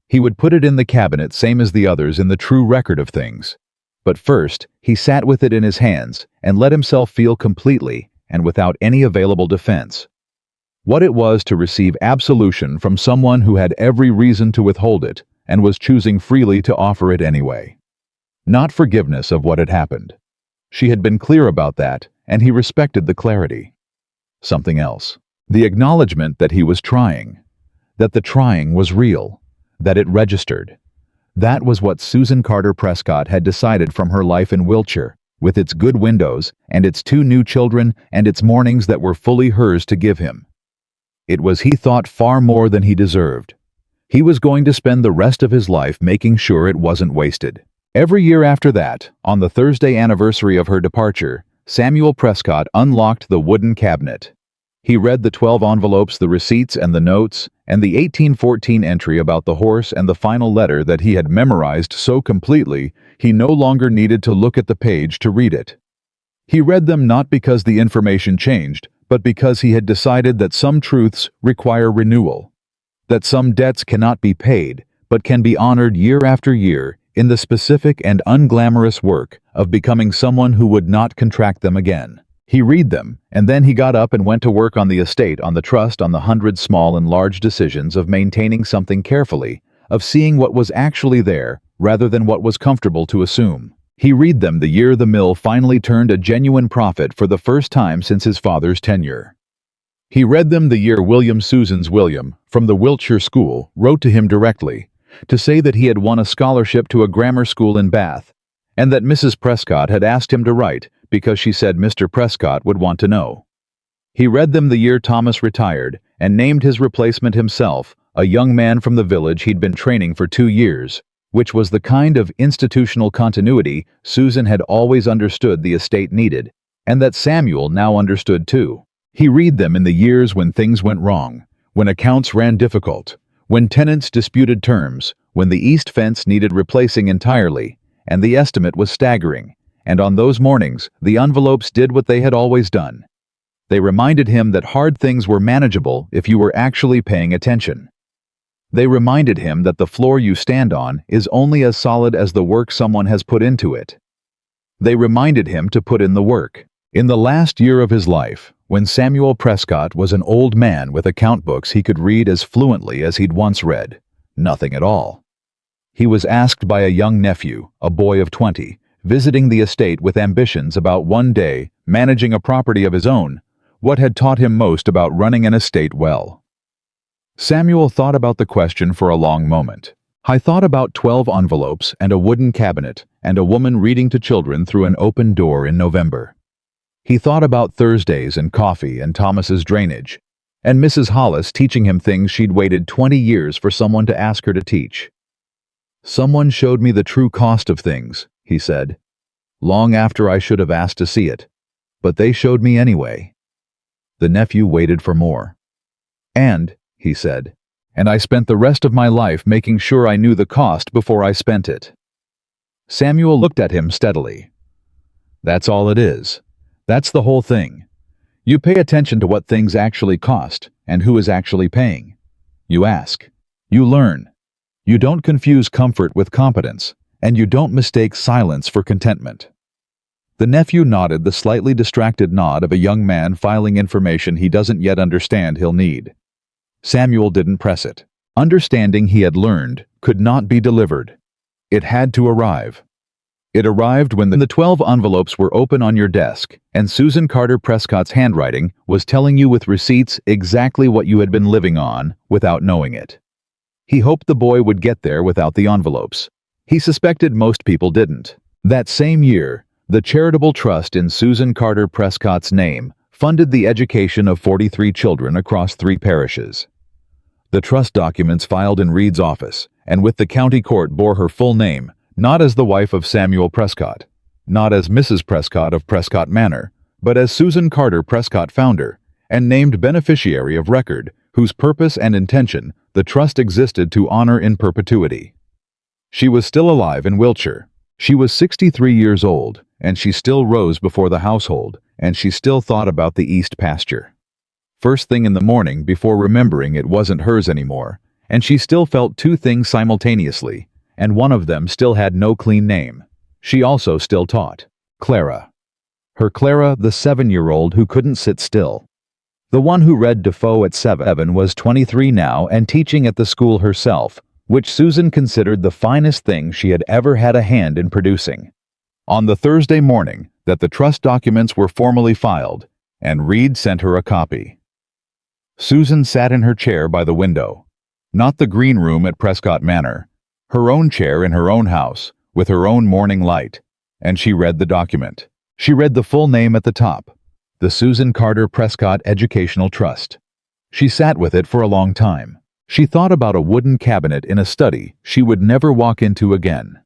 He would put it in the cabinet same as the others in the true record of things. But first, he sat with it in his hands and let himself feel completely and without any available defense what it was to receive absolution from someone who had every reason to withhold it and was choosing freely to offer it anyway. Not forgiveness of what had happened. She had been clear about that, and he respected the clarity. Something else. The acknowledgement that he was trying. That the trying was real. That it registered. That was what Susan Carter Prescott had decided from her life in Wiltshire, with its good windows, and its 2 new children, and its mornings that were fully hers to give him. It was, he thought, far more than he deserved. He was going to spend the rest of his life making sure it wasn't wasted. Every year after that, on the Thursday anniversary of her departure, Samuel Prescott unlocked the wooden cabinet. He read the 12 envelopes, the receipts and the notes, and the 1814 entry about the horse and the final letter that he had memorized so completely he no longer needed to look at the page to read it. He read them not because the information changed, but because he had decided that some truths require renewal, that some debts cannot be paid, but can be honored year after year in the specific and unglamorous work of becoming someone who would not contract them again. He read them, and then he got up and went to work on the estate, on the trust, on the 100 small and large decisions of maintaining something carefully, of seeing what was actually there rather than what was comfortable to assume. He read them the year the mill finally turned a genuine profit for the first time since his father's tenure. He read them the year Susan's William, from the Wiltshire School, wrote to him directly, to say that he had won a scholarship to a grammar school in Bath, and that Mrs. Prescott had asked him to write because she said Mr. Prescott would want to know. He read them the year Thomas retired and named his replacement himself, a young man from the village he'd been training for 2 years, which was the kind of institutional continuity Susan had always understood the estate needed, and that Samuel now understood too. He read them in the years when things went wrong, when accounts ran difficult, when tenants disputed terms, when the east fence needed replacing entirely, and the estimate was staggering, and on those mornings the envelopes did what they had always done. They reminded him that hard things were manageable if you were actually paying attention. They reminded him that the floor you stand on is only as solid as the work someone has put into it. They reminded him to put in the work. In the last year of his life, when Samuel Prescott was an old man with account books he could read as fluently as he'd once read, nothing at all. He was asked by a young nephew, a boy of 20, visiting the estate with ambitions about one day managing a property of his own, what had taught him most about running an estate well. Samuel thought about the question for a long moment. I thought about 12 envelopes and a wooden cabinet and a woman reading to children through an open door in November. He thought about Thursdays and coffee and Thomas's drainage, and Mrs. Hollis teaching him things she'd waited 20 years for someone to ask her to teach. Someone showed me the true cost of things, he said, long after I should have asked to see it, but they showed me anyway. The nephew waited for more. And, he said, and I spent the rest of my life making sure I knew the cost before I spent it. Samuel looked at him steadily. That's all it is. That's the whole thing. You pay attention to what things actually cost and who is actually paying. You ask. You learn. You don't confuse comfort with competence, and you don't mistake silence for contentment. The nephew nodded the slightly distracted nod of a young man filing information he doesn't yet understand he'll need. Samuel didn't press it. Understanding he had learned could not be delivered. It had to arrive. It arrived when the 12 envelopes were open on your desk, and Susan Carter Prescott's handwriting was telling you with receipts exactly what you had been living on without knowing it. He hoped the boy would get there without the envelopes. He suspected most people didn't. That same year, the charitable trust in Susan Carter Prescott's name funded the education of 43 children across 3 parishes. The trust documents filed in Reed's office, and with the county court bore her full name, not as the wife of Samuel Prescott, not as Mrs. Prescott of Prescott Manor, but as Susan Carter Prescott founder, and named beneficiary of record, whose purpose and intention the trust existed to honor in perpetuity. She was still alive in Wiltshire. She was 63 years old, and she still rose before the household, and she still thought about the east pasture. First thing in the morning before remembering it wasn't hers anymore, and she still felt 2 things simultaneously, and one of them still had no clean name. She also still taught. Clara. Her Clara, the 7-year-old who couldn't sit still. The one who read Defoe at 7 was 23 now and teaching at the school herself, which Susan considered the finest thing she had ever had a hand in producing. On the Thursday morning that the trust documents were formally filed, and Reed sent her a copy. Susan sat in her chair by the window. Not the green room at Prescott Manor, her own chair in her own house, with her own morning light, and she read the document. She read the full name at the top, the Susan Carter Prescott Educational Trust. She sat with it for a long time. She thought about a wooden cabinet in a study she would never walk into again.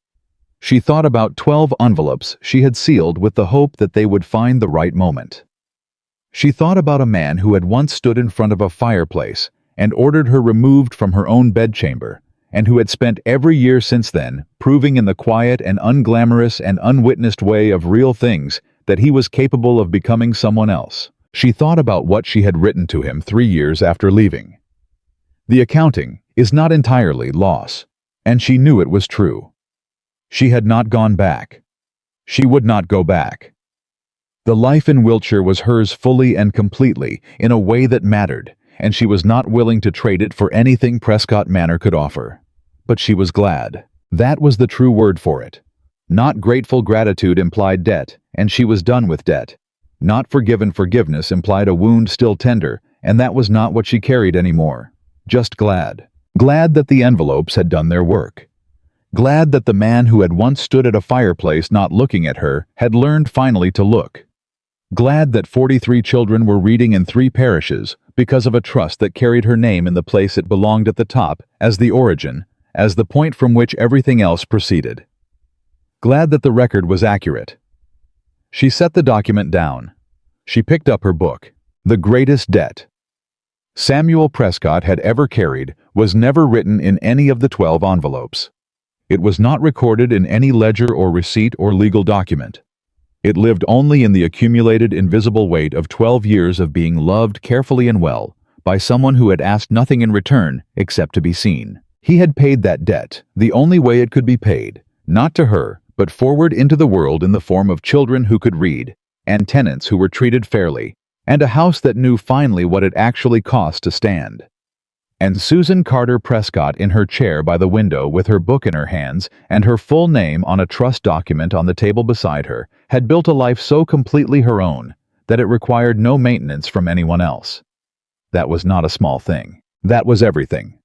She thought about 12 envelopes she had sealed with the hope that they would find the right moment. She thought about a man who had once stood in front of a fireplace and ordered her removed from her own bedchamber, and who had spent every year since then proving in the quiet and unglamorous and unwitnessed way of real things that he was capable of becoming someone else. She thought about what she had written to him 3 years after leaving. The accounting is not entirely loss, and she knew it was true. She had not gone back. She would not go back. The life in Wiltshire was hers fully and completely, in a way that mattered, and she was not willing to trade it for anything Prescott Manor could offer. But she was glad. That was the true word for it. Not grateful gratitude implied debt, and she was done with debt. Not forgiven forgiveness implied a wound still tender, and that was not what she carried anymore. Just glad. Glad that the envelopes had done their work. Glad that the man who had once stood at a fireplace not looking at her had learned finally to look. Glad that 43 children were reading in 3 parishes because of a trust that carried her name in the place it belonged at the top, as the origin, as the point from which everything else proceeded. Glad that the record was accurate. She set the document down. She picked up her book. The Greatest Debt Samuel Prescott had ever carried was never written in any of the 12 envelopes. It was not recorded in any ledger or receipt or legal document. It lived only in the accumulated invisible weight of 12 years of being loved carefully and well by someone who had asked nothing in return except to be seen. He had paid that debt the only way it could be paid, not to her, but forward into the world in the form of children who could read, and tenants who were treated fairly, and a house that knew finally what it actually cost to stand. And Susan Carter Prescott in her chair by the window with her book in her hands and her full name on a trust document on the table beside her had built a life so completely her own that it required no maintenance from anyone else. That was not a small thing. That was everything.